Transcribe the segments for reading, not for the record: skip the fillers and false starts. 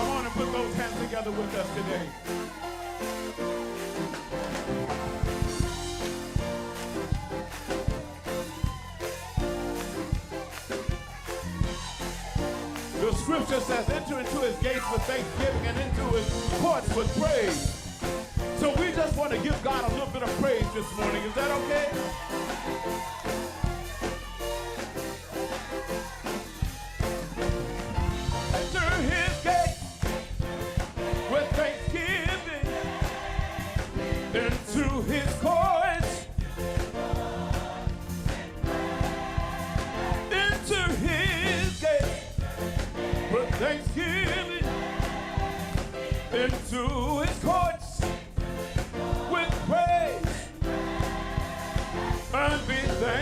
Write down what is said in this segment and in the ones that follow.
Come on and put those hands together with us today. The scripture says, enter into his gates with thanksgiving and into his courts with praise. So we just want to give God a little bit of praise this morning. Is that okay? Enter his gates with thanksgiving into his courts. Enter his gates with thanksgiving into his courts with praise and be thankful.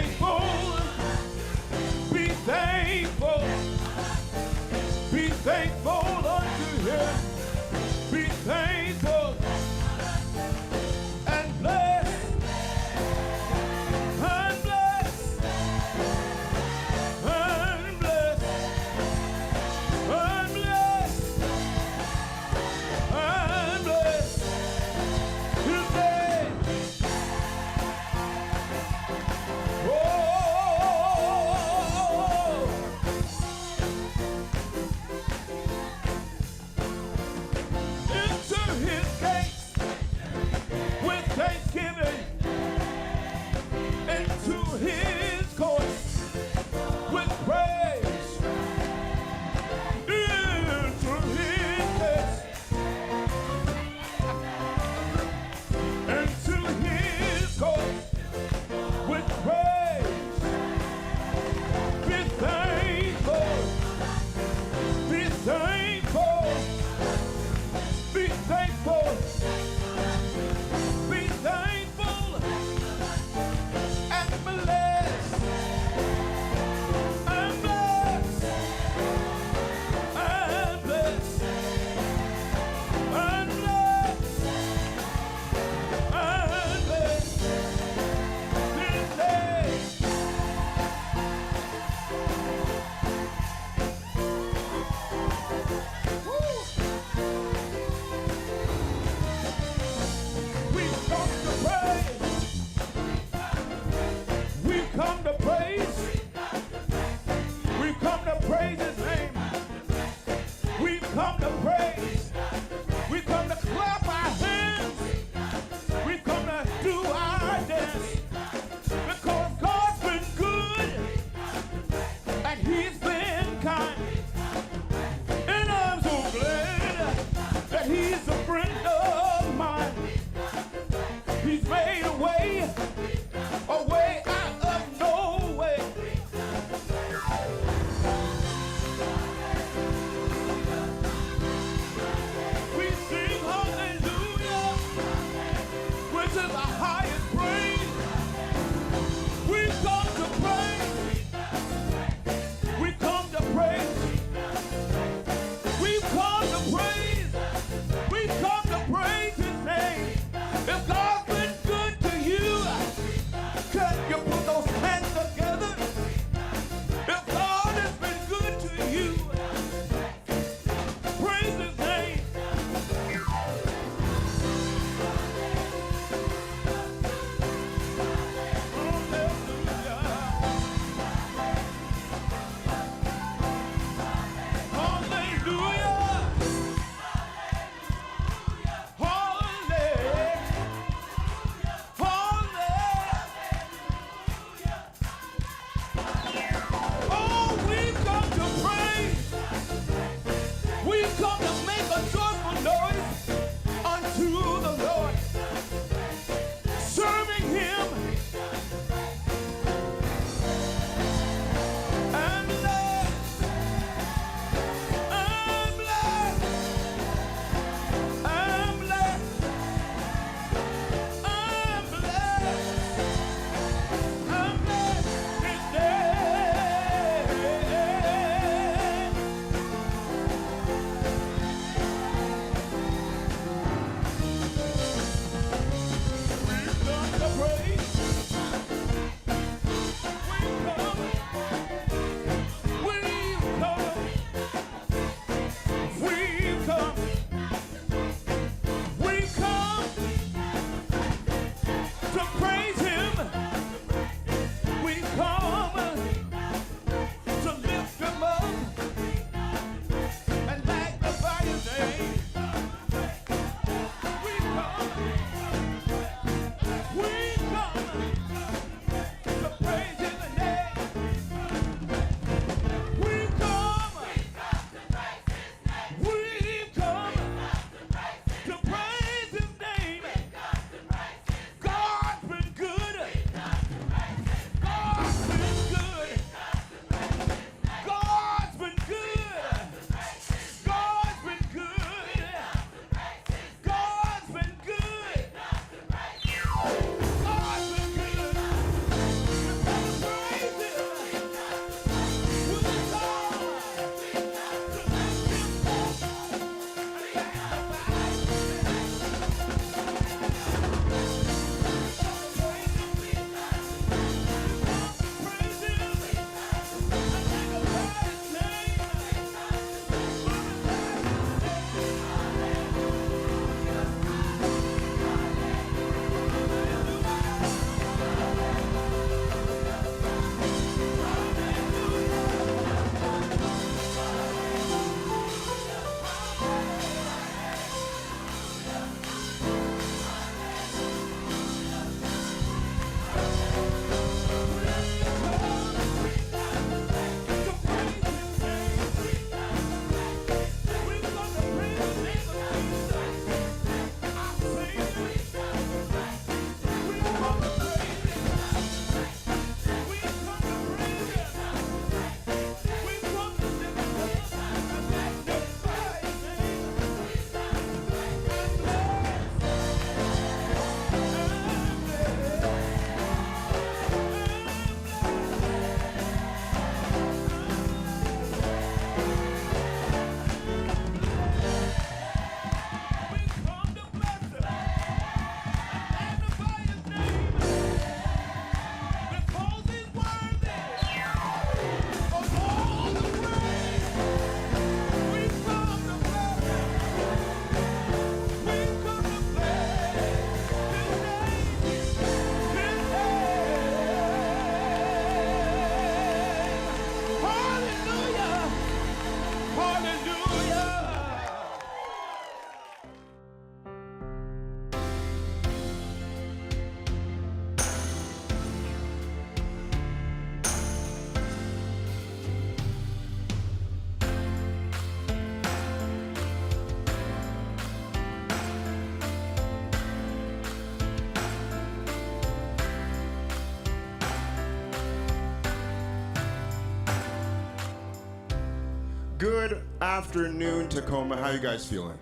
Good afternoon, Tacoma. How you guys feeling?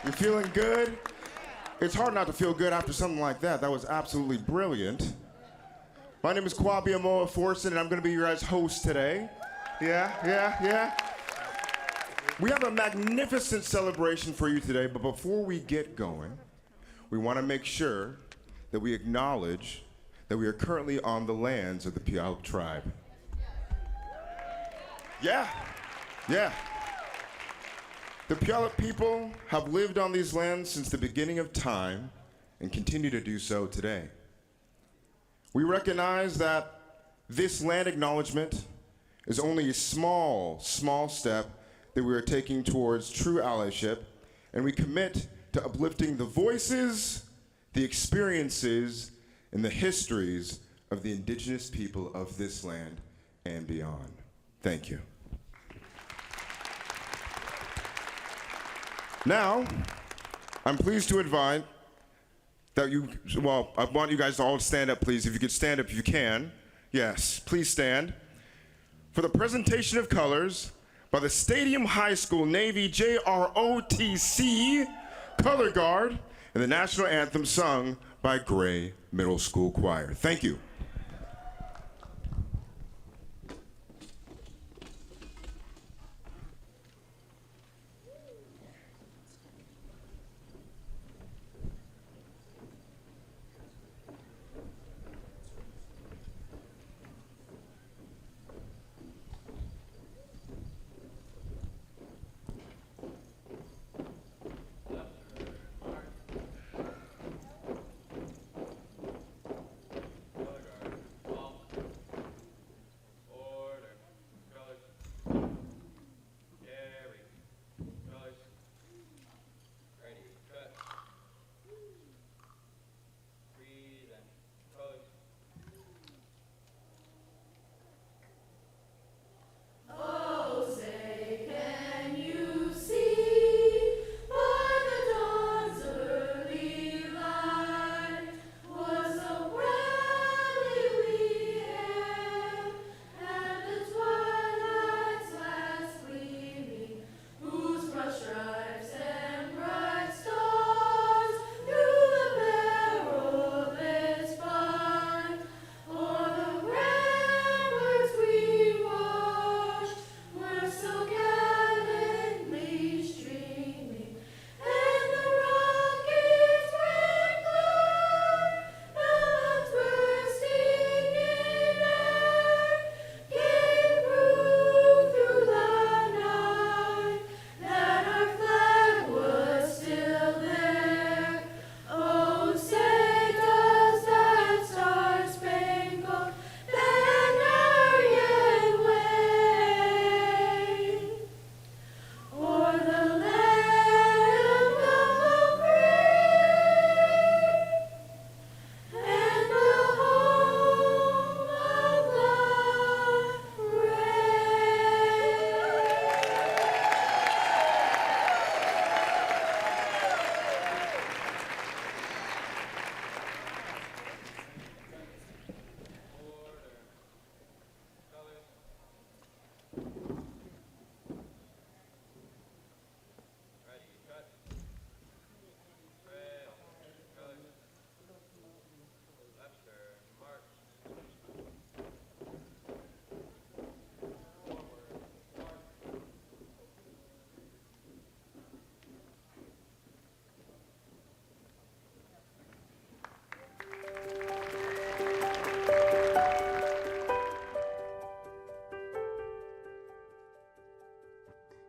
You feeling good? It's hard not to feel good after something like that. That was absolutely brilliant. My name is Kwabi Amoa Forson, and I'm going to be your guys' host today. Yeah. We have a magnificent celebration for you today, but before we get going, we want to make sure that we acknowledge that we are currently on the lands of the Puyallup tribe. Yeah. The Puyallup people have lived on these lands since the beginning of time and continue to do so today. We recognize that this land acknowledgement is only a small step that we are taking towards true allyship, and we commit to uplifting the voices, the experiences, and the histories of the indigenous people of this land and beyond. Thank you. Now, I'm pleased to invite that I want you guys to all stand up, please. If you could stand up if you can. Yes, please stand. For the presentation of colors by the Stadium High School Navy JROTC Color Guard and the national anthem sung by Gray Middle School Choir. Thank you.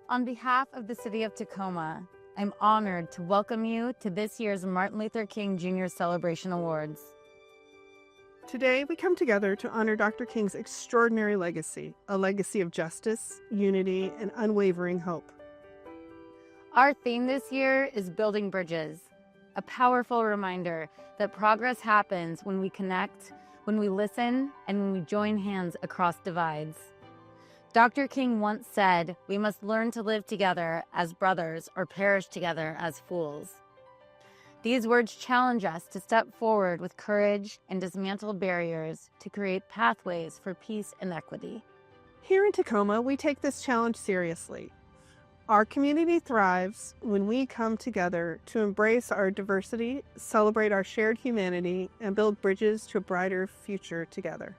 On behalf of the City of Tacoma, I'm honored to welcome you to this year's Martin Luther King Jr. Celebration Awards. Today, we come together to honor Dr. King's extraordinary legacy, a legacy of justice, unity, and unwavering hope. Our theme this year is Building Bridges, a powerful reminder that progress happens when we connect, when we listen, and when we join hands across divides. Dr. King once said, "We must learn to live together as brothers or perish together as fools." These words challenge us to step forward with courage and dismantle barriers to create pathways for peace and equity. Here in Tacoma, we take this challenge seriously. Our community thrives when we come together to embrace our diversity, celebrate our shared humanity, and build bridges to a brighter future together.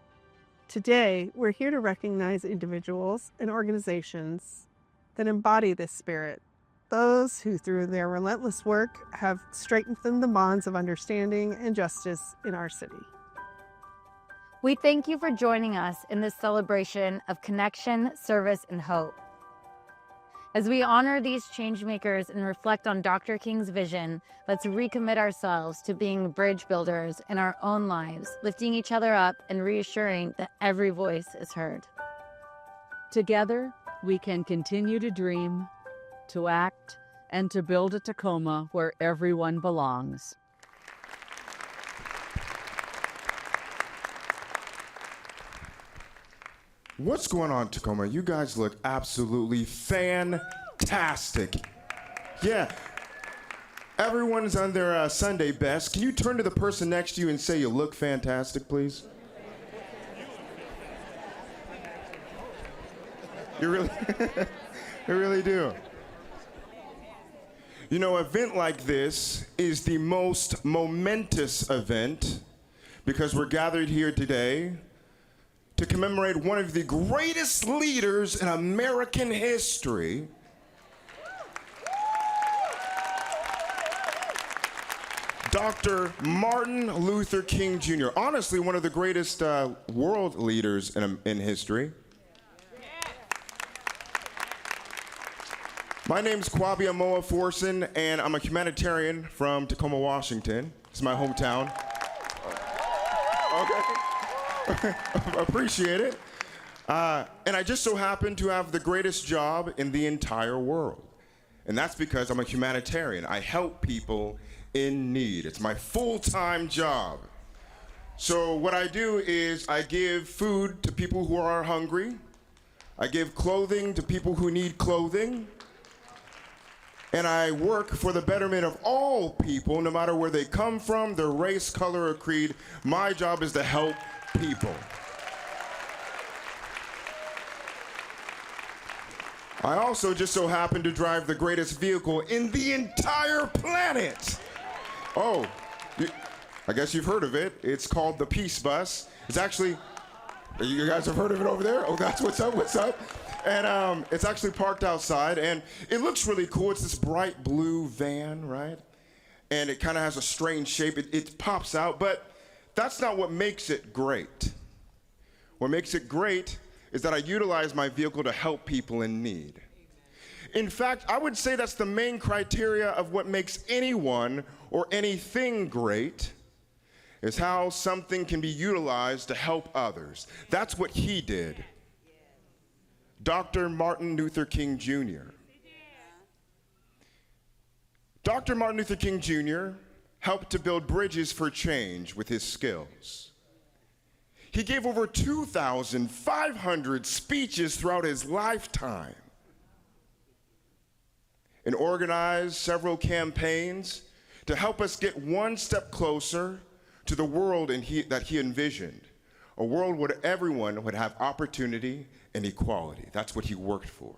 Today, we're here to recognize individuals and organizations that embody this spirit, those who, through their relentless work, have strengthened the bonds of understanding and justice in our city. We thank you for joining us in this celebration of connection, service, and hope. As we honor these changemakers and reflect on Dr. King's vision, let's recommit ourselves to being bridge builders in our own lives, lifting each other up and reassuring that every voice is heard. Together, we can continue to dream, to act, and to build a Tacoma where everyone belongs. What's going on, Tacoma? You guys look absolutely fantastic. Yeah. Everyone's on their Sunday best. Can you turn to the person next to you and say you look fantastic, please? You really, you really do. You know, an event like this is the most momentous event because we're gathered here today to commemorate one of the greatest leaders in American history. Dr. Martin Luther King Jr., honestly one of the greatest world leaders in history. My name's Kwabi Amoa Forson, and I'm a humanitarian from Tacoma, Washington. It's my hometown. Okay. Appreciate it. And I just so happen to have the greatest job in the entire world. And that's because I'm a humanitarian. I help people in need. It's my full-time job. So what I do is I give food to people who are hungry. I give clothing to people who need clothing. And I work for the betterment of all people, no matter where they come from, their race, color, or creed. My job is to help people. I also just so happen to drive the greatest vehicle in the entire planet. Oh, I guess you've heard of it. It's called the Peace Bus. It's actually, you guys have heard of it over there? Oh, that's what's up, what's up? And it's actually parked outside, and it looks really cool. It's this bright blue van, right? And it kind of has a strange shape. It pops out, but that's not what makes it great. What makes it great is that I utilize my vehicle to help people in need. In fact, I would say that's the main criteria of what makes anyone or anything great, is how something can be utilized to help others. That's what he did. Dr. Martin Luther King Jr. Dr. Martin Luther King Jr. helped to build bridges for change with his skills. He gave over 2,500 speeches throughout his lifetime and organized several campaigns to help us get one step closer to the world that he envisioned, a world where everyone would have opportunity and equality. That's what he worked for.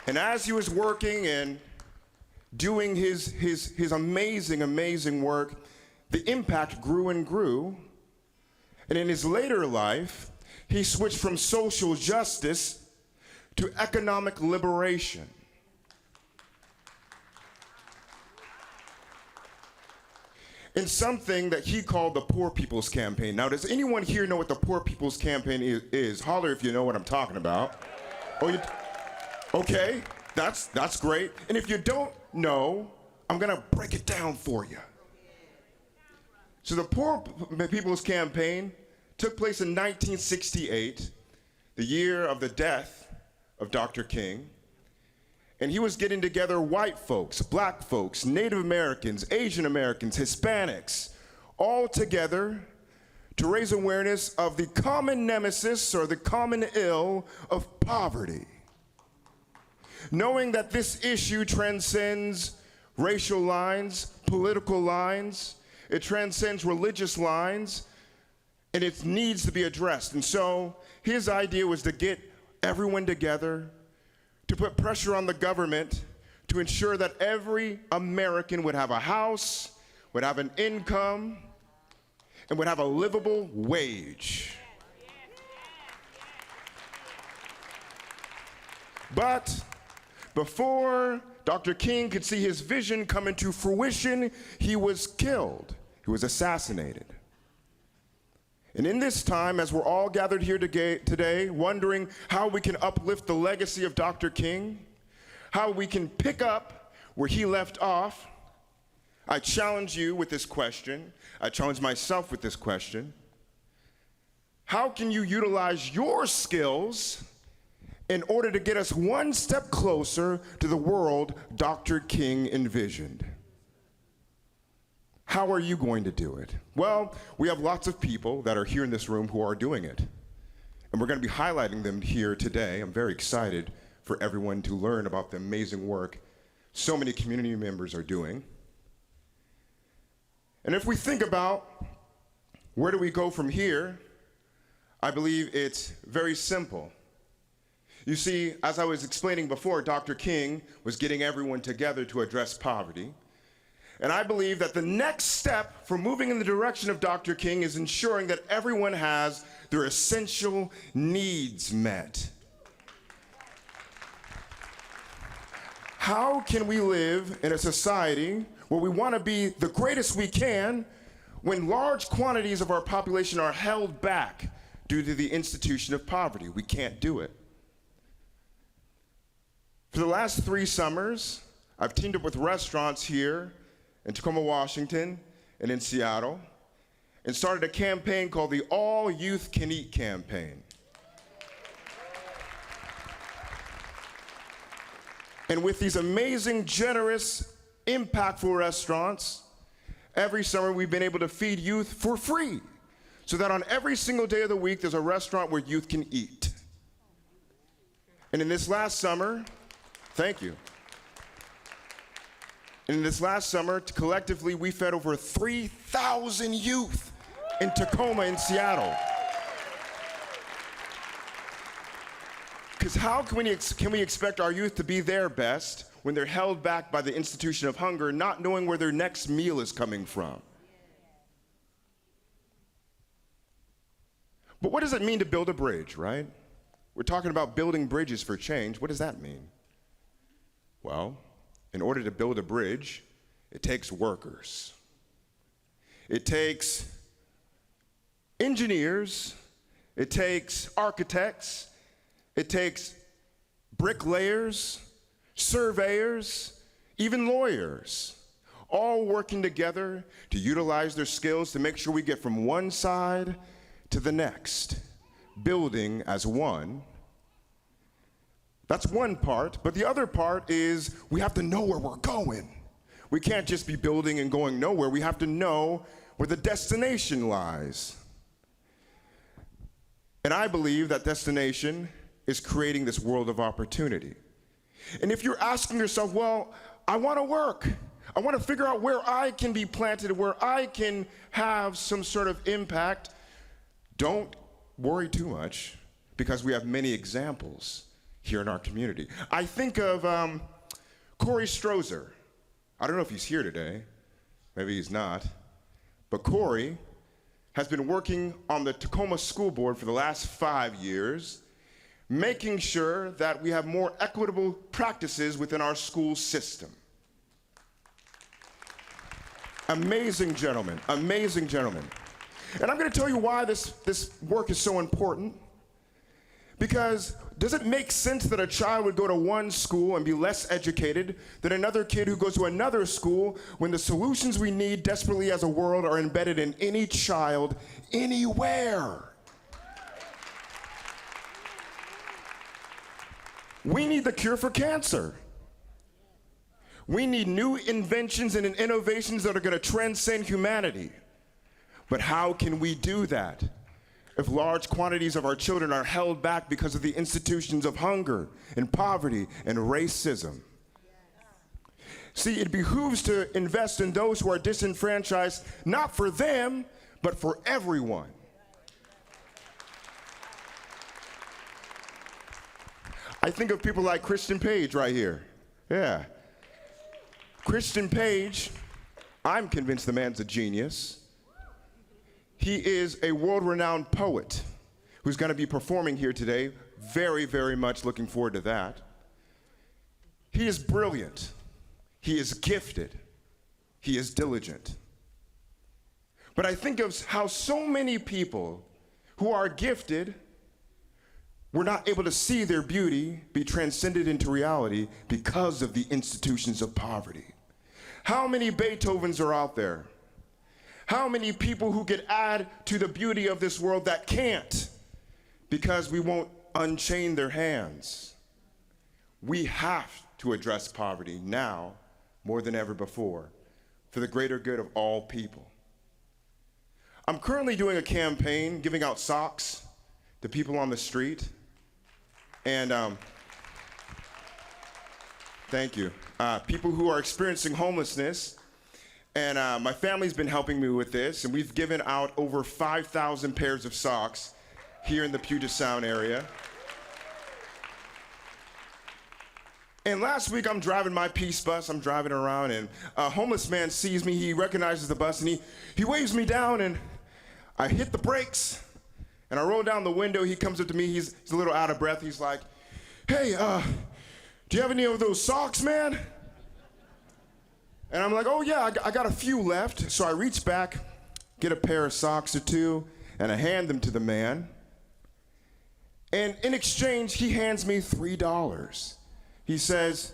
And as he was working and doing his amazing, amazing work, the impact grew and grew. And in his later life, he switched from social justice to economic liberation. In something that he called the Poor People's Campaign. Now, does anyone here know what the Poor People's Campaign is? Holler if you know what I'm talking about. Oh, okay, that's great. And if you don't know, I'm gonna break it down for you. So the Poor People's Campaign took place in 1968, the year of the death of Dr. King. And he was getting together white folks, black folks, Native Americans, Asian Americans, Hispanics, all together to raise awareness of the common nemesis or the common ill of poverty. Knowing that this issue transcends racial lines, political lines, It transcends religious lines, and it needs to be addressed. And so his idea was to get everyone together, to put pressure on the government to ensure that every American would have a house, would have an income, and would have a livable wage. But before Dr. King could see his vision come into fruition, he was killed. He was assassinated. And in this time, as we're all gathered here today, wondering how we can uplift the legacy of Dr. King, how we can pick up where he left off, I challenge you with this question. I challenge myself with this question. How can you utilize your skills in order to get us one step closer to the world Dr. King envisioned? How are you going to do it? Well, we have lots of people that are here in this room who are doing it. And we're going to be highlighting them here today. I'm very excited for everyone to learn about the amazing work so many community members are doing. And if we think about where do we go from here, I believe it's very simple. You see, as I was explaining before, Dr. King was getting everyone together to address poverty. And I believe that the next step for moving in the direction of Dr. King is ensuring that everyone has their essential needs met. How can we live in a society where we want to be the greatest we can when large quantities of our population are held back due to the institution of poverty? We can't do it. For the last 3 summers, I've teamed up with restaurants here in Tacoma, Washington, and in Seattle, and started a campaign called the All Youth Can Eat campaign. And with these amazing, generous, impactful restaurants, every summer we've been able to feed youth for free, so that on every single day of the week there's a restaurant where youth can eat. And in this last summer, thank you. In this last summer, collectively, we fed over 3,000 youth in Tacoma and Seattle. Because how can we expect our youth to be their best when they're held back by the institution of hunger, not knowing where their next meal is coming from? But what does it mean to build a bridge, right? We're talking about building bridges for change. What does that mean? Well, in order to build a bridge, it takes workers. It takes engineers. It takes architects. It takes bricklayers, surveyors, even lawyers, all working together to utilize their skills to make sure we get from one side to the next, building as one. That's one part, but the other part is we have to know where we're going. We can't just be building and going nowhere. We have to know where the destination lies. And I believe that destination is creating this world of opportunity. And if you're asking yourself, well, I want to work. I want to figure out where I can be planted, where I can have some sort of impact, don't worry too much, because we have many examples here in our community. I think of Corey Strozer. I don't know if he's here today. Maybe he's not. But Corey has been working on the Tacoma School Board for the last 5 years, making sure that we have more equitable practices within our school system. Amazing gentleman, amazing gentleman. And I'm going to tell you why this work is so important. Because does it make sense that a child would go to one school and be less educated than another kid who goes to another school when the solutions we need desperately as a world are embedded in any child, anywhere? We need the cure for cancer. We need new inventions and innovations that are going to transcend humanity. But how can we do that if large quantities of our children are held back because of the institutions of hunger and poverty and racism? See, it behooves to invest in those who are disenfranchised, not for them, but for everyone. I think of people like Christian Page right here. Yeah. Christian Page, I'm convinced the man's a genius. He is a world-renowned poet who's going to be performing here today. Very, very much looking forward to that. He is brilliant. He is gifted. He is diligent. But I think of how so many people who are gifted were not able to see their beauty be transcended into reality because of the institutions of poverty. How many Beethovens are out there? How many people who could add to the beauty of this world that can't because we won't unchain their hands? We have to address poverty now more than ever before for the greater good of all people. I'm currently doing a campaign giving out socks to people on the street. And thank you. People who are experiencing homelessness. And my family's been helping me with this, and we've given out over 5,000 pairs of socks here in the Puget Sound area. And last week, I'm driving my Peace bus. I'm driving around, and a homeless man sees me. He recognizes the bus, and he waves me down, and I hit the brakes, and I roll down the window. He comes up to me. He's a little out of breath. He's like, "Hey, do you have any of those socks, man?" And I'm like, "Oh, yeah, I got a few left." So I reach back, get a pair of socks or two, and I hand them to the man. And in exchange, he hands me $3. He says,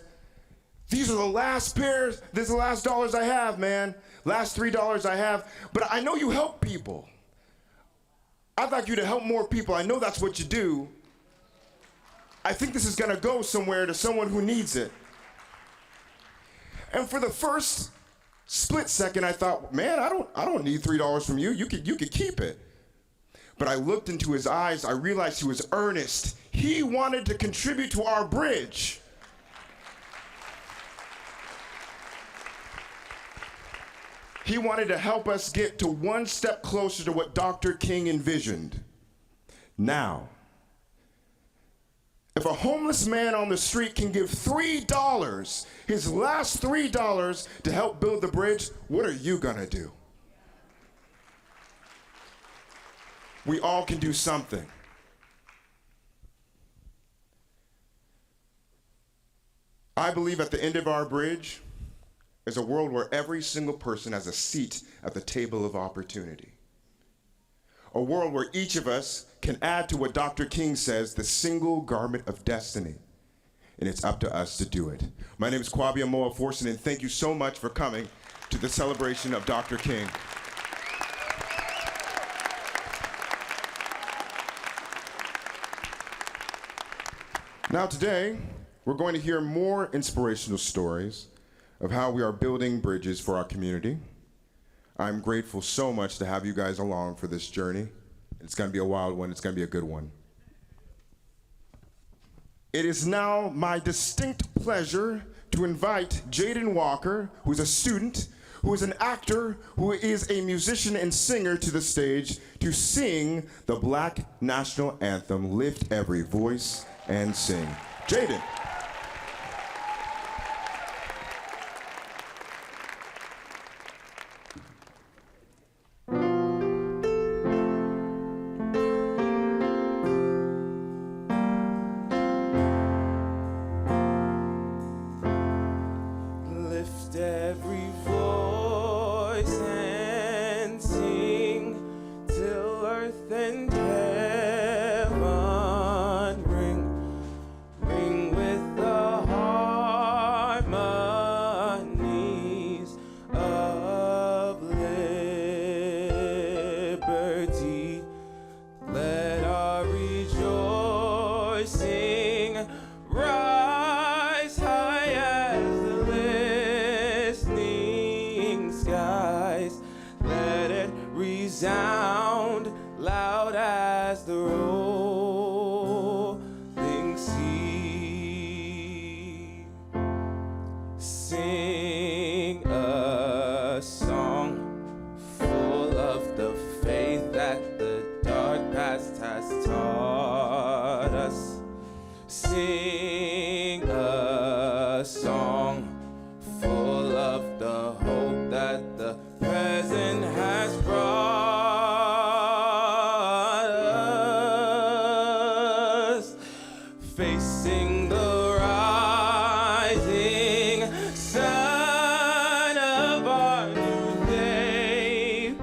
"These are the last pairs, this is the last dollars I have, man. Last $3 I have, but I know you help people. I'd like you to help more people. I know that's what you do. I think this is gonna go somewhere to someone who needs it." And for the first split second, I thought, man, I don't need $3 from you. You could keep it. But I looked into his eyes. I realized he was earnest. He wanted to contribute to our bridge. He wanted to help us get to one step closer to what Dr. King envisioned. Now, if a homeless man on the street can give $3, his last $3 to help build the bridge, what are you gonna do? We all can do something. I believe at the end of our bridge is a world where every single person has a seat at the table of opportunity. A world where each of us can add to what Dr. King says, the single garment of destiny. And it's up to us to do it. My name is Kwame Amoa Forson, and thank you so much for coming to the celebration of Dr. King. Now today, we're going to hear more inspirational stories of how we are building bridges for our community. I'm grateful so much to have you guys along for this journey. It's gonna be a wild one, it's gonna be a good one. It is now my distinct pleasure to invite Jaden Walker, who's a student, who is an actor, who is a musician and singer, to the stage to sing the Black National Anthem, Lift Every Voice and Sing. Jaden. Sound loud as the rolling sea. Sing sing the rising sun of our new day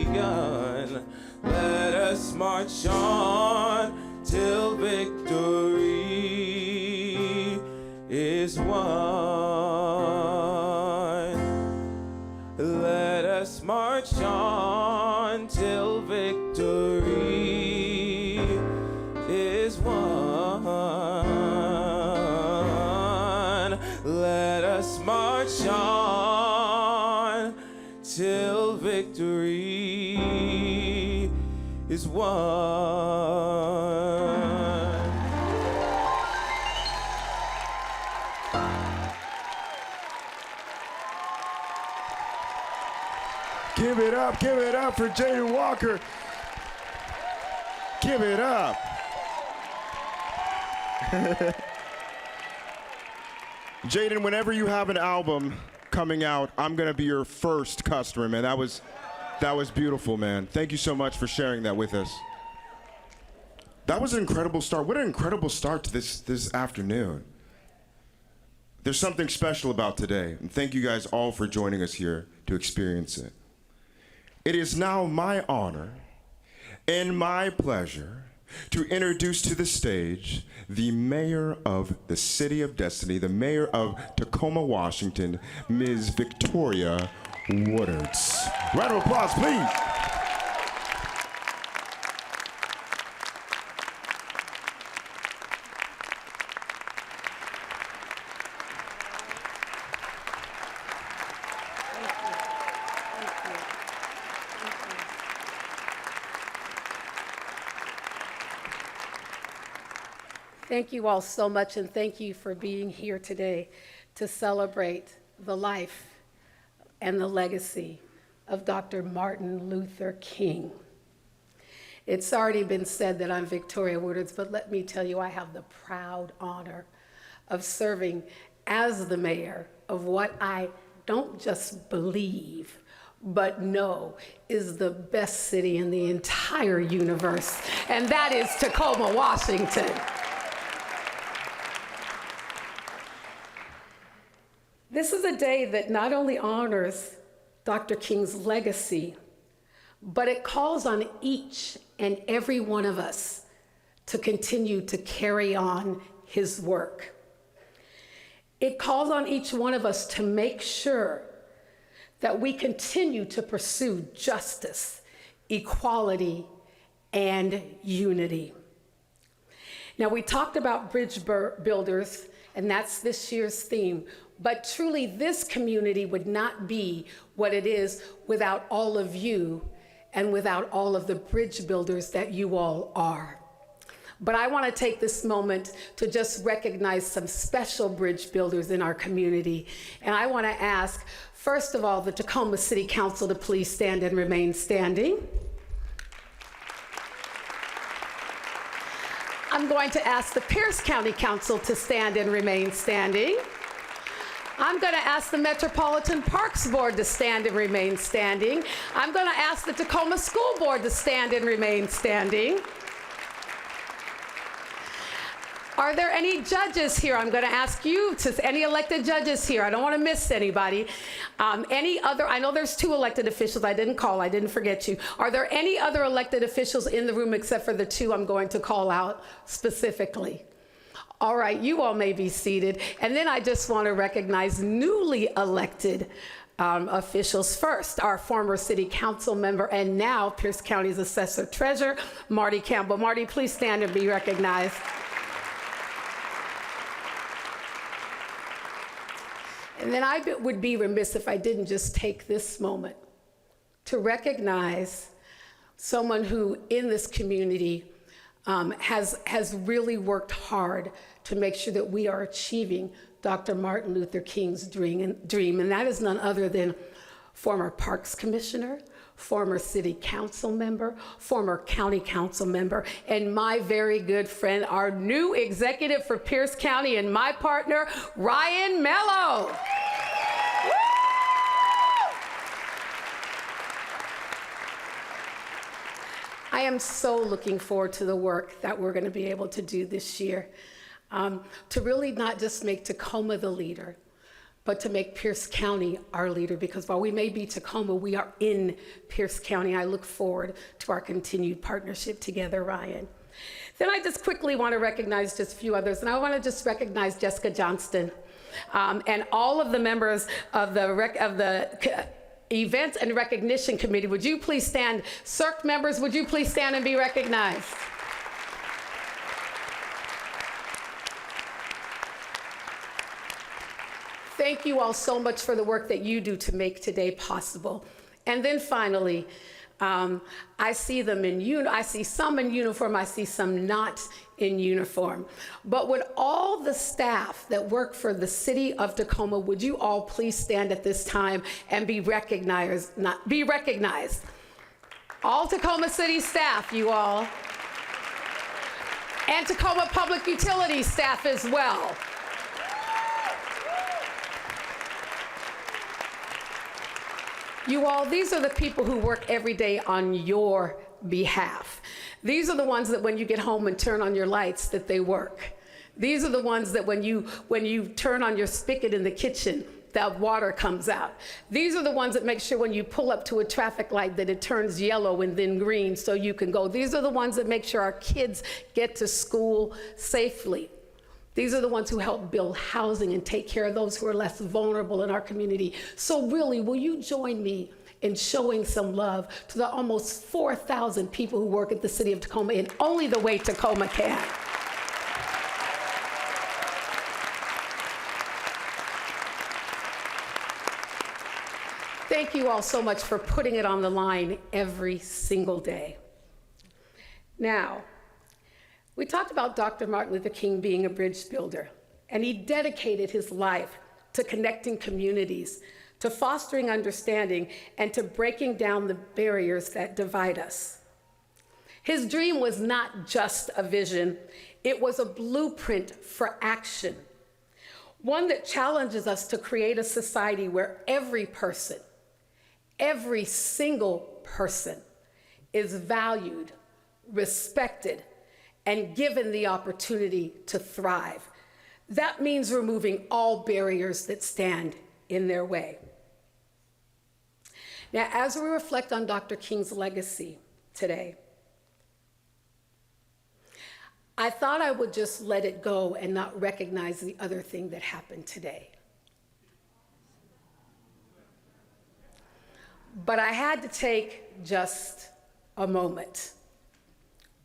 begun. Let us march on till victory is won. Let us march on till victory is won. Let us march on till victory is won. Give it up for Jaden Walker. Give it up. Jaden, whenever you have an album coming out, I'm gonna be your first customer, man. That was beautiful, man. Thank you so much for sharing that with us. That was an incredible start. What an incredible start to this afternoon. There's something special about today, and thank you guys all for joining us here to experience it. It is now my honor and my pleasure to introduce to the stage the mayor of the City of Destiny, the mayor of Tacoma, Washington, Ms. Victoria Woodards. Round of applause, please. Thank you all so much, and thank you for being here today to celebrate the life and the legacy of Dr. Martin Luther King. It's already been said that I'm Victoria Woodards, but let me tell you, I have the proud honor of serving as the mayor of what I don't just believe, but know is the best city in the entire universe, and that is Tacoma, Washington. This is a day that not only honors Dr. King's legacy, but it calls on each and every one of us to continue to carry on his work. It calls on each one of us to make sure that we continue to pursue justice, equality, and unity. Now, we talked about bridge builders, and that's this year's theme. But truly, this community would not be what it is without all of you and without all of the bridge builders that you all are. But I want to take this moment to just recognize some special bridge builders in our community. And I want to ask, first of all, the Tacoma City Council to please stand and remain standing. I'm going to ask the Pierce County Council to stand and remain standing. I'm going to ask the Metropolitan Parks Board to stand and remain standing. I'm going to ask the Tacoma School Board to stand and remain standing. Are there any judges here? I'm going to ask you, any elected judges here? I don't want to miss anybody. Any other, I know there's 2 elected officials I didn't call, I didn't forget you. Are there any other elected officials in the room except for the 2 I'm going to call out specifically? All right, you all may be seated. And then I just want to recognize newly elected officials. First, our former city council member and now Pierce County's assessor treasurer, Marty Campbell. Marty, please stand and be recognized. And then I would be remiss if I didn't just take this moment to recognize someone who in this community has really worked hard to make sure that we are achieving Dr. Martin Luther King's dream, and that is none other than former Parks Commissioner, former City Council member, former County Council member, and my very good friend, our new executive for Pierce County and my partner, Ryan Mello. I am so looking forward to the work that we're going to be able to do this year, to really not just make Tacoma the leader, but to make Pierce County our leader, because while we may be Tacoma, we are in Pierce County. I look forward to our continued partnership together, Ryan. Then I just quickly want to recognize just a few others, and I want to just recognize Jessica Johnston and all of the members of the Events and Recognition Committee. Would you please stand? CERC members, would you please stand and be recognized? Thank you all so much for the work that you do to make today possible. And then finally, I see them I see some in uniform, I see some not in uniform. But would all the staff that work for the city of Tacoma, would you all please stand at this time and be recognized? All Tacoma City staff, you all. And Tacoma Public Utilities staff as well. You all, these are the people who work every day on your behalf. These are the ones that when you get home and turn on your lights, that they work. These are the ones that when you turn on your spigot in the kitchen, that water comes out. These are the ones that make sure when you pull up to a traffic light that it turns yellow and then green so you can go. These are the ones that make sure our kids get to school safely. These are the ones who help build housing and take care of those who are less vulnerable in our community. So really, will you join me in showing some love to the almost 4,000 people who work at the city of Tacoma in only the way Tacoma can? Thank you all so much for putting it on the line every single day. Now, we talked about Dr. Martin Luther King being a bridge builder, and he dedicated his life to connecting communities, to fostering understanding, and to breaking down the barriers that divide us. His dream was not just a vision, it was a blueprint for action, one that challenges us to create a society where every person, every single person, is valued, respected, and given the opportunity to thrive. That means removing all barriers that stand in their way. Now, as we reflect on Dr. King's legacy today, I thought I would just let it go and not recognize the other thing that happened today. But I had to take just a moment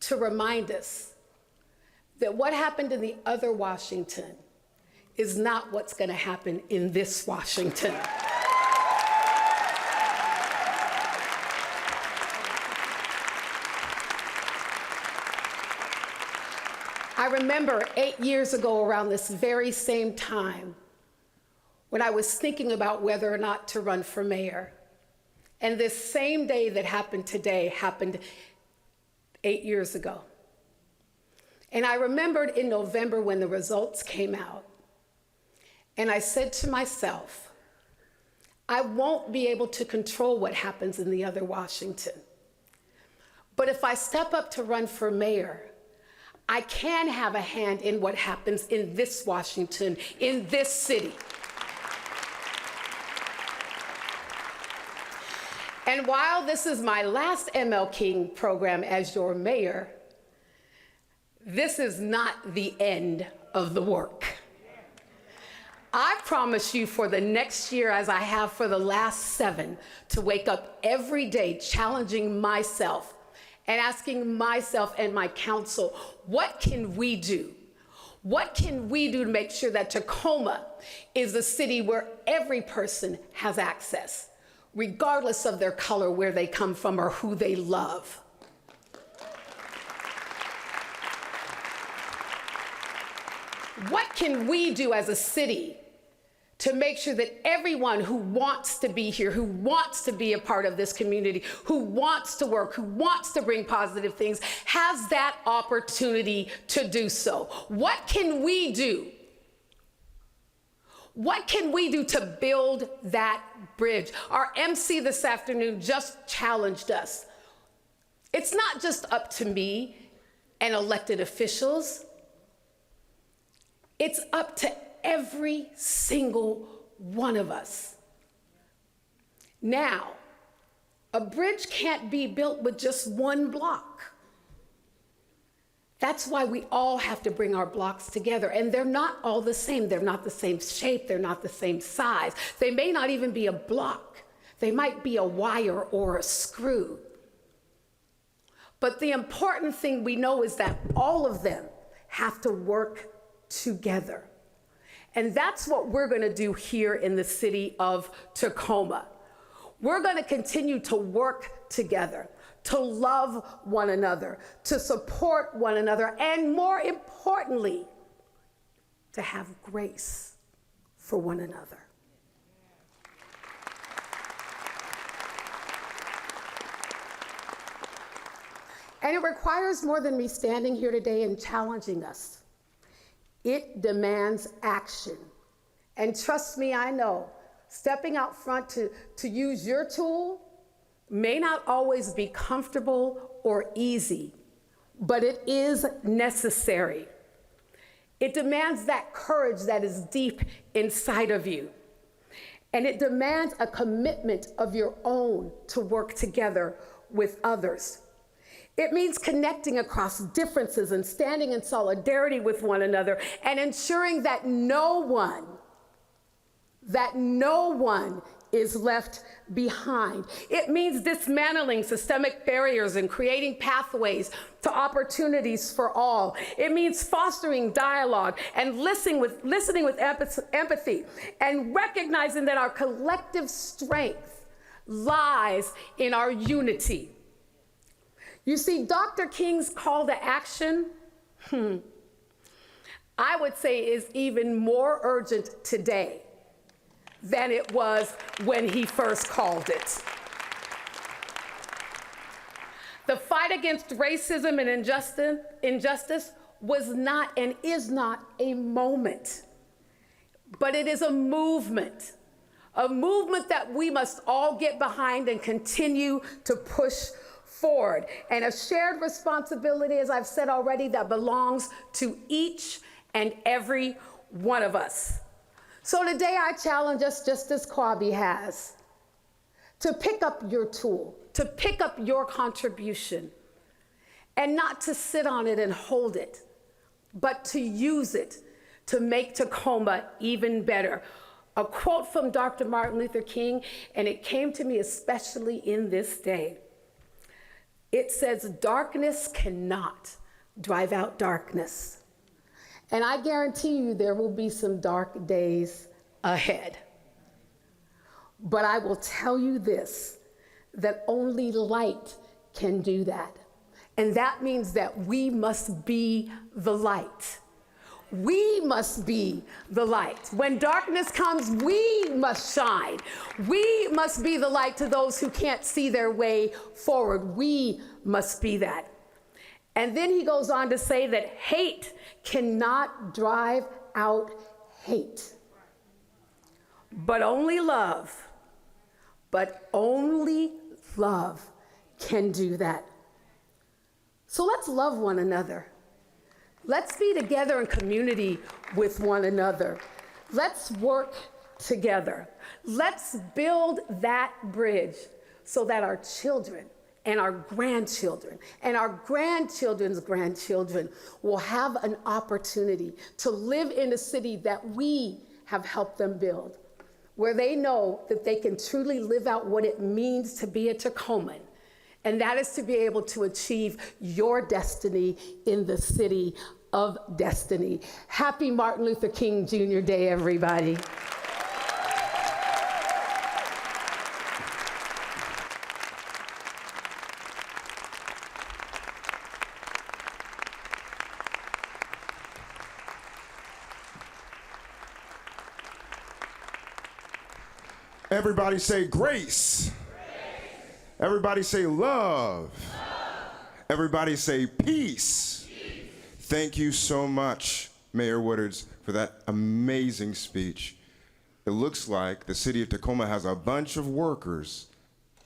to remind us that what happened in the other Washington is not what's going to happen in this Washington. I remember 8 years ago around this very same time when I was thinking about whether or not to run for mayor. And this same day that happened today happened 8 years ago. And I remembered in November when the results came out, and I said to myself, I won't be able to control what happens in the other Washington. But if I step up to run for mayor, I can have a hand in what happens in this Washington, in this city. And while this is my last ML King program as your mayor, this is not the end of the work. I promise you for the next year, as I have for the last 7, to wake up every day challenging myself and asking myself and my council, what can we do? What can we do to make sure that Tacoma is a city where every person has access, regardless of their color, where they come from, or who they love? What can we do as a city to make sure that everyone who wants to be here, who wants to be a part of this community, who wants to work, who wants to bring positive things, has that opportunity to do so? What can we do? What can we do to build that bridge? Our MC this afternoon just challenged us It's not just up to me and elected officials. It's up to every single one of us. Now, a bridge can't be built with just one block. That's why we all have to bring our blocks together. And they're not all the same. They're not the same shape. They're not the same size. They may not even be a block. They might be a wire or a screw. But the important thing we know is that all of them have to work together. And that's what we're going to do here in the city of Tacoma. We're going to continue to work together, to love one another, to support one another, and more importantly, to have grace for one another. And it requires more than me standing here today and challenging us. It demands action. And trust me, I know, stepping out front to use your tool may not always be comfortable or easy, but it is necessary. It demands that courage that is deep inside of you. And it demands a commitment of your own to work together with others. It means connecting across differences and standing in solidarity with one another and ensuring that no one is left behind. It means dismantling systemic barriers and creating pathways to opportunities for all. It means fostering dialogue and listening with empathy and recognizing that our collective strength lies in our unity. You see, Dr. King's call to action, I would say is even more urgent today than it was when he first called it. The fight against racism and injustice was not and is not a moment, but it is a movement that we must all get behind and continue to push forward, and a shared responsibility, as I've said already, that belongs to each and every one of us. So today I challenge us, just as Kwabi has, to pick up your tool, to pick up your contribution, and not to sit on it and hold it, but to use it to make Tacoma even better. A quote from Dr. Martin Luther King, and it came to me especially in this day. It says, darkness cannot drive out darkness. And I guarantee you there will be some dark days ahead. But I will tell you this, that only light can do that. And that means that we must be the light. We must be the light. When darkness comes, we must shine. We must be the light to those who can't see their way forward. We must be that. And then he goes on to say that hate cannot drive out hate. But only love can do that. So let's love one another. Let's be together in community with one another. Let's work together. Let's build that bridge so that our children and our grandchildren and our grandchildren's grandchildren will have an opportunity to live in a city that we have helped them build, where they know that they can truly live out what it means to be a Tacoman. And that is to be able to achieve your destiny in the city of destiny. Happy Martin Luther King Jr. Day, everybody. Everybody say grace. Everybody say love. Everybody say peace. Thank you so much, Mayor Woodards, for that amazing speech. It looks like the city of Tacoma has a bunch of workers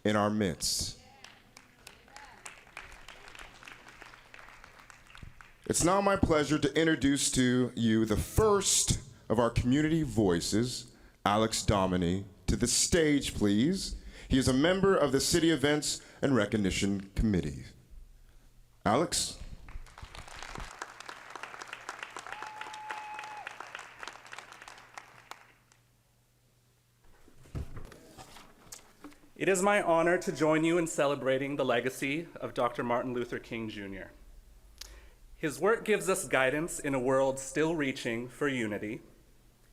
in our midst. It's now my pleasure to introduce to you the first of our community voices, Alex Dominy, to the stage, please. He is a member of the City Events and Recognition Committee. Alex? It is my honor to join you in celebrating the legacy of Dr. Martin Luther King Jr. His work gives us guidance in a world still reaching for unity.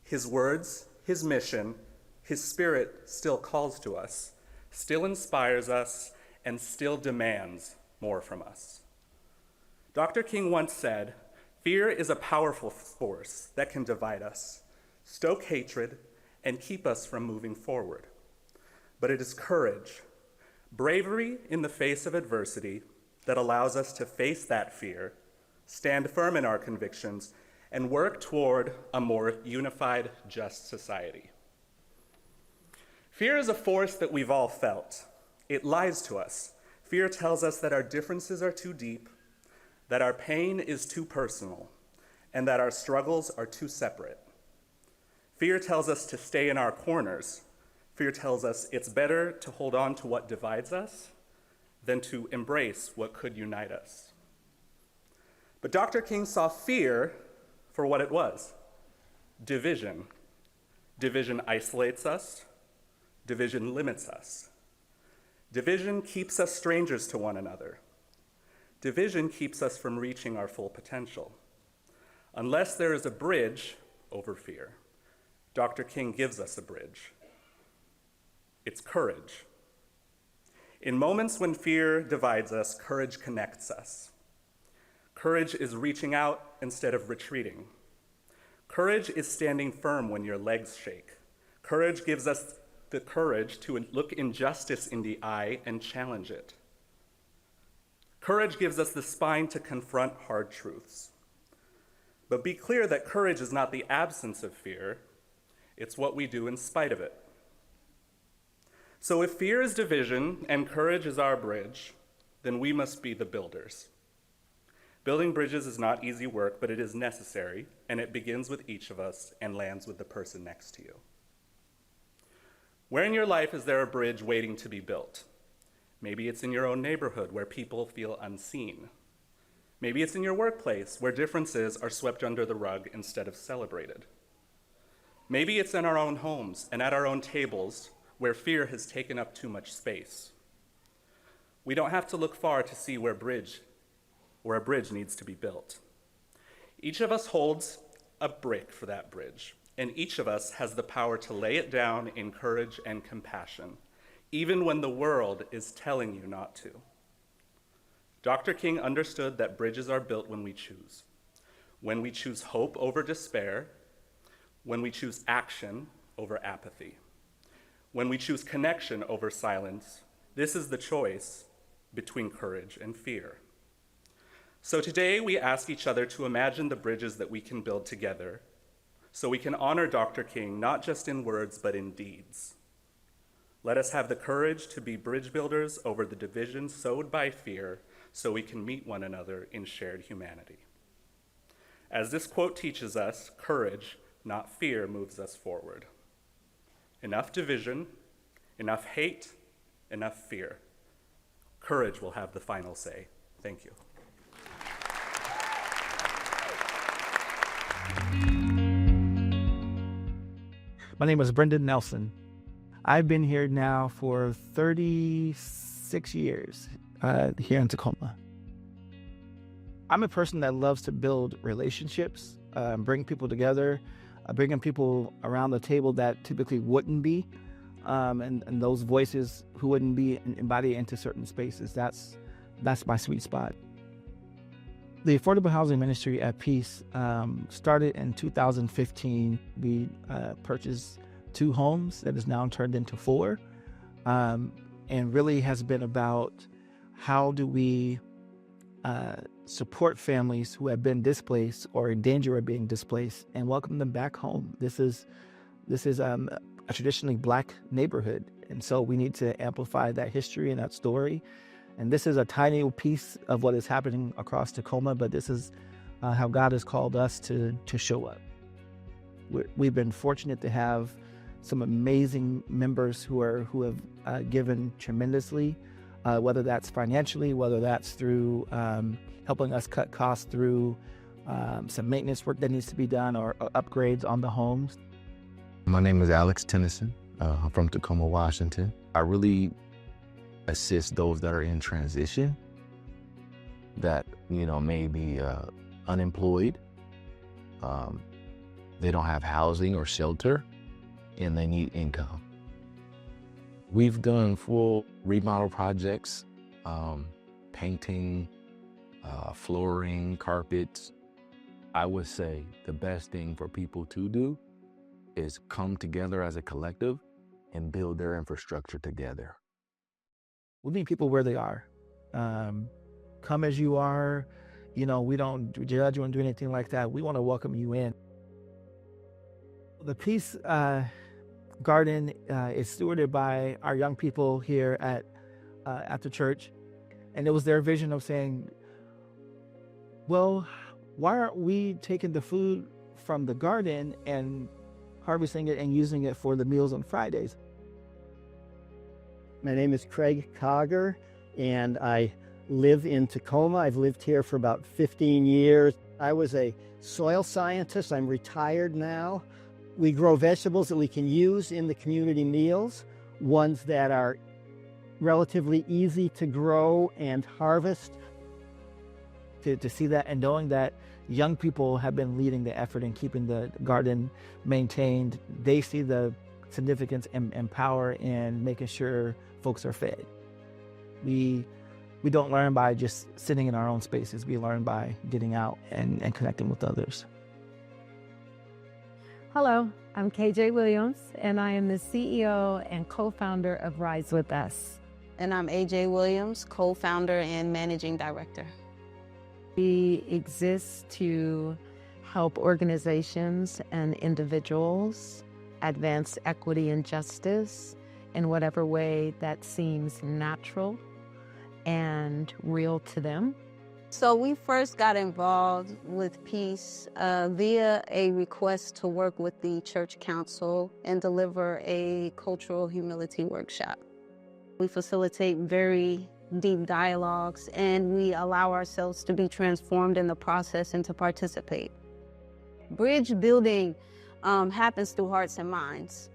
His words, his mission, his spirit still calls to us, still inspires us, and still demands more from us. Dr. King once said, "Fear is a powerful force that can divide us, stoke hatred, and keep us from moving forward. But it is courage, bravery in the face of adversity that allows us to face that fear, stand firm in our convictions, and work toward a more unified, just society." Fear is a force that we've all felt. It lies to us. Fear tells us that our differences are too deep, that our pain is too personal, and that our struggles are too separate. Fear tells us to stay in our corners. Fear tells us it's better to hold on to what divides us than to embrace what could unite us. But Dr. King saw fear for what it was: division. Division isolates us. Division limits us. Division keeps us strangers to one another. Division keeps us from reaching our full potential. Unless there is a bridge over fear, Dr. King gives us a bridge. It's courage. In moments when fear divides us, courage connects us. Courage is reaching out instead of retreating. Courage is standing firm when your legs shake. Courage gives us the courage to look injustice in the eye and challenge it. Courage gives us the spine to confront hard truths. But be clear that courage is not the absence of fear, it's what we do in spite of it. So if fear is division and courage is our bridge, then we must be the builders. Building bridges is not easy work, but it is necessary, and it begins with each of us and lands with the person next to you. Where in your life is there a bridge waiting to be built? Maybe it's in your own neighborhood where people feel unseen. Maybe it's in your workplace where differences are swept under the rug instead of celebrated. Maybe it's in our own homes and at our own tables where fear has taken up too much space. We don't have to look far to see where a bridge needs to be built. Each of us holds a brick for that bridge, and each of us has the power to lay it down in courage and compassion, even when the world is telling you not to. Dr. King understood that bridges are built when we choose. When we choose hope over despair, when we choose action over apathy. When we choose connection over silence, this is the choice between courage and fear. So today we ask each other to imagine the bridges that we can build together so we can honor Dr. King not just in words but in deeds. Let us have the courage to be bridge builders over the division sowed by fear so we can meet one another in shared humanity. As this quote teaches us, courage, not fear, moves us forward. Enough division, enough hate, enough fear. Courage will have the final say. Thank you. My name is Brendan Nelson. I've been here now for 36 years here in Tacoma. I'm a person that loves to build relationships, bring people together, bringing people around the table that typically wouldn't be, and those voices who wouldn't be embodied into certain spaces. That's my sweet spot. The Affordable Housing Ministry at Peace started in 2015. We purchased 2 homes that is now turned into 4, and really has been about how do we support families who have been displaced or in danger of being displaced and welcome them back home. This is a traditionally Black neighborhood, and so we need to amplify that history and that story. And this is a tiny piece of what is happening across Tacoma, but this is how God has called us to show up. We've been fortunate to have some amazing members who have given tremendously, whether that's financially, whether that's through helping us cut costs through some maintenance work that needs to be done or upgrades on the homes. My name is Alex Tennyson. I'm from Tacoma, Washington. I really assist those that are in transition that, may be unemployed. They don't have housing or shelter, and they need income. We've done full remodel projects, painting, flooring, carpets. I would say the best thing for people to do is come together as a collective and build their infrastructure together. We meet people where they are. Come as you are. We don't judge you and do anything like that. We want to welcome you in. The Peace Garden is stewarded by our young people here at the church. And it was their vision of saying, well, why aren't we taking the food from the garden and harvesting it and using it for the meals on Fridays? My name is Craig Cogger, and I live in Tacoma. I've lived here for about 15 years. I was a soil scientist. I'm retired now. We grow vegetables that we can use in the community meals, ones that are relatively easy to grow and harvest. To see that and knowing that young people have been leading the effort in keeping the garden maintained, they see the significance and power in making sure folks are fed. We don't learn by just sitting in our own spaces. We learn by getting out and connecting with others. Hello, I'm KJ Williams, and I am the CEO and co-founder of Rise With Us. And I'm AJ Williams, co-founder and managing director. We exist to help organizations and individuals advance equity and justice in whatever way that seems natural and real to them. So we first got involved with Peace via a request to work with the church council and deliver a cultural humility workshop. We facilitate very deep dialogues, and we allow ourselves to be transformed in the process and to participate. Bridge building happens through hearts and minds.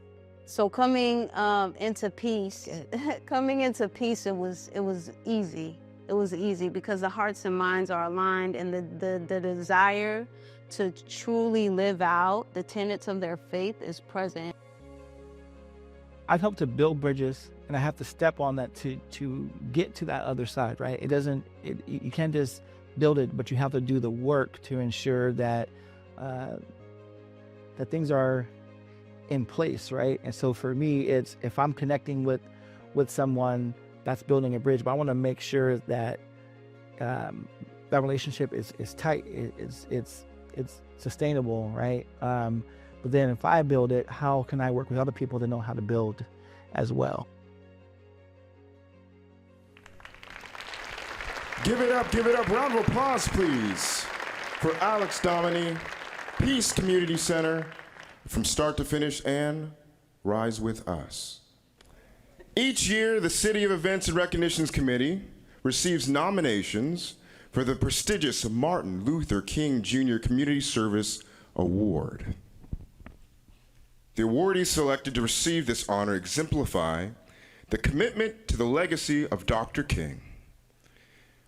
So coming into Peace, it was easy. It was easy because the hearts and minds are aligned, and the desire to truly live out the tenets of their faith is present. I've helped to build bridges, and I have to step on that to get to that other side, right? You can't just build it, but you have to do the work to ensure that that things are in place, right? And so for me, it's if I'm connecting with someone, that's building a bridge, but I want to make sure that that relationship is tight, it's sustainable, right? But then if I build it, how can I work with other people that know how to build as well? Give it up, round of applause, please, for Alex Dominy, Peace Community Center, from start to finish, and Rise With Us. Each year, the City of Events and Recognitions Committee receives nominations for the prestigious Martin Luther King Jr. Community Service Award. The awardees selected to receive this honor exemplify the commitment to the legacy of Dr. King.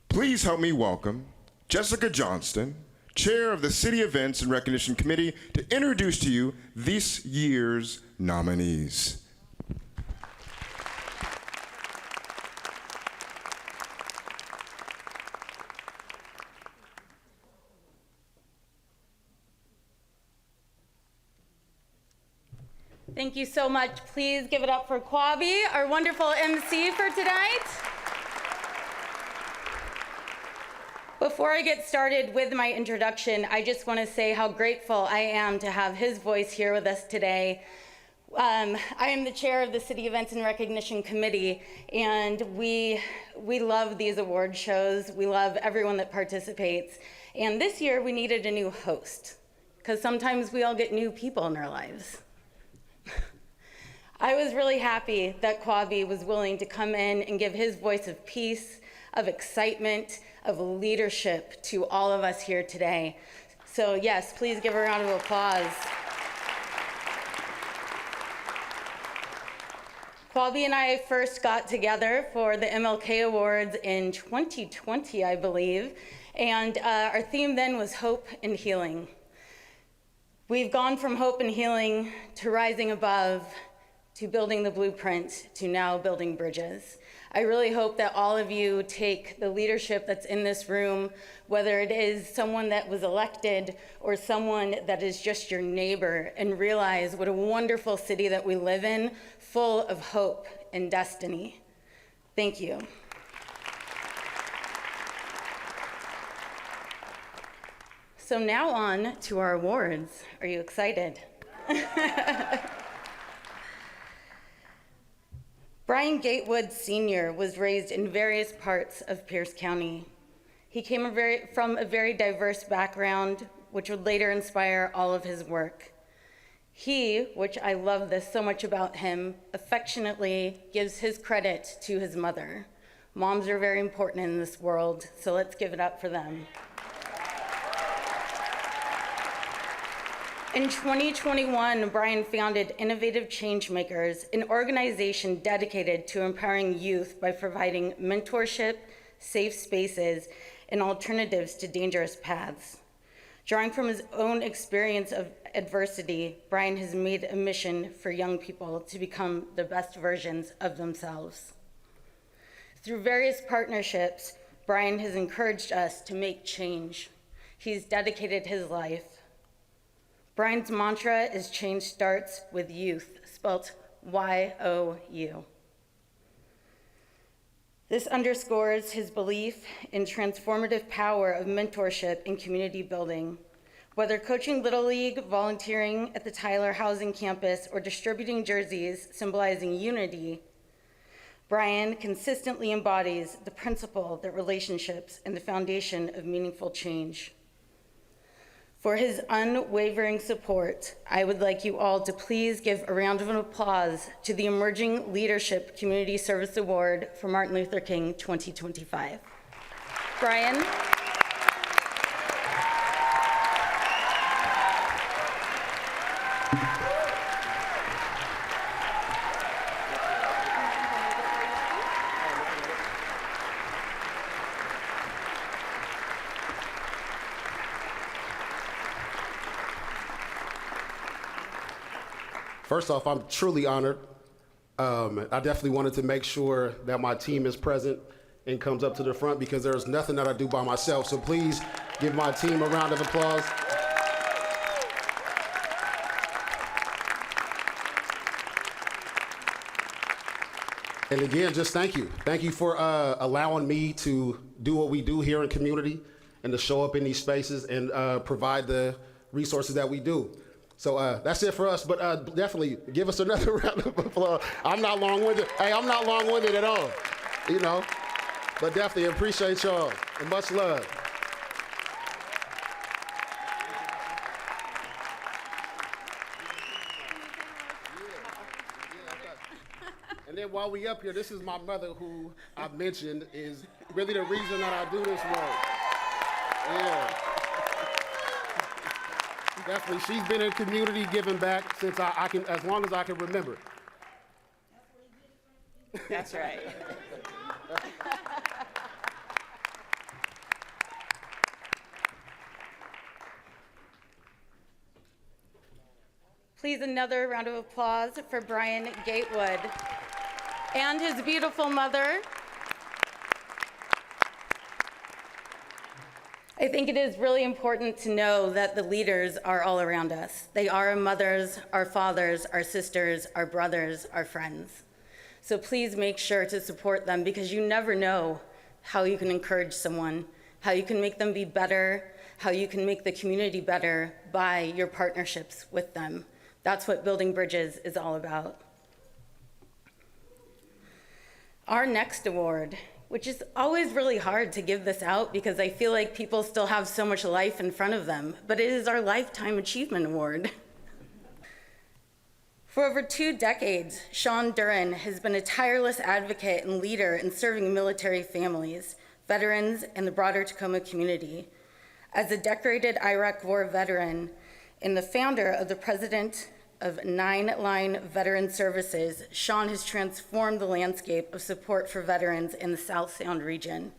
Please help me welcome Jessica Johnston, Chair of the City Events and Recognition Committee, to introduce to you this year's nominees. Thank you so much. Please give it up for Kwabi, our wonderful MC for tonight. Before I get started with my introduction, I just want to say how grateful I am to have his voice here with us today. I am the chair of the City Events and Recognition Committee, and we love these award shows. We love everyone that participates. And this year we needed a new host, because sometimes we all get new people in our lives. I was really happy that Kwabi was willing to come in and give his voice of peace, of excitement, of leadership to all of us here today. So yes, please give a round of applause. Kwabi and I first got together for the MLK Awards in 2020, I believe, and our theme then was hope and healing. We've gone from hope and healing to rising above, to building the blueprint, to now building bridges. I really hope that all of you take the leadership that's in this room, whether it is someone that was elected or someone that is just your neighbor, and realize what a wonderful city that we live in, full of hope and destiny. Thank you. So now on to our awards. Are you excited? Brian Gatewood Sr. was raised in various parts of Pierce County. He came from a very diverse background, which would later inspire all of his work. He, which I love this so much about him, affectionately gives his credit to his mother. Moms are very important in this world, so let's give it up for them. In 2021, Brian founded Innovative Changemakers, an organization dedicated to empowering youth by providing mentorship, safe spaces, and alternatives to dangerous paths. Drawing from his own experience of adversity, Brian has made a mission for young people to become the best versions of themselves. Through various partnerships, Brian has encouraged us to make change. He's dedicated his life. Brian's mantra is change starts with youth, spelt Y-O-U. This underscores his belief in transformative power of mentorship and community building. Whether coaching Little League, volunteering at the Tyler Housing Campus, or distributing jerseys symbolizing unity, Brian consistently embodies the principle that relationships are the foundation of meaningful change. For his unwavering support, I would like you all to please give a round of applause to the Emerging Leadership Community Service Award for Martin Luther King 2025. Brian. First off, I'm truly honored. I definitely wanted to make sure that my team is present and comes up to the front, because there's nothing that I do by myself. So please give my team a round of applause. And again, just thank you. Thank you for allowing me to do what we do here in community and to show up in these spaces and provide the resources that we do. So that's it for us, but definitely give us another round of applause. I'm not long-winded. Hey, I'm not long-winded at all, you know, but definitely appreciate y'all and much love. And then while we up here, this is my mother, who I mentioned is really the reason that I do this work. Yeah. Definitely, she's been in community giving back since I can, as long as I can remember. That's right. Please, another round of applause for Brian Gatewood and his beautiful mother. I think it is really important to know that the leaders are all around us. They are our mothers, our fathers, our sisters, our brothers, our friends. So please make sure to support them, because you never know how you can encourage someone, how you can make them be better, how you can make the community better by your partnerships with them. That's what Building Bridges is all about. Our next award, which is always really hard to give this out because I feel like people still have so much life in front of them, but it is our Lifetime Achievement Award. For over 2 decades, Sean Duran has been a tireless advocate and leader in serving military families, veterans, and the broader Tacoma community. As a decorated Iraq War veteran and the founder of the president of 9 Line Veteran Services, Sean has transformed the landscape of support for veterans in the South Sound region.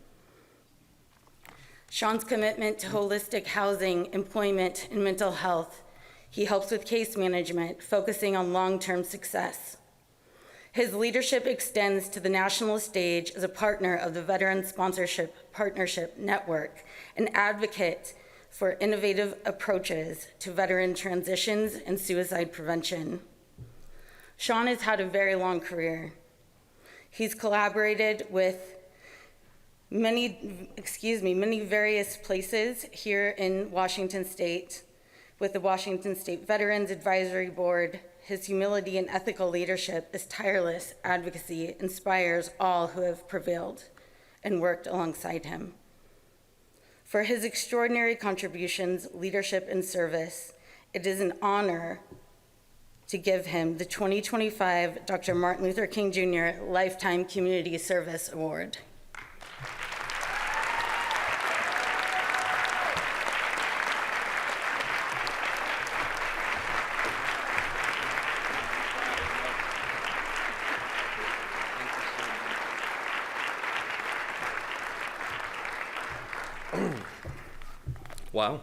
Sean's commitment to holistic housing, employment, and mental health. He helps with case management, focusing on long-term success. His leadership extends to the national stage as a partner of the Veteran Sponsorship Partnership Network, an advocate for innovative approaches to veteran transitions and suicide prevention. Sean has had a very long career. He's collaborated with many various places here in Washington State, with the Washington State Veterans Advisory Board. His humility and ethical leadership, his tireless advocacy inspires all who have prevailed and worked alongside him. For his extraordinary contributions, leadership, and service, it is an honor to give him the 2025 Dr. Martin Luther King Jr. Lifetime Community Service Award. Wow.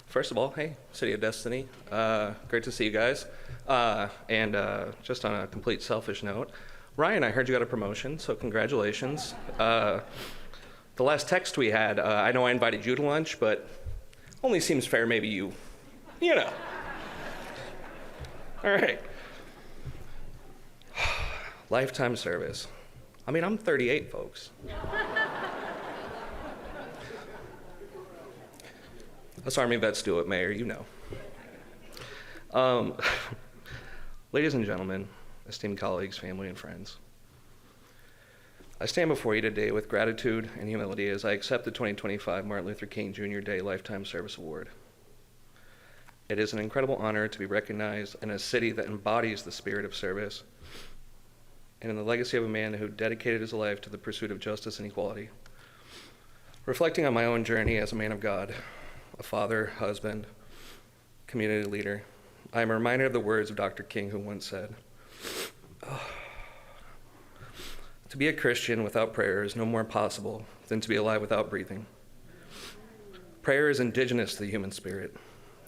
First of all, hey, City of Destiny. Great to see you guys. And just on a complete selfish note, Ryan, I heard you got a promotion, so congratulations. The last text we had, I know I invited you to lunch, but only seems fair maybe you know. All right. Lifetime service. I mean, I'm 38, folks. Us Army vets do it, Mayor, you know. Ladies and gentlemen, esteemed colleagues, family, and friends, I stand before you today with gratitude and humility as I accept the 2025 Martin Luther King Jr. Day Lifetime Service Award. It is an incredible honor to be recognized in a city that embodies the spirit of service and in the legacy of a man who dedicated his life to the pursuit of justice and equality. Reflecting on my own journey as a man of God, a father, husband, community leader, I am reminded of the words of Dr. King, who once said, "To be a Christian without prayer is no more possible than to be alive without breathing." Prayer is indigenous to the human spirit.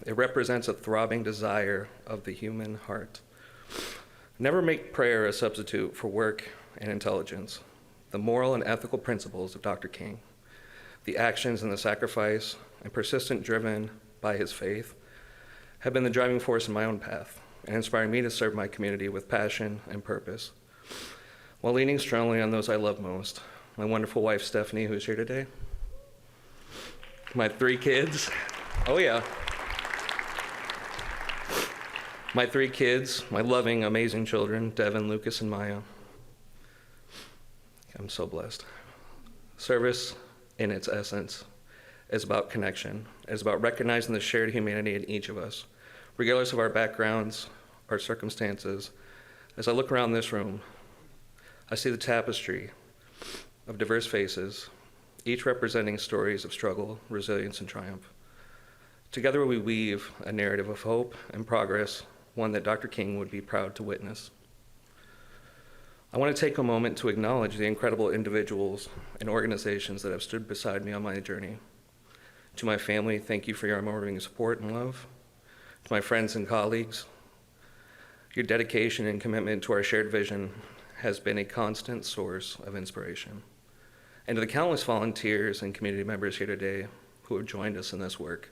It represents a throbbing desire of the human heart. Never make prayer a substitute for work and intelligence. The moral and ethical principles of Dr. King, the actions and the sacrifice and persistent driven by his faith, have been the driving force in my own path and inspiring me to serve my community with passion and purpose, while leaning strongly on those I love most, my wonderful wife, Stephanie, who's here today, my 3 kids, oh yeah, my 3 kids, my loving, amazing children, Devin, Lucas, and Maya. I'm so blessed. Service, in its essence, is about connection. It is about recognizing the shared humanity in each of us, regardless of our backgrounds, our circumstances. As I look around this room, I see the tapestry of diverse faces, each representing stories of struggle, resilience, and triumph. Together we weave a narrative of hope and progress, one that Dr. King would be proud to witness. I want to take a moment to acknowledge the incredible individuals and organizations that have stood beside me on my journey. To my family, thank you for your unwavering support and love. To my friends and colleagues, your dedication and commitment to our shared vision has been a constant source of inspiration. And to the countless volunteers and community members here today who have joined us in this work,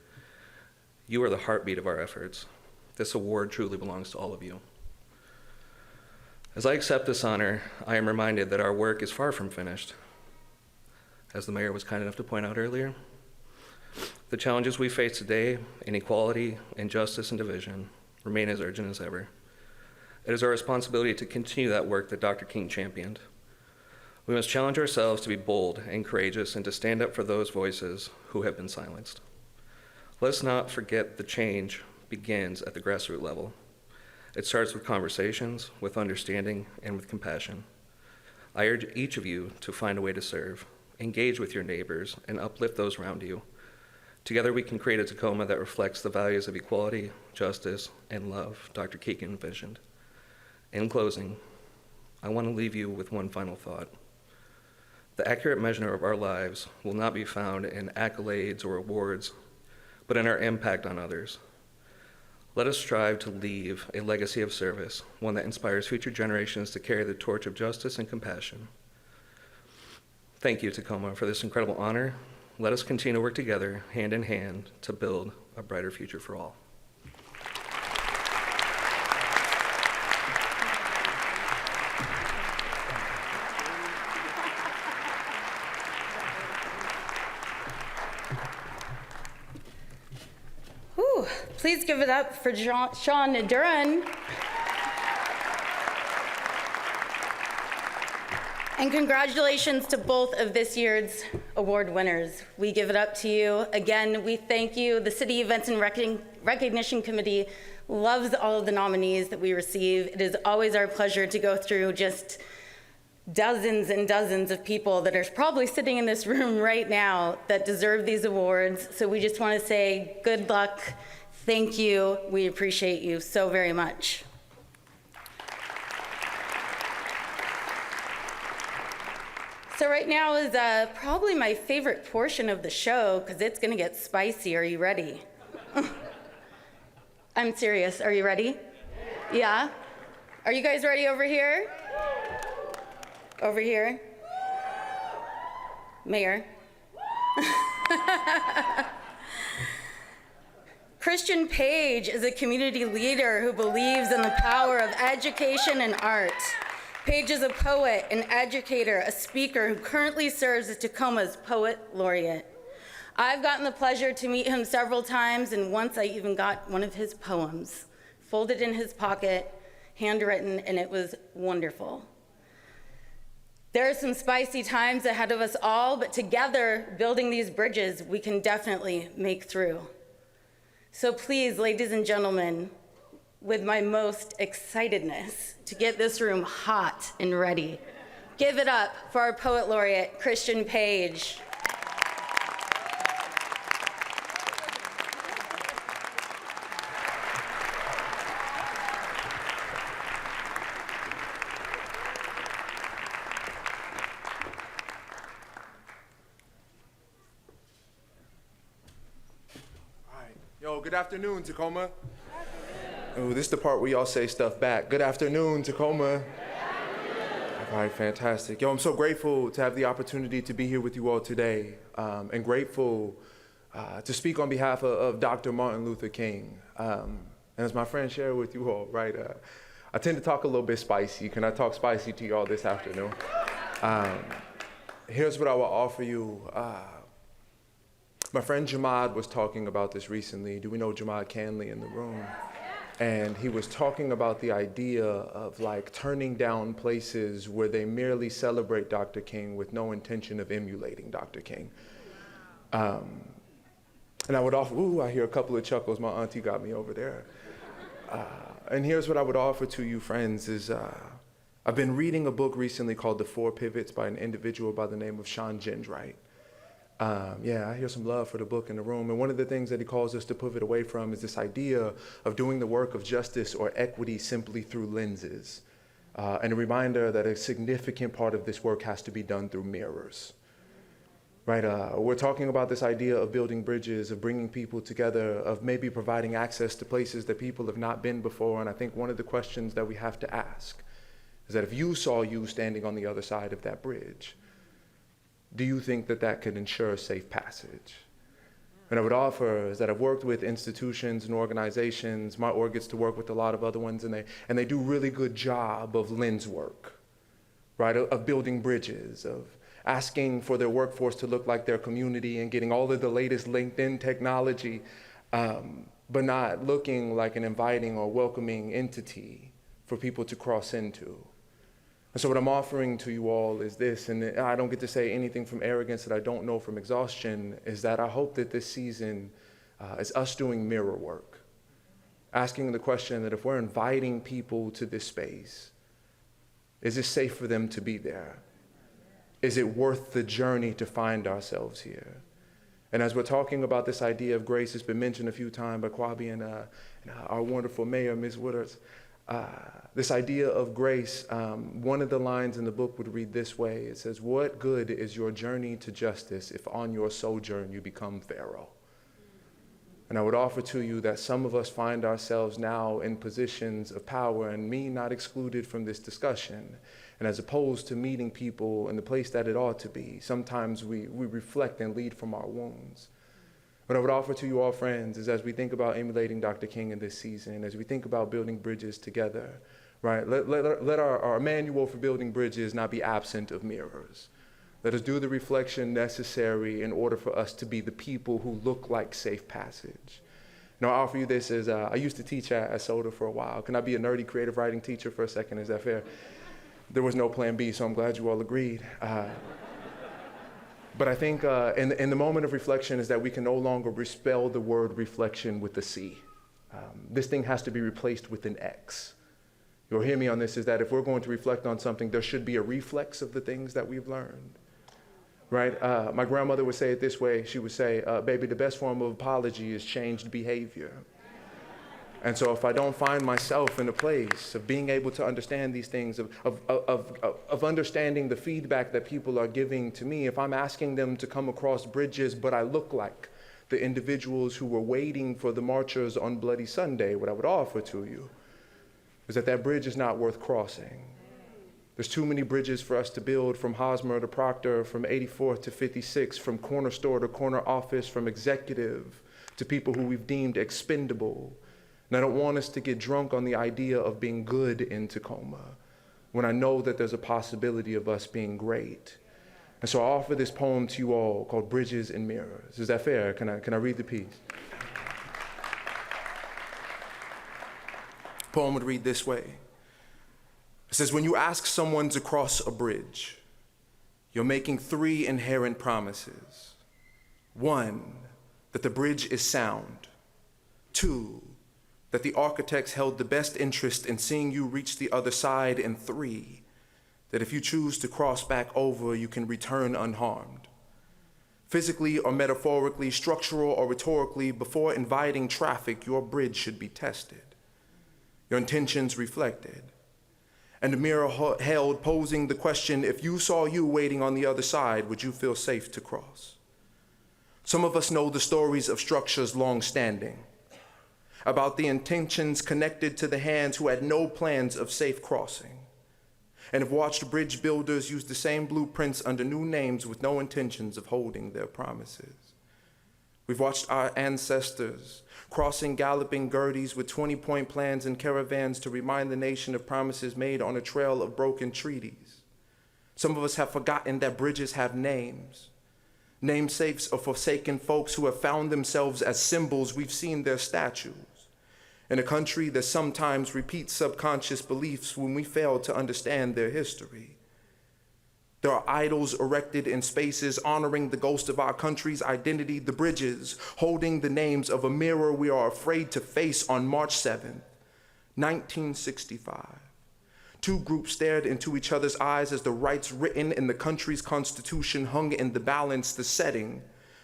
you are the heartbeat of our efforts. This award truly belongs to all of you. As I accept this honor, I am reminded that our work is far from finished. As the mayor was kind enough to point out earlier, The challenges we face today, inequality, injustice, and division, remain as urgent as ever. It is our responsibility to continue that work that Dr. King championed. We must challenge ourselves to be bold and courageous and to stand up for those voices who have been silenced. Let's not forget the change begins at the grassroots level. It starts with conversations, with understanding, and with compassion. I urge each of you to find a way to serve, engage with your neighbors, and uplift those around you. Together we can create a Tacoma that reflects the values of equality, justice, and love Dr. King envisioned. In closing, I want to leave you with one final thought. The accurate measure of our lives will not be found in accolades or awards, but in our impact on others. Let us strive to leave a legacy of service, one that inspires future generations to carry the torch of justice and compassion. Thank you, Tacoma, for this incredible honor. Let us continue to work together, hand in hand, to build a brighter future for all. Please give it up for Sean Duran. And congratulations to both of this year's award winners. We give it up to you. Again, we thank you. The City Events and Recognition Committee loves all of the nominees that we receive. It is always our pleasure to go through just dozens and dozens of people that are probably sitting in this room right now that deserve these awards. So we just want to say good luck. Thank you. We appreciate you so very much. So right now is probably my favorite portion of the show because it's going to get spicy. Are you ready? I'm serious. Are you ready? Yeah? Are you guys ready over here? Over here? Mayor? Christian Page is a community leader who believes in the power of education and art. Page is a poet, an educator, a speaker who currently serves as Tacoma's Poet Laureate. I've gotten the pleasure to meet him several times, and once I even got one of his poems folded in his pocket, handwritten, and it was wonderful. There are some spicy times ahead of us all, but together, building these bridges, we can definitely make through. So please, ladies and gentlemen, with my most excitedness to get this room hot and ready, give it up for our Poet Laureate, Christian Page. Good afternoon, Tacoma. Oh, this is the part where y'all say stuff back. Good afternoon, Tacoma. All right, fantastic. Yo, I'm so grateful to have the opportunity to be here with you all today, and grateful to speak on behalf of Dr. Martin Luther King. And as my friend shared with you all, right, I tend to talk a little bit spicy. Can I talk spicy to y'all this afternoon? Here's what I will offer you. My friend Jamad was talking about this recently. Do we know Jamad Canley in the room? And he was talking about the idea of like turning down places where they merely celebrate Dr. King with no intention of emulating Dr. King. And I would offer, ooh, I hear a couple of chuckles. My auntie got me over there. And here's what I would offer to you, friends, is I've been reading a book recently called The Four Pivots by an individual by the name of Sean Gendright. Yeah, I hear some love for the book in the room. And one of the things that he calls us to pivot away from is this idea of doing the work of justice or equity simply through lenses. And a reminder that a significant part of this work has to be done through mirrors. Right, we're talking about this idea of building bridges, of bringing people together, of maybe providing access to places that people have not been before. And I think one of the questions that we have to ask is that if you saw you standing on the other side of that bridge, do you think that that could ensure safe passage? And I would offer is that I've worked with institutions and organizations. My org gets to work with a lot of other ones, and they do really good job of lens work, right? Of building bridges, asking for their workforce to look like their community and getting all of the latest LinkedIn technology, but not looking like an inviting or welcoming entity for people to cross into. And so what I'm offering to you all is this, and I don't get to say anything from arrogance that I don't know from exhaustion, is that I hope that this season is us doing mirror work, asking the question that if we're inviting people to this space, is it safe for them to be there? Is it worth the journey to find ourselves here? And as we're talking about this idea of grace, it's been mentioned a few times by Kwabi and our wonderful mayor, Ms. Wooders. This idea of grace, one of the lines in the book would read this way. It says, "What good is your journey to justice if on your sojourn you become Pharaoh?" And I would offer to you that some of us find ourselves now in positions of power, and me not excluded from this discussion. And as opposed to meeting people in the place that it ought to be, sometimes we reflect and lead from our wounds. What I would offer to you all, friends, is as we think about emulating Dr. King in this season, as we think about building bridges together, right? Let our manual for building bridges not be absent of mirrors. Let us do the reflection necessary in order for us to be the people who look like safe passage. Now, I'll offer you this as I used to teach at SOTA for a while. Can I be a nerdy creative writing teacher for a second? Is that fair? There was no plan B, so I'm glad you all agreed. But I think in the moment of reflection is that we can no longer spell the word reflection with a C. This thing has to be replaced with an X. You'll hear me on this, is that if we're going to reflect on something, there should be a reflex of the things that we've learned. Right? My grandmother would say it this way. She would say, baby, the best form of apology is changed behavior. And so if I don't find myself in a place of being able to understand these things, of understanding the feedback that people are giving to me, if I'm asking them to come across bridges, but I look like the individuals who were waiting for the marchers on Bloody Sunday, what I would offer to you is that bridge is not worth crossing. There's too many bridges for us to build, from Hosmer to Proctor, from 84th to 56, from corner store to corner office, from executive to people who we've deemed expendable. And I don't want us to get drunk on the idea of being good in Tacoma when I know that there's a possibility of us being great. And so I offer this poem to you all called Bridges and Mirrors. Is that fair? Can I read the piece? The poem would read this way. It says, when you ask someone to cross a bridge, you're making three inherent promises. One, that the bridge is sound. Two, that the architects held the best interest in seeing you reach the other side. And three, that if you choose to cross back over, you can return unharmed. Physically or metaphorically, structural or rhetorically, before inviting traffic, your bridge should be tested, your intentions reflected, and a mirror held posing the question, if you saw you waiting on the other side, would you feel safe to cross? Some of us know the stories of structures long standing, about the intentions connected to the hands who had no plans of safe crossing, and have watched bridge builders use the same blueprints under new names with no intentions of holding their promises. We've watched our ancestors crossing galloping Gerties with 20-point plans and caravans to remind the nation of promises made on a trail of broken treaties. Some of us have forgotten that bridges have names, namesakes of forsaken folks who have found themselves as symbols. We've seen their statues in a country that sometimes repeats subconscious beliefs when we fail to understand their history. There are idols erected in spaces honoring the ghost of our country's identity, the bridges holding the names of a mirror we are afraid to face. On March 7th, 1965. Two groups stared into each other's eyes as the rights written in the country's constitution hung in the balance, the setting,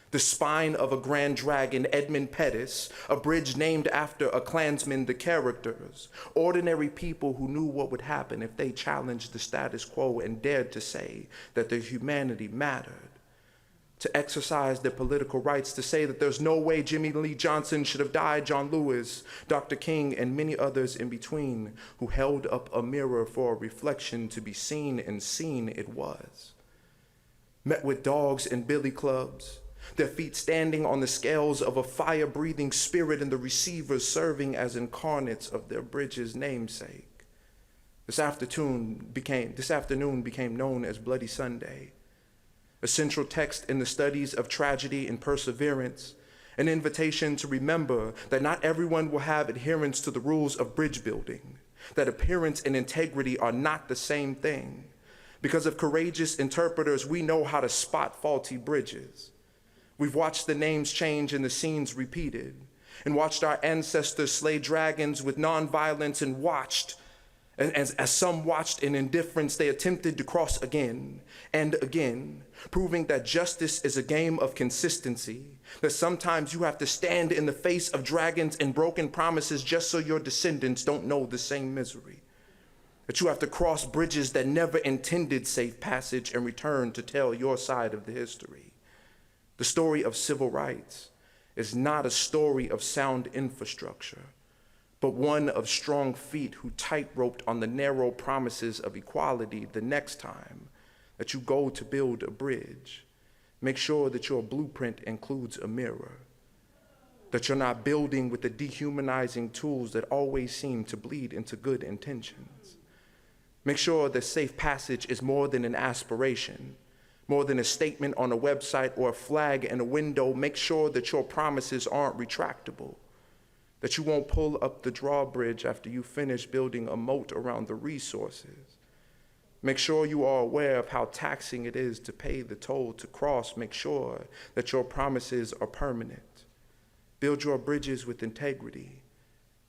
the spine of a grand dragon, Edmund Pettus, a bridge named after a Klansman, the characters, ordinary people who knew what would happen if they challenged the status quo and dared to say that their humanity mattered, to exercise their political rights, to say that there's no way Jimmy Lee Johnson should have died, John Lewis, Dr. King, and many others in between who held up a mirror for a reflection to be seen, and seen it was. Met with dogs and billy clubs, their feet standing on the scales of a fire-breathing spirit, and the receivers serving as incarnates of their bridge's namesake. This afternoon became known as Bloody Sunday, a central text in the studies of tragedy and perseverance, an invitation to remember that not everyone will have adherence to the rules of bridge building, that appearance and integrity are not the same thing. Because of courageous interpreters, we know how to spot faulty bridges. We've watched the names change and the scenes repeated, and watched our ancestors slay dragons with nonviolence, and watched, and as some watched in indifference, they attempted to cross again and again, proving that justice is a game of consistency, that sometimes you have to stand in the face of dragons and broken promises just so your descendants don't know the same misery, that you have to cross bridges that never intended safe passage and return to tell your side of the history. The story of civil rights is not a story of sound infrastructure, but one of strong feet who tight-roped on the narrow promises of equality the next time that you go to build a bridge. Make sure that your blueprint includes a mirror, that you're not building with the dehumanizing tools that always seem to bleed into good intentions. Make sure that safe passage is more than an aspiration, more than a statement on a website or a flag in a window. Make sure that your promises aren't retractable, that you won't pull up the drawbridge after you finish building a moat around the resources. Make sure you are aware of how taxing it is to pay the toll to cross. Make sure that your promises are permanent. Build your bridges with integrity,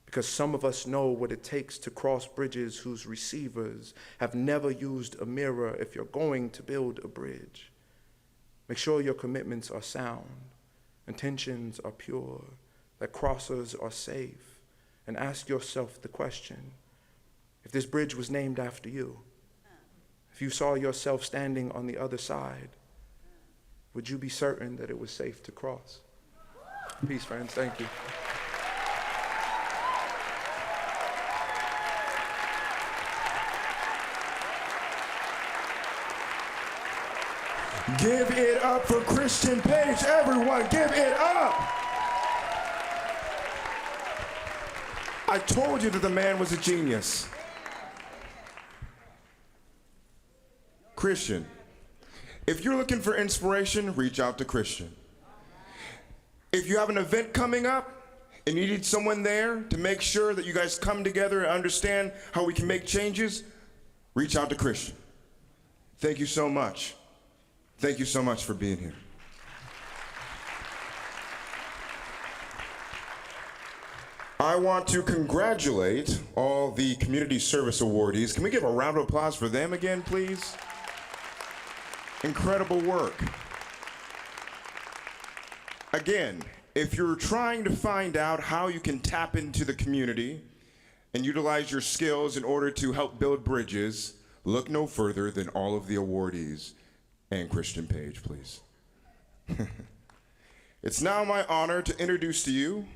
because some of us know what it takes to cross bridges whose receivers have never used a mirror. If you're going to build a bridge, make sure your commitments are sound, intentions are pure, that crossers are safe, and ask yourself the question, if this bridge was named after you, if you saw yourself standing on the other side, would you be certain that it was safe to cross? Peace, friends. Thank you. Give it up for Christian Page, everyone, give it up. I told you that the man was a genius. Christian, if you're looking for inspiration, reach out to Christian. If you have an event coming up and you need someone there to make sure that you guys come together and understand how we can make changes, reach out to Christian. Thank you so much. Thank you so much for being here. I want to congratulate all the community service awardees. Can we give a round of applause for them again, please? Incredible work. Again, if you're trying to find out how you can tap into the community and utilize your skills in order to help build bridges, look no further than all of the awardees and Christian Page, please. It's now my honor to introduce to you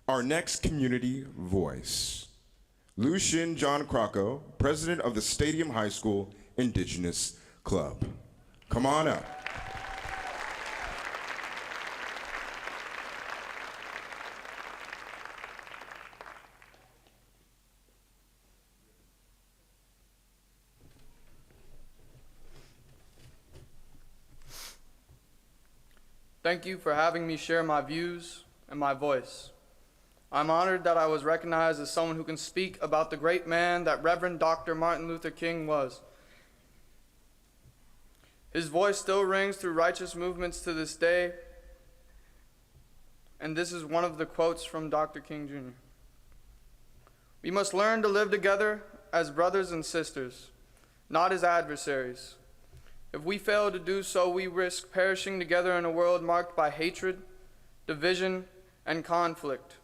our next community voice, Lucien John Crocco, president of the Stadium High School Indigenous Club. Come on up. Thank you for having me share my views and my voice. I'm honored that I was recognized as someone who can speak about the great man that Reverend Dr. Martin Luther King was. His voice still rings through righteous movements to this day, and this is one of the quotes from Dr. King Jr. We must learn to live together as brothers and sisters, not as adversaries. If we fail to do so, we risk perishing together in a world marked by hatred, division, and conflict.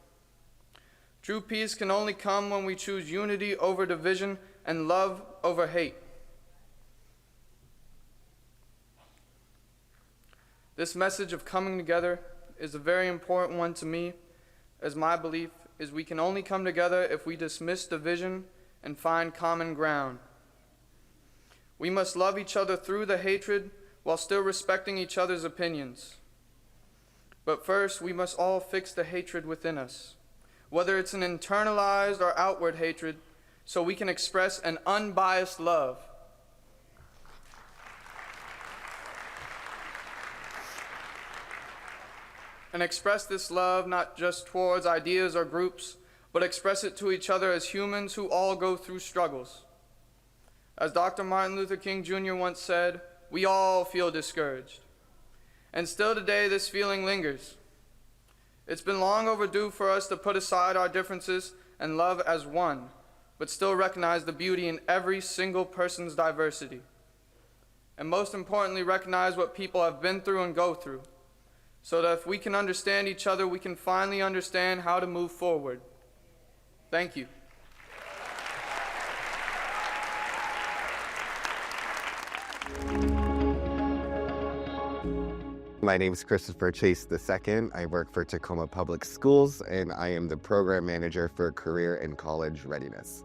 True peace can only come when we choose unity over division and love over hate. This message of coming together is a very important one to me, as my belief is we can only come together if we dismiss division and find common ground. We must love each other through the hatred while still respecting each other's opinions. But first, we must all fix the hatred within us, whether it's an internalized or outward hatred, so we can express an unbiased love. and express this love not just towards ideas or groups, but express it to each other as humans who all go through struggles. As Dr. Martin Luther King Jr. once said, we all feel discouraged. And still today, this feeling lingers. It's been long overdue for us to put aside our differences and love as one, but still recognize the beauty in every single person's diversity. And most importantly, recognize what people have been through and go through, so that if we can understand each other, we can finally understand how to move forward. Thank you. My name is Christopher Chase II. I work for Tacoma Public Schools, and I am the program manager for Career and College Readiness.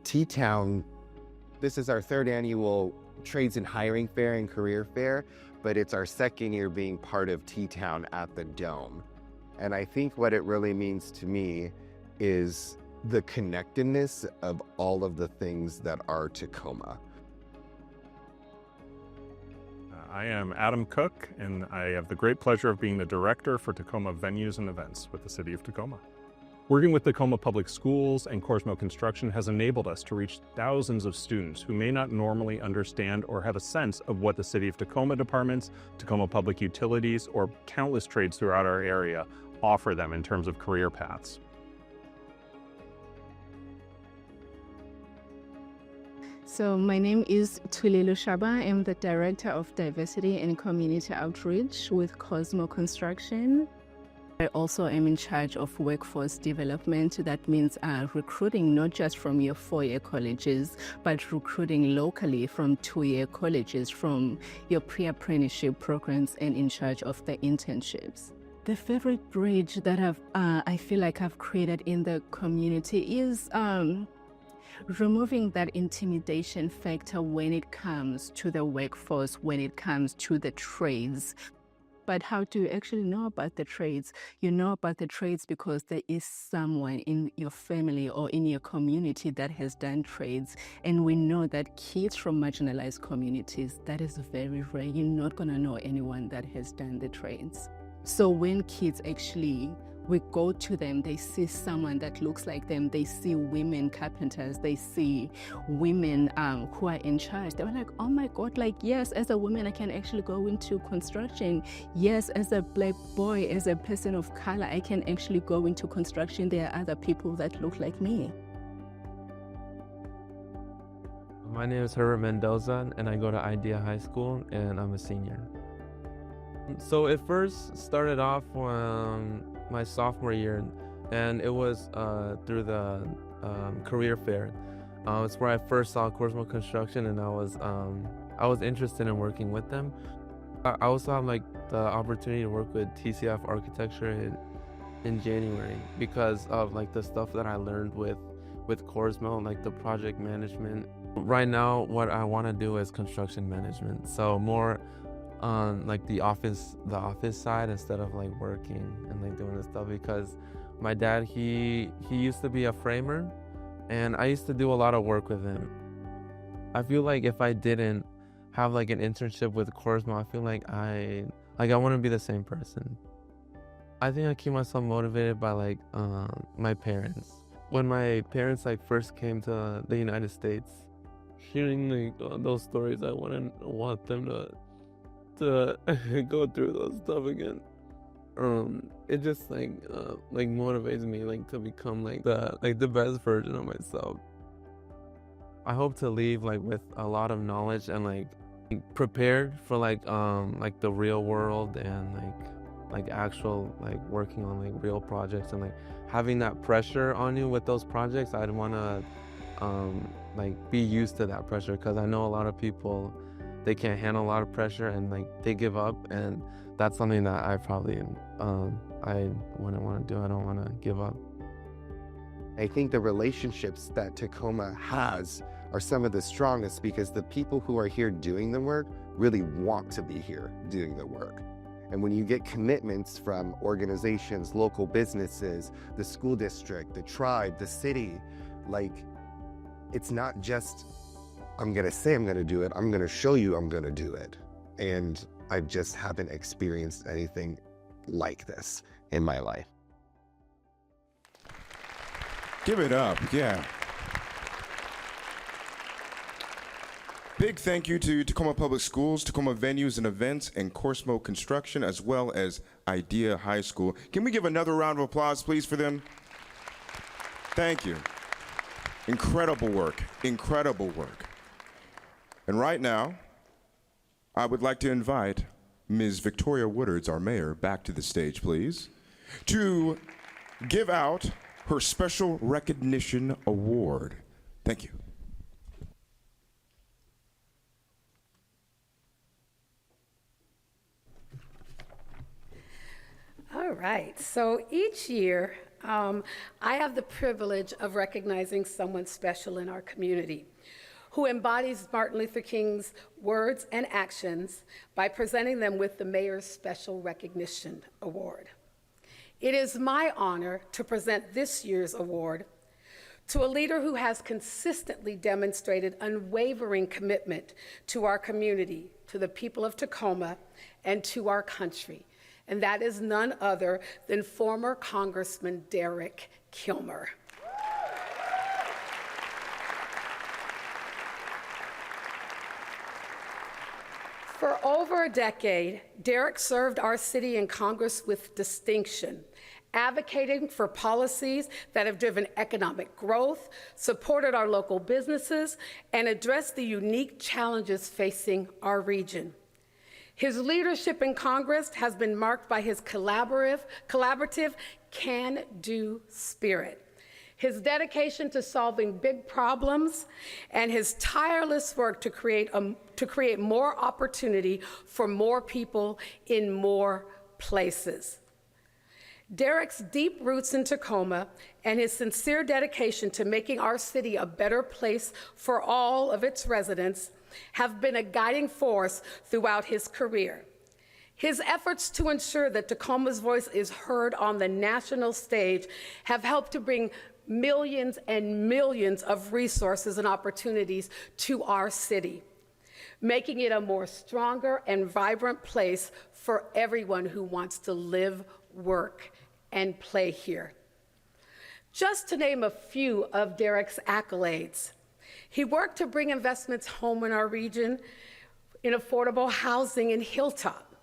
T-Town, this is our third annual Trades and Hiring Fair and Career Fair, but it's our second year being part of T-Town at the Dome. And I think what it really means to me is the connectedness of all of the things that are Tacoma. I am Adam Cook, and I have the great pleasure of being the director for Tacoma Venues and Events with the City of Tacoma. Working with Tacoma Public Schools and Corsmo Construction has enabled us to reach thousands of students who may not normally understand or have a sense of what the City of Tacoma departments, Tacoma Public Utilities, or countless trades throughout our area offer them in terms of career paths. So my name is Tulelu Shaba. I'm the Director of Diversity and Community Outreach with Cosmo Construction. I also am in charge of workforce development. That means recruiting not just from your four-year colleges, but recruiting locally from two-year colleges, from your pre-apprenticeship programs, and in charge of the internships. The favorite bridge that I feel like I've created in the community is removing that intimidation factor when it comes to the workforce, when it comes to the trades. But how do you actually know about the trades? You know about the trades because there is someone in your family or in your community that has done trades. And we know that kids from marginalized communities, that is very rare. You're not going to know anyone that has done the trades. So when kids actually, we go to them, they see someone that looks like them, they see women carpenters, they see women who are in charge. They were like, oh my God, like, yes, as a woman, I can actually go into construction. Yes, as a Black boy, as a person of color, I can actually go into construction. There are other people that look like me. My name is Herbert Mendoza, and I go to Idea High School, and I'm a senior. So it first started off my sophomore year, and it was through the career fair. It's where I first saw Corsmo Construction, and I was interested in working with them. I also had like the opportunity to work with TCF Architecture in January because of like the stuff that I learned with Corsmo, like the project management. Right now, what I want to do is construction management, so more on like the office side instead of like working and like doing this stuff, because my dad, he used to be a framer, and I used to do a lot of work with him. I feel like if I didn't have like an internship with Corsmo, I feel like I want to be the same person. I think I keep myself motivated by like my parents. When my parents like first came to the United States, hearing like those stories, I wouldn't want them to go through those stuff again. It just like motivates me like to become like the best version of myself. I hope to leave like with a lot of knowledge and like prepared for like the real world, and like actual like working on like real projects, and like having that pressure on you with those projects. I'd want to like be used to that pressure, because I know a lot of people, they can't handle a lot of pressure and like they give up, and that's something that I probably I wouldn't want to do. I don't want to give up. I think the relationships that Tacoma has are some of the strongest, because the people who are here doing the work really want to be here doing the work. And when you get commitments from organizations, local businesses, the school district, the tribe, the city, like, it's not just, I'm gonna say I'm gonna do it, I'm gonna show you I'm gonna do it. And I just haven't experienced anything like this in my life. Give it up, yeah. Big thank you to Tacoma Public Schools, Tacoma Venues and Events, and Corsmo Construction, as well as Idea High School. Can we give another round of applause, please, for them? Thank you. Incredible work, incredible work. And right now, I would like to invite Ms. Victoria Woodards, our mayor, back to the stage, please, to give out her Special Recognition Award. Thank you. All right, so each year, I have the privilege of recognizing someone special in our community who embodies Martin Luther King's words and actions by presenting them with the Mayor's Special Recognition Award. It is my honor to present this year's award to a leader who has consistently demonstrated unwavering commitment to our community, to the people of Tacoma, and to our country. And that is none other than former Congressman Derek Kilmer. For over a decade, Derek served our city in Congress with distinction, advocating for policies that have driven economic growth, supported our local businesses, and addressed the unique challenges facing our region. His leadership in Congress has been marked by his collaborative, can-do spirit, his dedication to solving big problems, and his tireless work to create more opportunity for more people in more places. Derek's deep roots in Tacoma and his sincere dedication to making our city a better place for all of its residents have been a guiding force throughout his career. His efforts to ensure that Tacoma's voice is heard on the national stage have helped to bring millions and millions of resources and opportunities to our city, making it a more stronger and vibrant place for everyone who wants to live, work, and play here. Just to name a few of Derek's accolades, he worked to bring investments home in our region in affordable housing in Hilltop,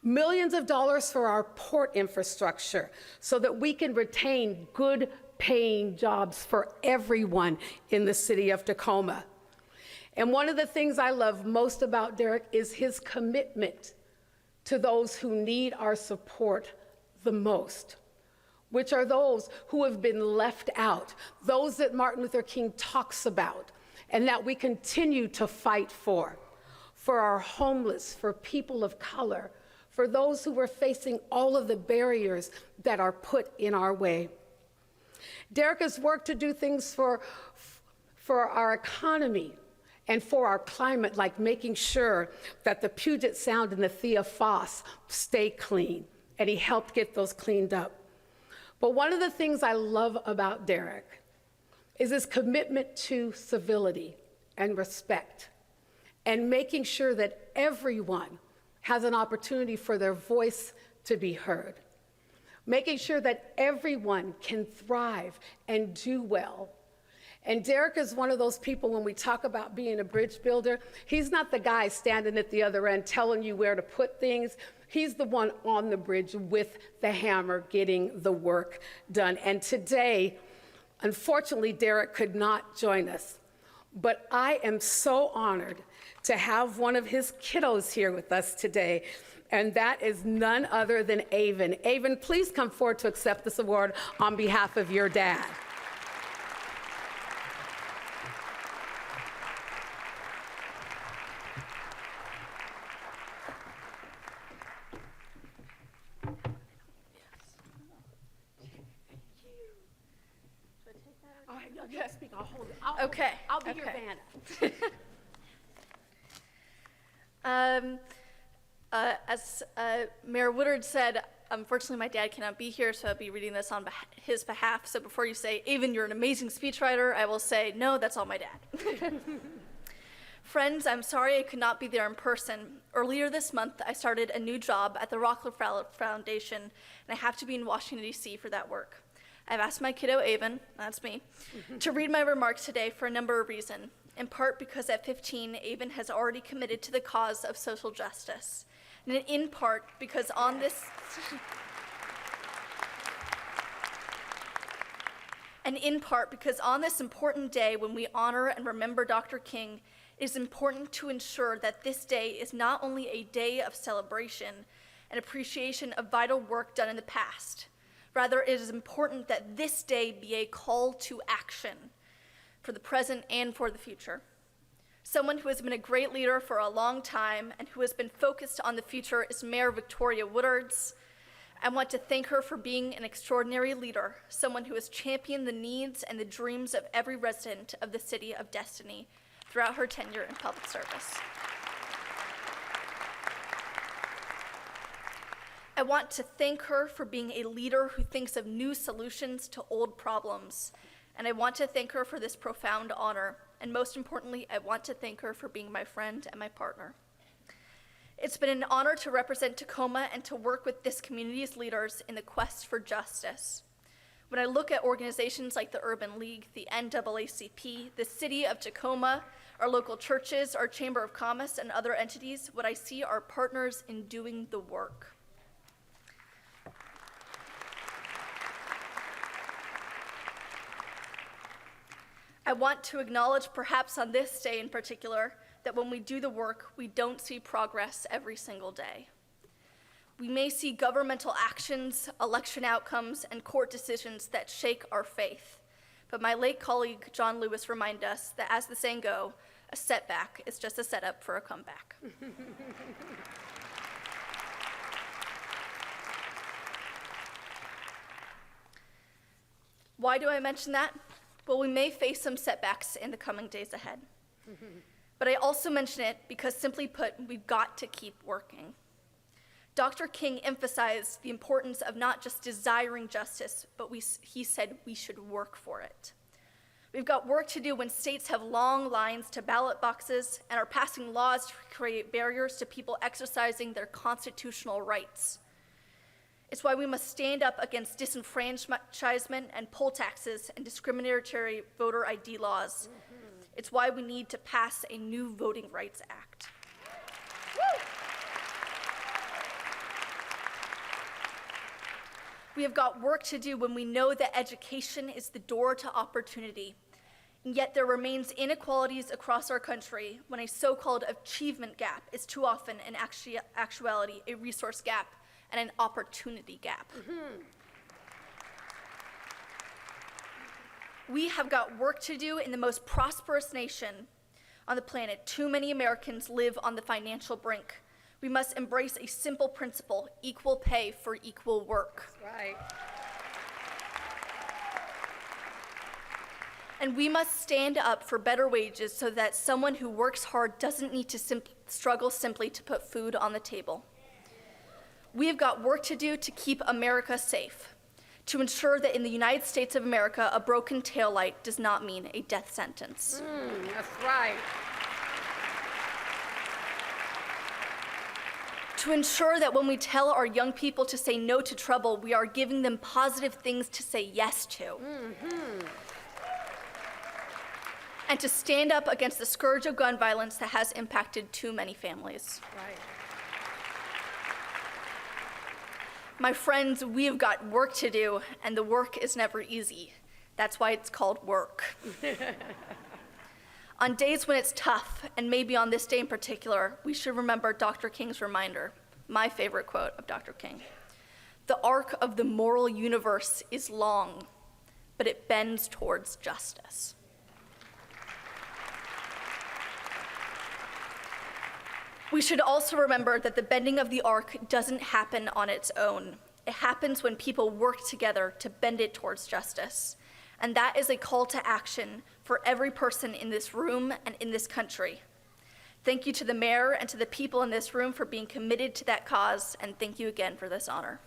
millions of dollars for our port infrastructure so that we can retain good paying jobs for everyone in the city of Tacoma. And one of the things I love most about Derek is his commitment to those who need our support the most, which are those who have been left out, those that Martin Luther King talks about, and that we continue to fight for our homeless, for people of color, for those who are facing all of the barriers that are put in our way. Derek has worked to do things for our economy and for our climate, like making sure that the Puget Sound and the Thea Foss stay clean, and he helped get those cleaned up. But one of the things I love about Derek is his commitment to civility and respect, and making sure that everyone has an opportunity for their voice to be heard, making sure that everyone can thrive and do well. And Derek is one of those people, when we talk about being a bridge builder, he's not the guy standing at the other end telling you where to put things. He's the one on the bridge with the hammer getting the work done. And today, unfortunately, Derek could not join us. But I am so honored to have one of his kiddos here with us today, and that is none other than Avon. Avon, please come forward to accept this award on behalf of your dad. All right, you gotta speak. I'll hold it. Okay. I'll be your Vanna. As Mayor Woodard said, unfortunately my dad cannot be here, so I'll be reading this on his behalf. So before you say, Avon, you're an amazing speechwriter, I will say, no, that's all my dad. Friends, I'm sorry I could not be there in person. Earlier this month, I started a new job at the Rockefeller Foundation, and I have to be in Washington, D.C. for that work. I've asked my kiddo, Avon, that's me, to read my remarks today for a number of reasons, in part because at 15, Avon has already committed to the cause of social justice, and in part because on this... and in part because on this important day when we honor and remember Dr. King, it is important to ensure that this day is not only a day of celebration and appreciation of vital work done in the past. Rather, it is important that this day be a call to action for the present and for the future. Someone who has been a great leader for a long time and who has been focused on the future is Mayor Victoria Woodards. I want to thank her for being an extraordinary leader, someone who has championed the needs and the dreams of every resident of the City of Destiny throughout her tenure in public service. I want to thank her for being a leader who thinks of new solutions to old problems. And I want to thank her for this profound honor. And most importantly, I want to thank her for being my friend and my partner. It's been an honor to represent Tacoma and to work with this community's leaders in the quest for justice. When I look at organizations like the Urban League, the NAACP, the City of Tacoma, our local churches, our Chamber of Commerce, and other entities, what I see are partners in doing the work. I want to acknowledge, perhaps on this day in particular, that when we do the work, we don't see progress every single day. We may see governmental actions, election outcomes, and court decisions that shake our faith. But my late colleague, John Lewis, reminded us that, as the saying goes, a setback is just a setup for a comeback. Why do I mention that? Well, we may face some setbacks in the coming days ahead. But I also mention it because, simply put, we've got to keep working. Dr. King emphasized the importance of not just desiring justice, but he said we should work for it. We've got work to do when states have long lines to ballot boxes and are passing laws to create barriers to people exercising their constitutional rights. It's why we must stand up against disenfranchisement and poll taxes and discriminatory voter ID laws. It's why we need to pass a new Voting Rights Act. We have got work to do when we know that education is the door to opportunity. And yet there remains inequalities across our country when a so-called achievement gap is too often in actuality a resource gap and an opportunity gap. We have got work to do in the most prosperous nation on the planet. Too many Americans live on the financial brink. We must embrace a simple principle: equal pay for equal work. That's right. And we must stand up for better wages so that someone who works hard doesn't need to struggle simply to put food on the table. We have got work to do to keep America safe, to ensure that in the United States of America, a broken taillight does not mean a death sentence. That's right. To ensure that when we tell our young people to say no to trouble, we are giving them positive things to say yes to. And to stand up against the scourge of gun violence that has impacted too many families. Right. My friends, we have got work to do, and the work is never easy. That's why it's called work. On days when it's tough, and maybe on this day in particular, we should remember Dr. King's reminder, my favorite quote of Dr. King. The arc of the moral universe is long, but it bends towards justice. We should also remember that the bending of the arc doesn't happen on its own. It happens when people work together to bend it towards justice. And that is a call to action for every person in this room and in this country. Thank you to the mayor and to the people in this room for being committed to that cause, and thank you again for this honor.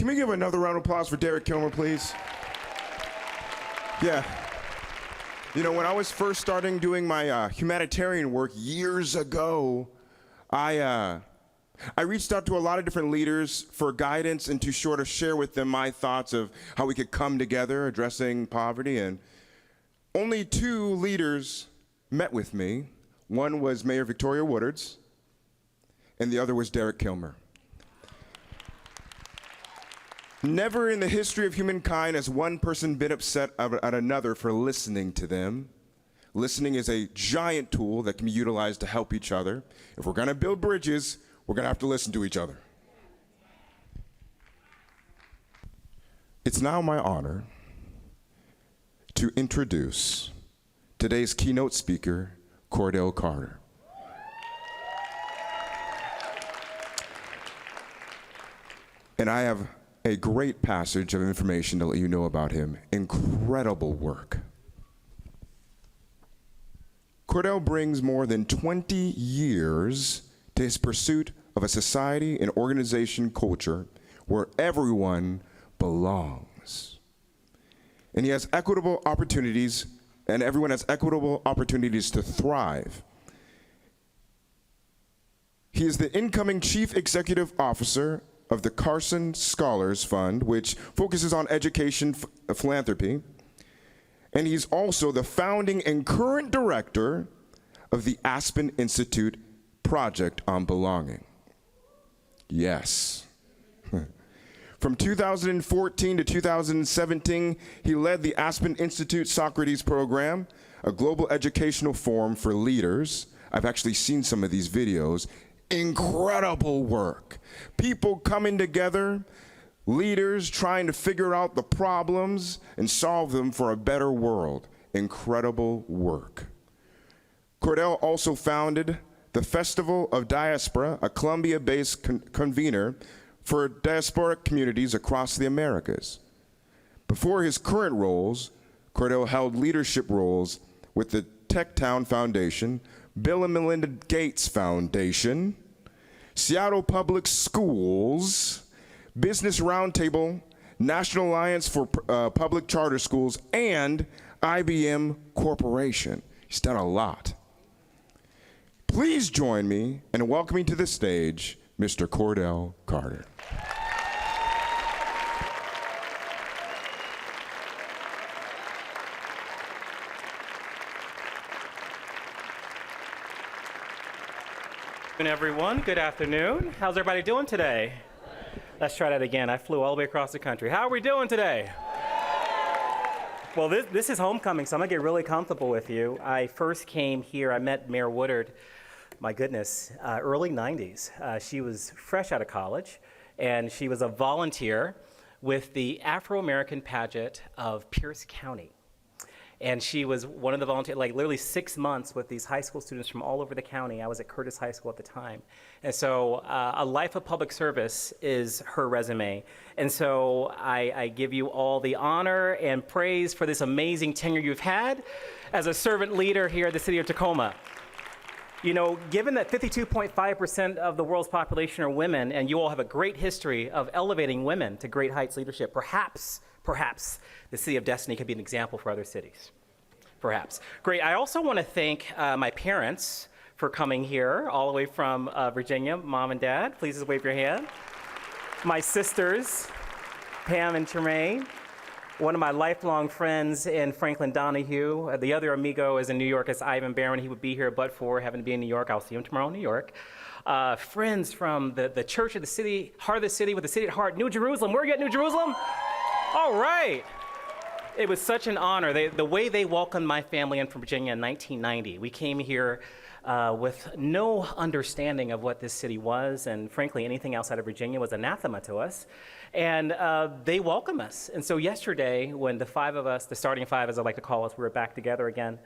Can we give another round of applause for Derek Kilmer, please? Yeah. You know, when I was first starting doing my humanitarian work years ago, I reached out to a lot of different leaders for guidance and to sort of share with them my thoughts of how we could come together addressing poverty. And only 2 leaders met with me. One was Mayor Victoria Woodards, and the other was Derek Kilmer. Never in the history of humankind has one person been upset at another for listening to them. Listening is a giant tool that can be utilized to help each other. If we're going to build bridges, we're going to have to listen to each other. It's now my honor to introduce today's keynote speaker, Cordell Carter. And I have a great passage of information to let you know about him. Incredible work. Cordell brings more than 20 years to his pursuit of a society and organization culture where everyone belongs. And he has equitable opportunities, and everyone has equitable opportunities to thrive. He is the incoming Chief Executive Officer of the Carson Scholars Fund, which focuses on education philanthropy. And he's also the founding and current director of the Aspen Institute Project on Belonging. Yes. From 2014 to 2017, he led the Aspen Institute Socrates program, a global educational forum for leaders. I've actually seen some of these videos. Incredible work. People coming together, leaders trying to figure out the problems and solve them for a better world. Incredible work. Cordell also founded the Festival of Diaspora, a Columbia-based convener for diasporic communities across the Americas. Before his current roles, Cordell held leadership roles with the Techtown Foundation, Bill and Melinda Gates Foundation, Seattle Public Schools, Business Roundtable, National Alliance for Public Charter Schools, and IBM Corporation. He's done a lot. Please join me in welcoming to the stage Mr. Cordell Carter. Everyone, good afternoon. How's everybody doing today? Let's try that again. I flew all the way across the country. How are we doing today? Well, this is homecoming, so I'm gonna get really comfortable with you. I first came here, I met Mayor Woodard, my goodness, early 90s. She was fresh out of college, and she was a volunteer with the Afro-American pageant of Pierce County. And she was one of the volunteers, like literally 6 months with these high school students from all over the county. I was at Curtis High School at the time. And so a life of public service is her resume. And so I give you all the honor and praise for this amazing tenure you've had as a servant leader here at the city of Tacoma. You know, given that 52.5% of the world's population are women, and you all have a great history of elevating women to great heights leadership, perhaps the City of Destiny could be an example for other cities. Perhaps. Great. I also want to thank my parents for coming here all the way from Virginia. Mom and Dad, please just wave your hand. My sisters, Pam and Tremaine. One of my lifelong friends in Franklin Donahue. The other amigo is in New York. It's Ivan Barron. He would be here but for having to be in New York. I'll see him tomorrow in New York. Friends from the Church of the City, Heart of the City, with the City at Heart, New Jerusalem. Where are you at, New Jerusalem? All right. It was such an honor. The way they welcomed my family in from Virginia in 1990. We came here with no understanding of what this city was, and frankly, anything outside of Virginia was anathema to us. And they welcomed us. And so yesterday, when the 5 of us, the starting 5 as I like to call us, we were back together again,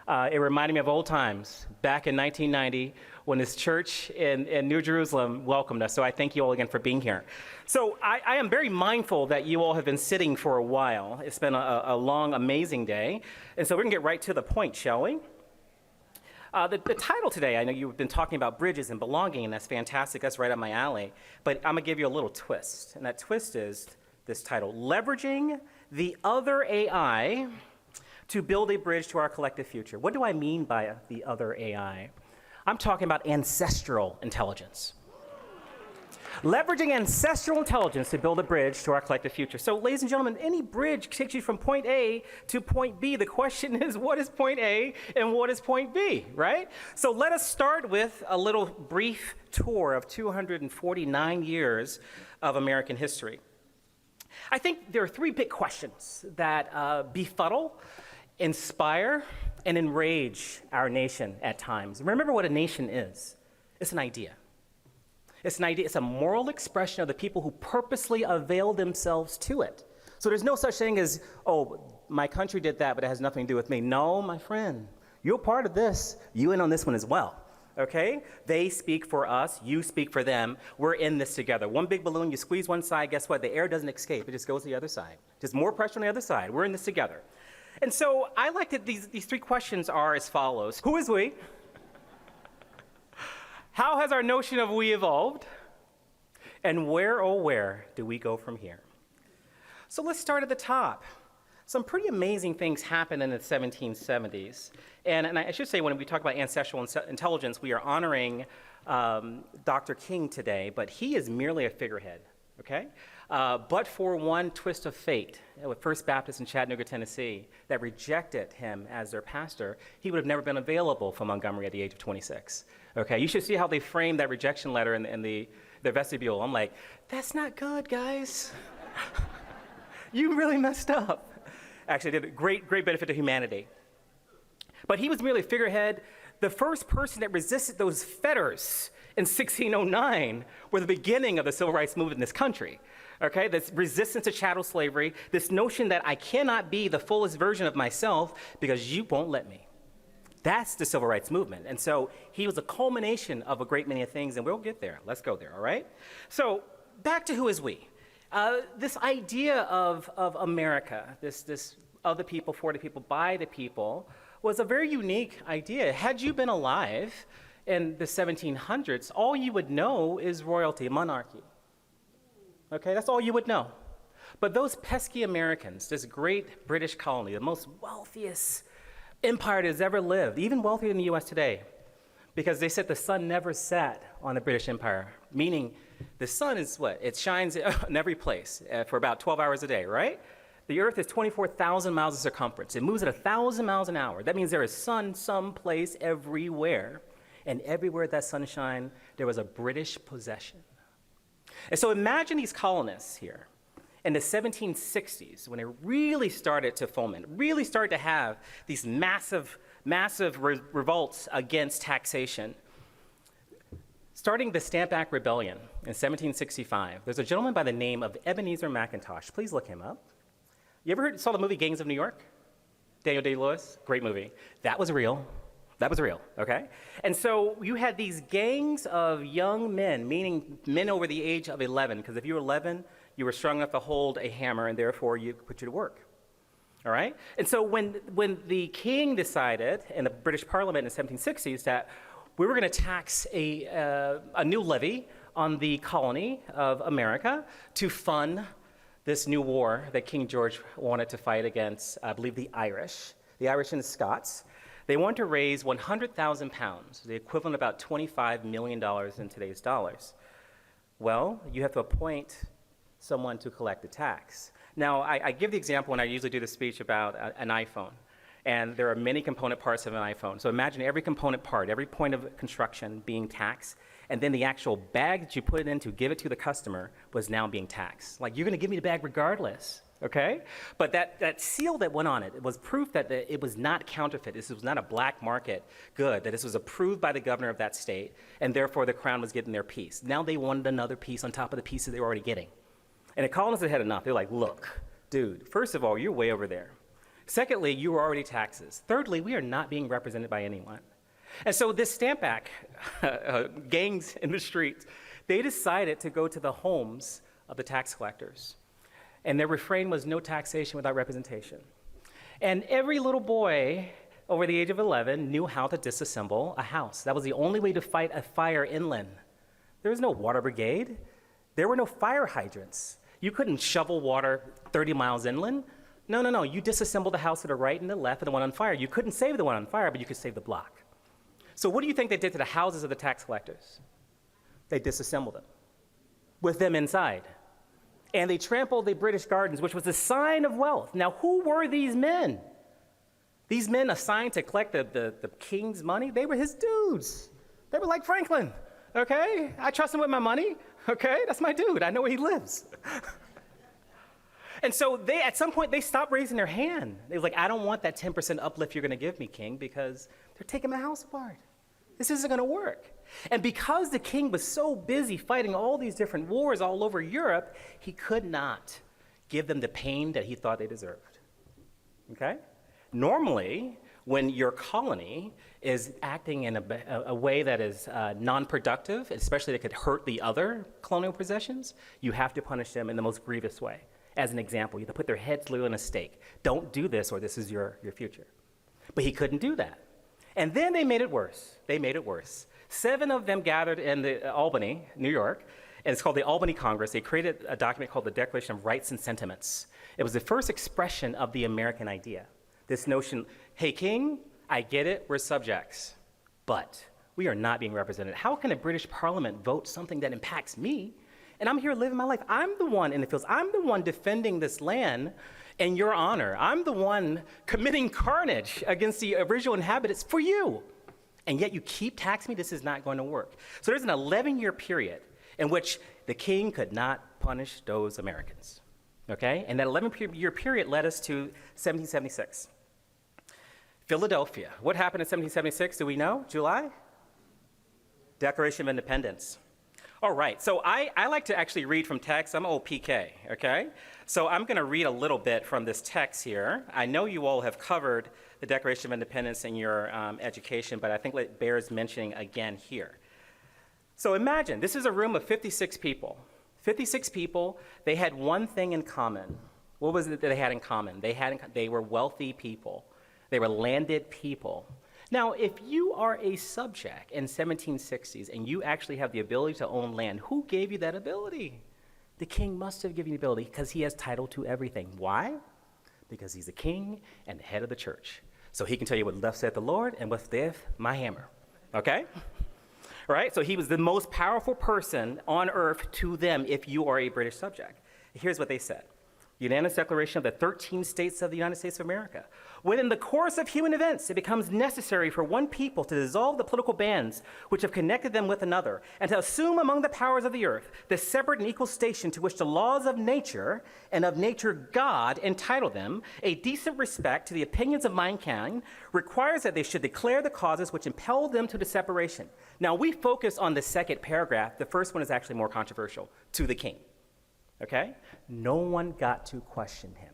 it reminded me of old times, back in 1990, when this church in New Jerusalem welcomed us. So I thank you all again for being here. So I am very mindful that you all have been sitting for a while. It's been a long, amazing day. And so we're gonna get right to the point, shall we? The title today, I know you've been talking about bridges and belonging, and that's fantastic. That's right up my alley. But I'm going to give you a little twist. And that twist is this title, Leveraging the Other AI to Build a Bridge to Our Collective Future. What do I mean by the other AI? I'm talking about ancestral intelligence. Leveraging ancestral intelligence to build a bridge to our collective future. So, ladies and gentlemen, any bridge takes you from point A to point B. The question is, what is point A and what is point B, right? So let us start with a little brief tour of 249 years of American history. I think there are three big questions that befuddle, inspire, and enrage our nation at times. Remember what a nation is. It's an idea. It's an idea. It's a moral expression of the people who purposely avail themselves to it. So there's no such thing as, oh, my country did that, but it has nothing to do with me. No, my friend, you're part of this. You in on this one as well. Okay? They speak for us. You speak for them. We're in this together. One big balloon, you squeeze one side, guess what? The air doesn't escape. It just goes to the other side. Just more pressure on the other side. We're in this together. And so I like that these three questions are as follows. Who is we? How has our notion of we evolved? And where, oh where, do we go from here? So let's start at the top. Some pretty amazing things happened in the 1770s. And I should say, when we talk about ancestral intelligence, we are honoring Dr. King today, but he is merely a figurehead, okay? But for one twist of fate, with First Baptist in Chattanooga, Tennessee, that rejected him as their pastor, he would have never been available for Montgomery at the age of 26. Okay, you should see how they framed that rejection letter in the vestibule. I'm like, that's not good, guys. You really messed up. Actually, did a great benefit to humanity. But he was merely a figurehead. The first person that resisted those fetters in 1609 were the beginning of the civil rights movement in this country. Okay, this resistance to chattel slavery, this notion that I cannot be the fullest version of myself because you won't let me. That's the civil rights movement. And so he was a culmination of a great many things, and we'll get there. Let's go there, all right? So back to who is we. This idea of America, this of the people, for the people, by the people, was a very unique idea. Had you been alive in the 1700s, all you would know is royalty, monarchy. Okay, that's all you would know. But those pesky Americans, this great British colony, the most wealthiest empire that has ever lived, even wealthier than the US today, because they said the sun never set on the British Empire, meaning the sun is what? It shines in every place for about 12 hours a day, right? The earth is 24,000 miles in circumference. It moves at 1,000 miles an hour. That means there is sun someplace everywhere. And everywhere that sun shine, there was a British possession. And so imagine these colonists here in the 1760s when it really started to foment, really started to have these massive revolts against taxation. Starting the Stamp Act Rebellion in 1765, there's a gentleman by the name of Ebenezer McIntosh. Please look him up. You ever saw the movie Gangs of New York? Daniel Day-Lewis? Great movie. That was real. That was real, okay? And so you had these gangs of young men, meaning men over the age of 11, because if you were 11, you were strong enough to hold a hammer, and therefore you could put you to work, all right? And so when the king decided in the British Parliament in the 1760s that we were going to tax a new levy on the colony of America to fund this new war that King George wanted to fight against, I believe, the Irish and the Scots. They wanted to raise 100,000 pounds, the equivalent of about $25 million in today's dollars. Well, you have to appoint someone to collect the tax. Now, I give the example when I usually do the speech about an iPhone, and there are many component parts of an iPhone. So imagine every component part, every point of construction being taxed, and then the actual bag that you put it in to give it to the customer was now being taxed. Like, you're gonna give me the bag regardless. Okay? But that seal that went on it was proof that it was not counterfeit. This was not a black market good, that this was approved by the governor of that state, and therefore the crown was getting their piece. Now they wanted another piece on top of the pieces they were already getting. And the colonists had had enough. They're like, look, dude, first of all, you're way over there. Secondly, you were already taxes. Thirdly, we are not being represented by anyone. And so this Stamp Act, gangs in the streets, they decided to go to the homes of the tax collectors. And their refrain was no taxation without representation. And every little boy over the age of 11, knew how to disassemble a house. That was the only way to fight a fire inland. There was no water brigade. There were no fire hydrants. You couldn't shovel water 30 miles inland. No. You disassembled the house to the right and the left and the one on fire. You couldn't save the one on fire, but you could save the block. So what do you think they did to the houses of the tax collectors? They disassembled them with them inside. And they trampled the British gardens, which was a sign of wealth. Now, who were these men? These men assigned to collect the king's money, they were his dudes. They were like Franklin, okay? I trust him with my money, okay? That's my dude. I know where he lives. And so at some point, they stopped raising their hand. They were like, I don't want that 10% uplift you're going to give me, king, because they're taking my house apart. This isn't going to work. And because the king was so busy fighting all these different wars all over Europe, he could not give them the pain that he thought they deserved, okay? Normally, when your colony is acting in a way that is non-productive, especially that could hurt the other colonial possessions, you have to punish them in the most grievous way. As an example, you have to put their heads literally on a stake. Don't do this or this is your future. But he couldn't do that. And then they made it worse. 7 of them gathered in Albany, New York, and it's called the Albany Congress. They created a document called the Declaration of Rights and Sentiments. It was the first expression of the American idea. This notion, hey, king, I get it, we're subjects, but we are not being represented. How can a British parliament vote something that impacts me? And I'm here living my life. I'm the one in the fields. I'm the one defending this land in your honor. I'm the one committing carnage against the original inhabitants for you. And yet you keep taxing me? This is not going to work. So there's an 11-year period in which the king could not punish those Americans, okay? And that 11-year period led us to 1776. Philadelphia. What happened in 1776? Do we know? July? Declaration of Independence. All right, so I like to actually read from text. I'm old PK, okay? So I'm going to read a little bit from this text here. I know you all have covered the Declaration of Independence in your education, but I think it bears mentioning again here. So imagine, this is a room of 56 people. 56 people, they had one thing in common. What was it that they had in common? They were wealthy people. They were landed people. Now, if you are a subject in 1760s and you actually have the ability to own land, who gave you that ability? The king must have given you the ability because he has title to everything. Why? Because he's the king and the head of the church. So he can tell you what thus saith the Lord and what saith my hammer, okay? Right? So he was the most powerful person on earth to them if you are a British subject. Here's what they said. Unanimous declaration of the 13 states of the United States of America. When in the course of human events it becomes necessary for one people to dissolve the political bands which have connected them with another, and to assume among the powers of the earth the separate and equal station to which the laws of nature and of nature God entitle them, a decent respect to the opinions of mankind requires that they should declare the causes which impel them to the separation. Now we focus on the second paragraph. The first one is actually more controversial, to the king. Okay? No one got to question him.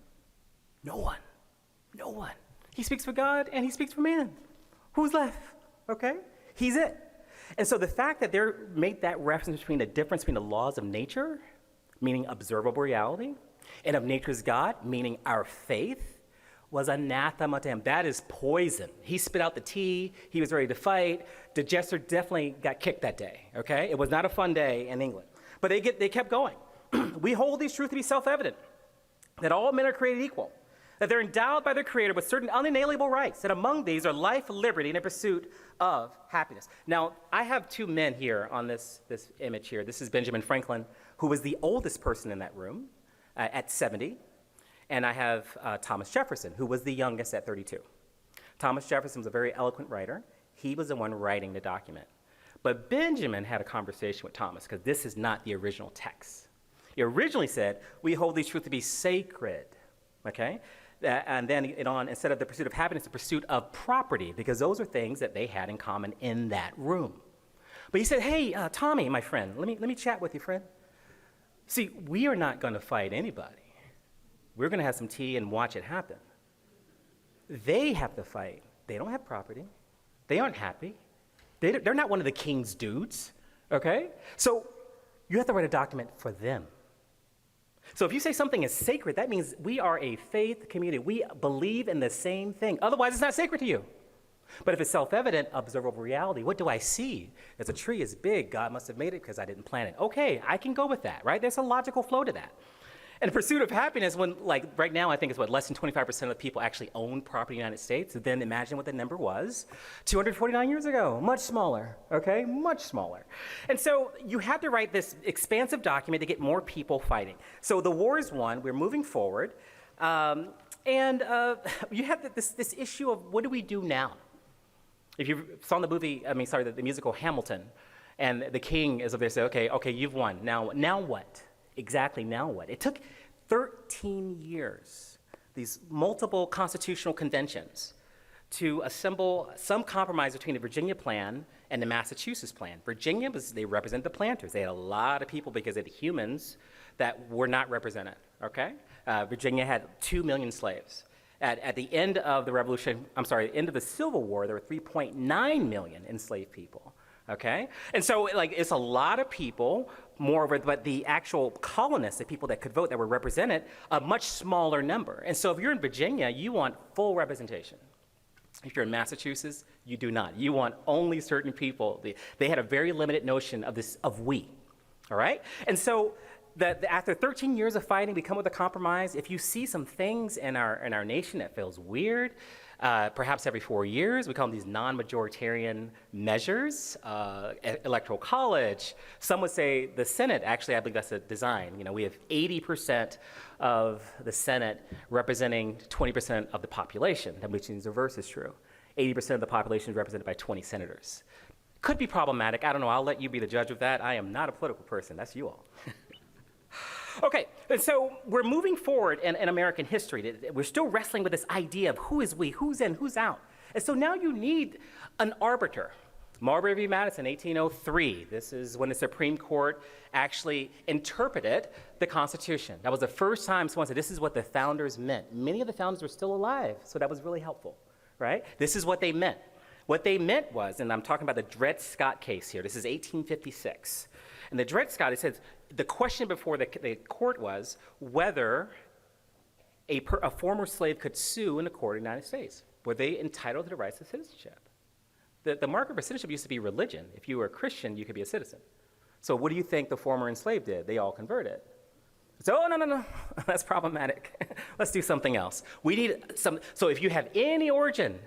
No one. No one. He speaks for God and he speaks for man. Who's left? Okay? He's it. And so the fact that they made that reference between the difference between the laws of nature, meaning observable reality, and of nature's God, meaning our faith, was anathema to him. That is poison. He spit out the tea. He was ready to fight. The jester definitely got kicked that day. Okay? It was not a fun day in England. But they kept going. We hold these truths to be self-evident, that all men are created equal, that they're endowed by their Creator with certain unalienable rights, that among these are life, liberty, and a pursuit of happiness. Now, I have 2 men here on this image here. This is Benjamin Franklin, who was the oldest person in that room at 70, and I have Thomas Jefferson, who was the youngest at 32. Thomas Jefferson was a very eloquent writer. He was the one writing the document. But Benjamin had a conversation with Thomas, because this is not the original text. He originally said, we hold these truths to be sacred, okay? And then instead of the pursuit of happiness, the pursuit of property, because those are things that they had in common in that room. But he said, hey, Tommy, my friend, let me chat with you, friend. See, we are not going to fight anybody. We're going to have some tea and watch it happen. They have to fight. They don't have property. They aren't happy. They're not one of the king's dudes, okay? So you have to write a document for them. So if you say something is sacred, that means we are a faith community. We believe in the same thing. Otherwise, it's not sacred to you. But if it's self-evident, observable reality, what do I see? There's a tree, it's big, God must have made it because I didn't plant it. Okay, I can go with that, right? There's a logical flow to that. And the pursuit of happiness, when, like, right now I think it's less than 25% of the people actually own property in the United States. So then imagine what the number was 249 years ago, much smaller, okay, much smaller. And so you had to write this expansive document to get more people fighting. So the war is won, we're moving forward, and you have this issue of what do we do now? If you saw the movie, the musical Hamilton, and the king is up there saying, okay, you've won, now what? Exactly, now what? It took 13 years, these multiple constitutional conventions, to assemble some compromise between the Virginia plan and the Massachusetts plan. Virginia, they represent the planters. They had a lot of people because they had humans that were not represented, okay? Virginia had 2 million slaves. At the end of the end of the Civil War, there were 3.9 million enslaved people. Okay? And so, it's a lot of people, moreover, but the actual colonists, the people that could vote that were represented, a much smaller number. And so if you're in Virginia, you want full representation. If you're in Massachusetts, you do not. You want only certain people. They had a very limited notion of we, all right? And so after 13 years of fighting, we come with a compromise. If you see some things in our nation that feels weird, perhaps every 4 years, we call them these non-majoritarian measures, electoral college. Some would say the Senate, actually, I believe that's a design. We have 80% of the Senate representing 20% of the population, which means the reverse is true. 80% of the population is represented by 20 senators. Could be problematic. I don't know. I'll let you be the judge of that. I am not a political person. That's you all. Okay, and so we're moving forward in American history. We're still wrestling with this idea of who is we, who's in, who's out. And so now you need an arbiter. Marbury v. Madison, 1803. This is when the Supreme Court actually interpreted the Constitution. That was the first time someone said, this is what the founders meant. Many of the founders were still alive, so that was really helpful, right? This is what they meant. What they meant was, and I'm talking about the Dred Scott case here. This is 1856. And the Dred Scott, it says, the question before the court was whether a former slave could sue in a court in the United States. Were they entitled to the rights of citizenship? The marker for citizenship used to be religion. If you were a Christian, you could be a citizen. So what do you think the former enslaved did? They all converted. So, oh, no, that's problematic. Let's do something else. We need so if you have any origin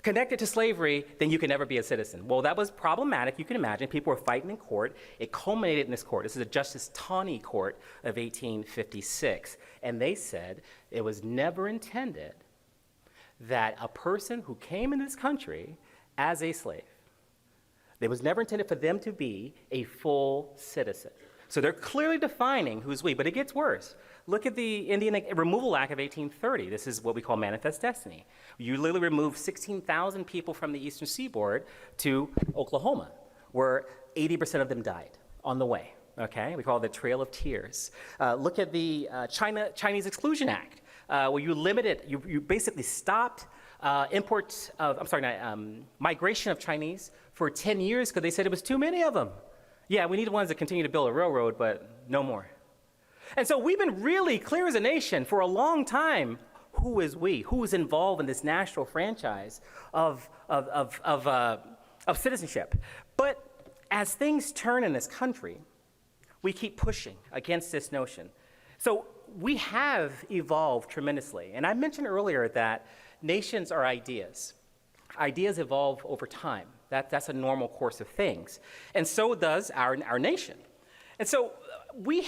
connected to slavery, then you can never be a citizen. Well, that was problematic. You can imagine people were fighting in court. It culminated in this court. This is a Justice Taney court of 1856. And they said it was never intended that a person who came in this country as a slave, it was never intended for them to be a full citizen. So they're clearly defining who's we, but it gets worse. Look at the Indian Removal Act of 1830. This is what we call manifest destiny. You literally remove 16,000 people from the eastern seaboard to Oklahoma, where 80% of them died on the way, okay? We call it the Trail of Tears. Look at the Chinese Exclusion Act, where you limited, you basically stopped migration of Chinese for 10 years because they said it was too many of them. Yeah, we need the ones that continue to build a railroad, but no more. And so we've been really clear as a nation for a long time, who is we? Who is involved in this national franchise of citizenship? But as things turn in this country, we keep pushing against this notion. So we have evolved tremendously. And I mentioned earlier that nations are ideas. Ideas evolve over time. That's a normal course of things. And so does our nation. And so we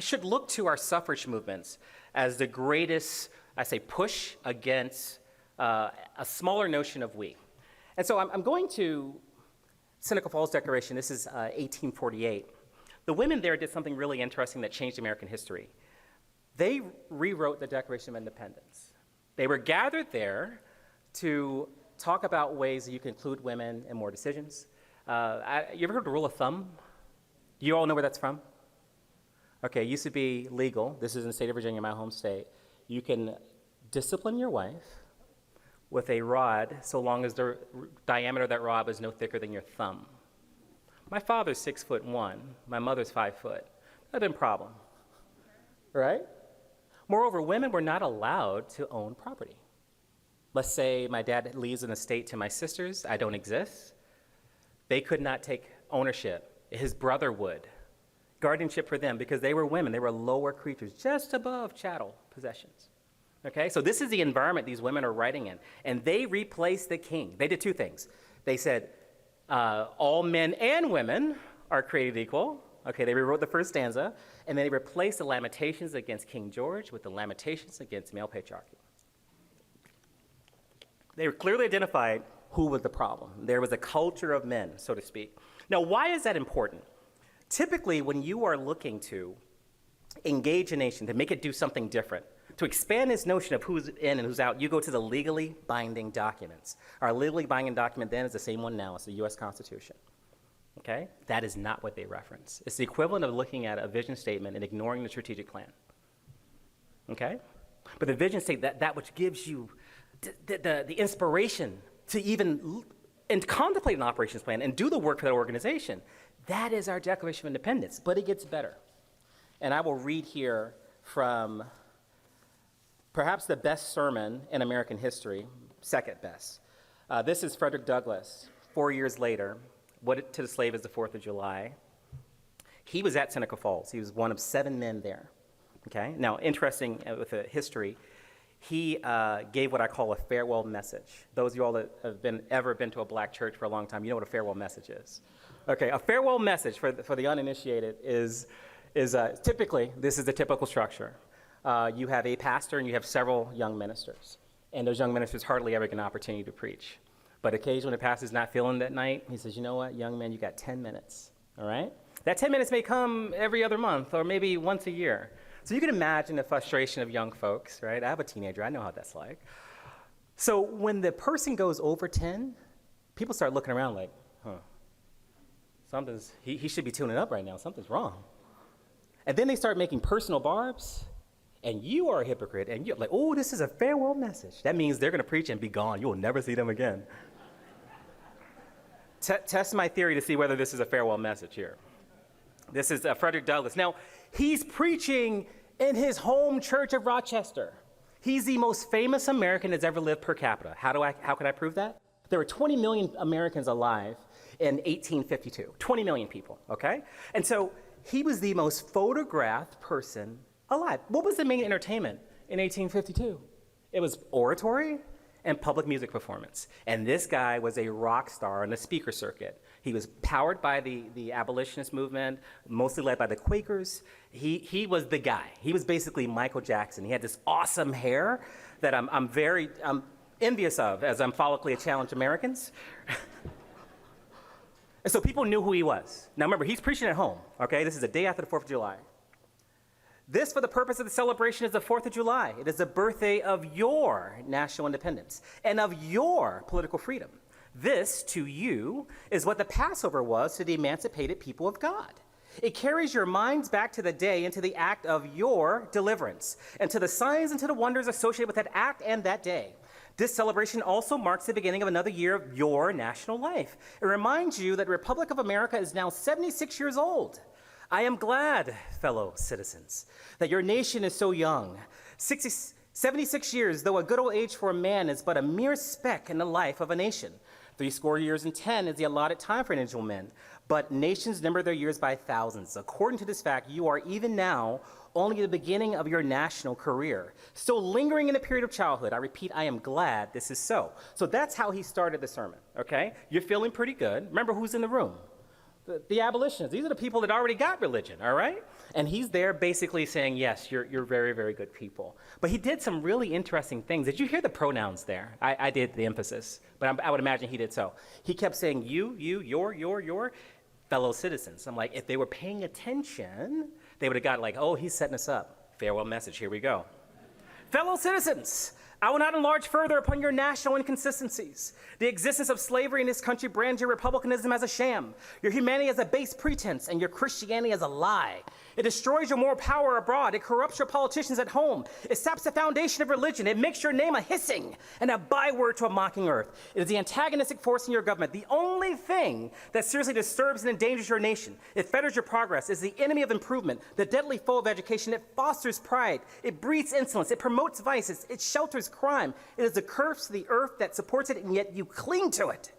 should look to our suffrage movements as the greatest, I say, push against a smaller notion of we. And so I'm going to Seneca Falls Declaration. This is 1848. The women there did something really interesting that changed American history. They rewrote the Declaration of Independence. They were gathered there to talk about ways that you can include women in more decisions. You ever heard of the rule of thumb? Do you all know where that's from? Okay, it used to be legal. This is in the state of Virginia, my home state. You can discipline your wife with a rod so long as the diameter of that rod is no thicker than your thumb. My father's 6'1", my mother's 5 foot. That'd been a problem, right? Moreover, women were not allowed to own property. Let's say my dad leaves an estate to my sisters. I don't exist. They could not take ownership. His brother would. Guardianship for them because they were women. They were lower creatures, just above chattel possessions. Okay, so this is the environment these women are writing in. And they replaced the king. They did two things. They said, all men and women are created equal. Okay, they rewrote the first stanza. And then they replaced the lamentations against King George with the lamentations against male patriarchy. They clearly identified who was the problem. There was a culture of men, so to speak. Now, why is that important? Typically, when you are looking to engage a nation, to make it do something different, to expand this notion of who's in and who's out, you go to the legally binding documents. Our legally binding document then is the same one now. It's the U.S. Constitution. Okay? That is not what they reference. It's the equivalent of looking at a vision statement and ignoring the strategic plan. Okay? But the vision statement, that which gives you the inspiration to even and contemplate an operations plan and do the work for that organization, that is our Declaration of Independence. But it gets better. And I will read here from perhaps the best sermon in American history, second best. This is Frederick Douglass, 4 years later. What to the slave is the 4th of July. He was at Seneca Falls. He was one of 7 men there. Okay? Now, interesting with the history, he gave what I call a farewell message. Those of you all that have ever been to a black church for a long time, you know what a farewell message is. Okay, a farewell message for the uninitiated is typically, this is the typical structure. You have a pastor and you have several young ministers. And those young ministers hardly ever get an opportunity to preach. But occasionally the pastor's not feeling that night. He says, you know what, young man, you got 10 minutes, all right? That 10 minutes may come every other month or maybe once a year. So you can imagine the frustration of young folks, right? I have a teenager, I know how that's like. So when the person goes over 10, people start looking around like, he should be tuning up right now, something's wrong. And then they start making personal barbs, and you are a hypocrite, and you're like, oh, this is a farewell message. That means they're gonna preach and be gone. You will never see them again. Test my theory to see whether this is a farewell message here. This is Frederick Douglass. Now, he's preaching in his home church of Rochester. He's the most famous American that's ever lived per capita. How can I prove that? There were 20 million Americans alive in 1852. 20 million people, okay? And so he was the most photographed person alive. What was the main entertainment in 1852? It was oratory and public music performance. And this guy was a rock star on the speaker circuit. He was powered by the abolitionist movement, mostly led by the Quakers. He was the guy. He was basically Michael Jackson. He had this awesome hair that I'm envious of as I'm follically challenged Americans. And so people knew who he was. Now remember, he's preaching at home, okay? This is the day after the 4th of July. This, for the purpose of the celebration, is the 4th of July. It is the birthday of your national independence and of your political freedom. This, to you, is what the Passover was to the emancipated people of God. It carries your minds back to the day and to the act of your deliverance, and to the signs and to the wonders associated with that act and that day. This celebration also marks the beginning of another year of your national life. It reminds you that the Republic of America is now 76 years old. I am glad, fellow citizens, that your nation is so young. 76 years, though a good old age for a man, is but a mere speck in the life of a nation. 70 years and 10 is the allotted time for individual men, but nations number their years by thousands. According to this fact, you are even now only at the beginning of your national career, still lingering in the period of childhood. I repeat, I am glad this is so. So that's how he started the sermon, okay? You're feeling pretty good. Remember who's in the room? The abolitionists. These are the people that already got religion, all right? And he's there basically saying, yes, you're very, very good people. But he did some really interesting things. Did you hear the pronouns there? I did the emphasis, but I would imagine he did so. He kept saying you, your fellow citizens. I'm like, if they were paying attention, they would have got like, oh, he's setting us up. Farewell message, here we go. Fellow citizens, I will not enlarge further upon your national inconsistencies. The existence of slavery in this country brands your republicanism as a sham, your humanity as a base pretense, and your Christianity as a lie. It destroys your moral power abroad. It corrupts your politicians at home. It saps the foundation of religion. It makes your name a hissing and a byword to a mocking earth. It is the antagonistic force in your government. The only thing that seriously disturbs and endangers your nation. It fetters your progress. It is the enemy of improvement, the deadly foe of education. It fosters pride. It breeds insolence. It promotes vices. It shelters crime. It is a curse to the earth that supports it, and yet you cling to it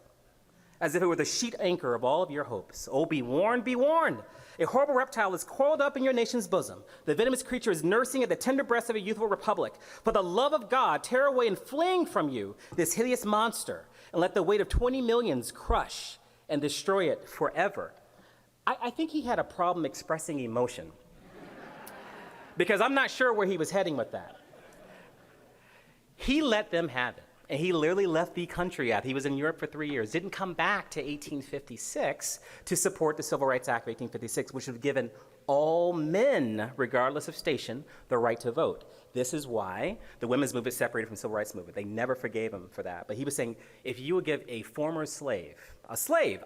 as if it were the sheet anchor of all of your hopes. Oh, be warned, be warned. A horrible reptile is coiled up in your nation's bosom. The venomous creature is nursing at the tender breast of a youthful republic. For the love of God, tear away and fling from you this hideous monster, and let the weight of 20 millions crush and destroy it forever. I think he had a problem expressing emotion, because I'm not sure where he was heading with that. He let them have it. And he literally left the country out. He was in Europe for 3 years, didn't come back to 1856 to support the Civil Rights Act of 1856, which would have given all men, regardless of station, the right to vote. This is why the women's movement separated from the civil rights movement. They never forgave him for that. But he was saying, if you would give a former slave,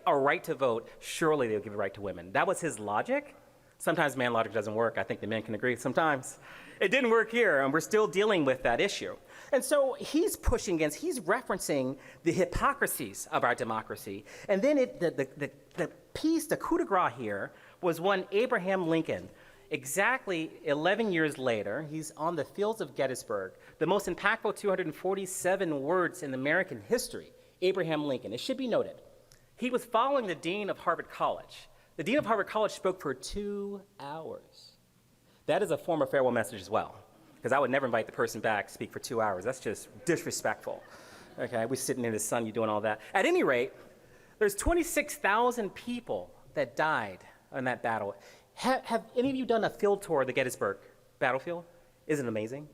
a right to vote, surely they would give a right to women. That was his logic. Sometimes man logic doesn't work. I think the men can agree sometimes. It didn't work here, and we're still dealing with that issue. And so he's pushing against, he's referencing the hypocrisies of our democracy. And then the piece, the coup de grace here, was when Abraham Lincoln, exactly 11 years later, he's on the fields of Gettysburg, the most impactful 247 words in American history, Abraham Lincoln. It should be noted, he was following the dean of Harvard College. The dean of Harvard College spoke for 2 hours. That is a form of farewell message as well, because I would never invite the person back to speak for 2 hours. That's just disrespectful. Okay, we're sitting in the sun, you're doing all that. At any rate, there's 26,000 people that died in that battle. Have any of you done a field tour of the Gettysburg battlefield? Isn't it amazing?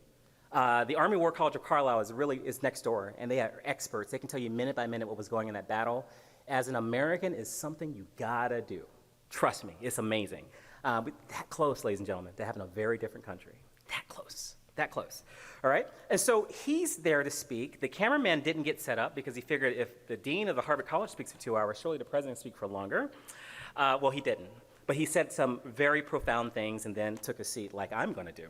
The Army War College of Carlisle is next door, and they are experts. They can tell you minute by minute what was going on in that battle. As an American, it's something you gotta do. Trust me, it's amazing. But that close, ladies and gentlemen, to having a very different country. That close, that close. All right? And so he's there to speak. The cameraman didn't get set up because he figured if the dean of the Harvard College speaks for 2 hours, surely the president will speak for longer. Well, he didn't. But he said some very profound things and then took a seat like I'm going to do.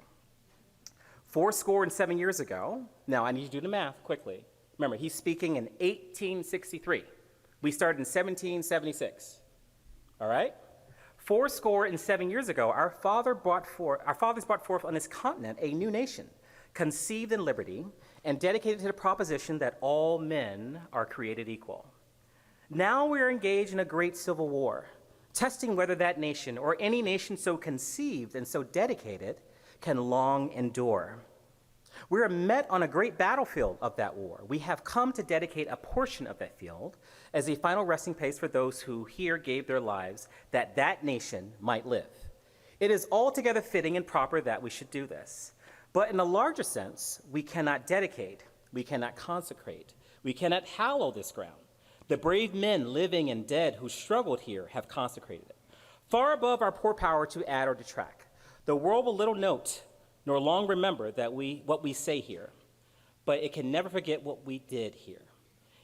7 years ago, now I need you to do the math quickly. Remember, he's speaking in 1863. We started in 1776. All right? 7 years ago, our fathers brought forth on this continent a new nation, conceived in liberty and dedicated to the proposition that all men are created equal. Now we are engaged in a great civil war, testing whether that nation or any nation so conceived and so dedicated can long endure. We are met on a great battlefield of that war. We have come to dedicate a portion of that field as a final resting place for those who here gave their lives that that nation might live. It is altogether fitting and proper that we should do this. But in a larger sense, we cannot dedicate, we cannot consecrate, we cannot hallow this ground. The brave men living and dead who struggled here have consecrated it, far above our poor power to add or detract. The world will little note nor long remember that what we say here, but it can never forget what we did here.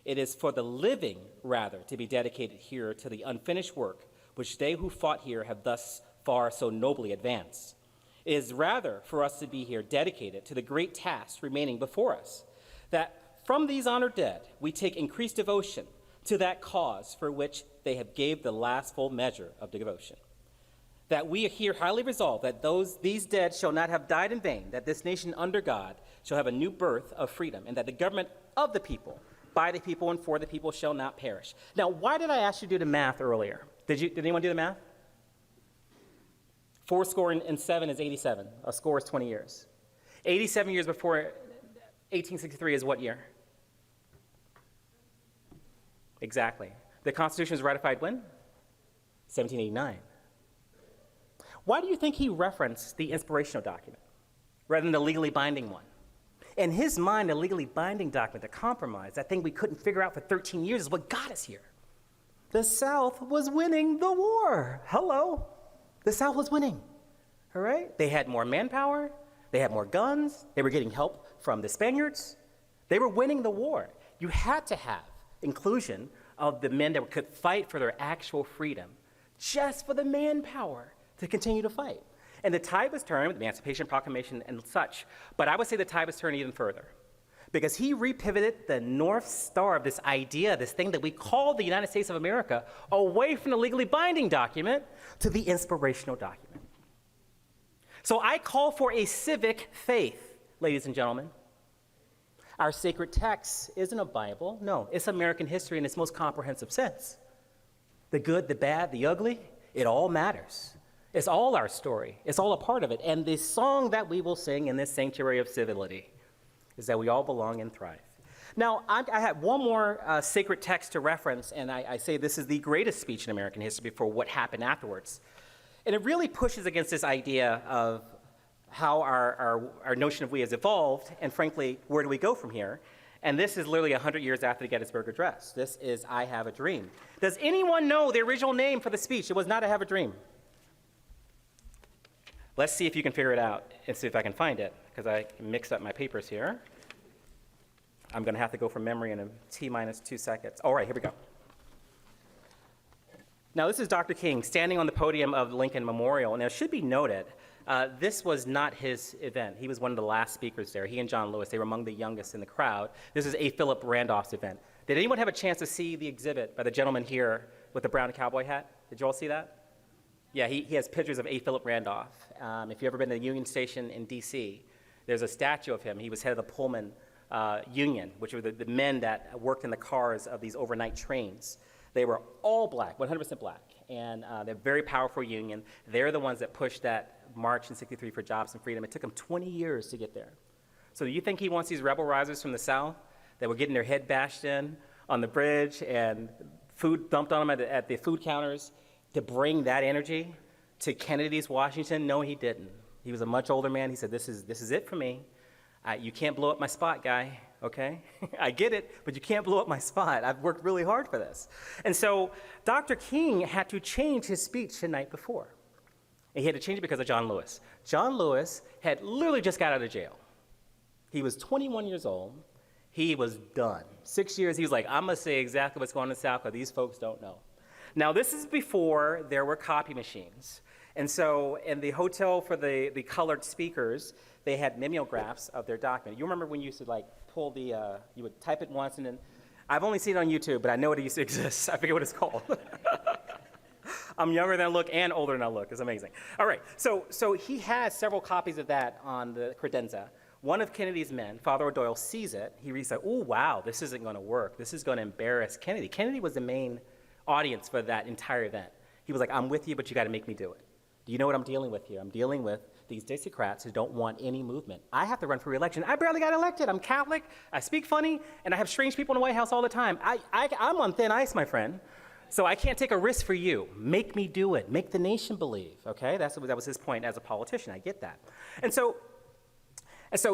It is for the living, rather, to be dedicated here to the unfinished work which they who fought here have thus far so nobly advanced. It is rather for us to be here dedicated to the great tasks remaining before us, that from these honored dead we take increased devotion to that cause for which they have gave the last full measure of devotion. That we are here highly resolved that these dead shall not have died in vain, that this nation under God shall have a new birth of freedom, and that the government of the people, by the people, and for the people shall not perish. Now, why did I ask you to do the math earlier? Did anyone do the math? 7 is 87. A score is 20 years. 87 years before 1863 is what year? Exactly. The Constitution was ratified when? 1789. Why do you think he referenced the inspirational document rather than the legally binding one? In his mind, the legally binding document, the compromise, that thing we couldn't figure out for 13 years is what got us here. The South was winning the war. Hello. The South was winning. All right? They had more manpower. They had more guns. They were getting help from the Spaniards. They were winning the war. You had to have inclusion of the men that could fight for their actual freedom just for the manpower to continue to fight. And the tide was turning with the Emancipation Proclamation and such. But I would say the tide was turning even further, because he repivoted the North Star of this idea, this thing that we call the United States of America, away from the legally binding document to the inspirational document. So I call for a civic faith, ladies and gentlemen. Our sacred text isn't a Bible. No, it's American history in its most comprehensive sense. The good, the bad, the ugly, it all matters. It's all our story. It's all a part of it. And the song that we will sing in this sanctuary of civility is that we all belong and thrive. Now, I have one more sacred text to reference, and I say this is the greatest speech in American history for what happened afterwards. And it really pushes against this idea of how our notion of we has evolved, and frankly, where do we go from here? And this is literally 100 years after the Gettysburg Address. This is I Have a Dream. Does anyone know the original name for the speech? It was not I Have a Dream. Let's see if you can figure it out and see if I can find it, because I mixed up my papers here. I'm going to have to go from memory in a T-minus 2 seconds. All right, here we go. Now, this is Dr. King standing on the podium of Lincoln Memorial. Now, it should be noted, this was not his event. He was one of the last speakers there. He and John Lewis, they were among the youngest in the crowd. This is A. Philip Randolph's event. Did anyone have a chance to see the exhibit by the gentleman here with the brown cowboy hat? Did you all see that? Yeah, he has pictures of A. Philip Randolph. If you've ever been to the Union Station in D.C., there's a statue of him. He was head of the Pullman Union, which were the men that worked in the cars of these overnight trains. They were all black, 100% black, and they're a very powerful union. They're the ones that pushed that march in '63 for jobs and freedom. It took them 20 years to get there. So do you think he wants these rebel risers from the South that were getting their head bashed in on the bridge and food dumped on them at the food counters to bring that energy to Kennedy's Washington? No, he didn't. He was a much older man. He said, this is it for me. You can't blow up my spot, guy, okay? I get it, but you can't blow up my spot. I've worked really hard for this. And so Dr. King had to change his speech the night before. And he had to change it because of John Lewis. John Lewis had literally just got out of jail. He was 21 years old. He was done. 6 years, he was like, I'm going to say exactly what's going on in the South because these folks don't know. Now, this is before there were copy machines. And so in the hotel for the colored speakers, they had mimeographs of their document. You remember when you used to like pull the, you would type it once and then, I've only seen it on YouTube, but I know it used to exist. I forget what it's called. I'm younger than I look and older than I look. It's amazing. All right, so he has several copies of that on the credenza. One of Kennedy's men, Father O'Doyle, sees it. He reads like, oh, wow, this isn't going to work. This is going to embarrass Kennedy. Kennedy was the main audience for that entire event. He was like, I'm with you, but you got to make me do it. Do you know what I'm dealing with here? I'm dealing with these Dixiecrats who don't want any movement. I have to run for re-election. I barely got elected. I'm Catholic. I speak funny, and I have strange people in the White House all the time. I'm on thin ice, my friend. So I can't take a risk for you. Make me do it. Make the nation believe, okay? That was his point as a politician. I get that. And so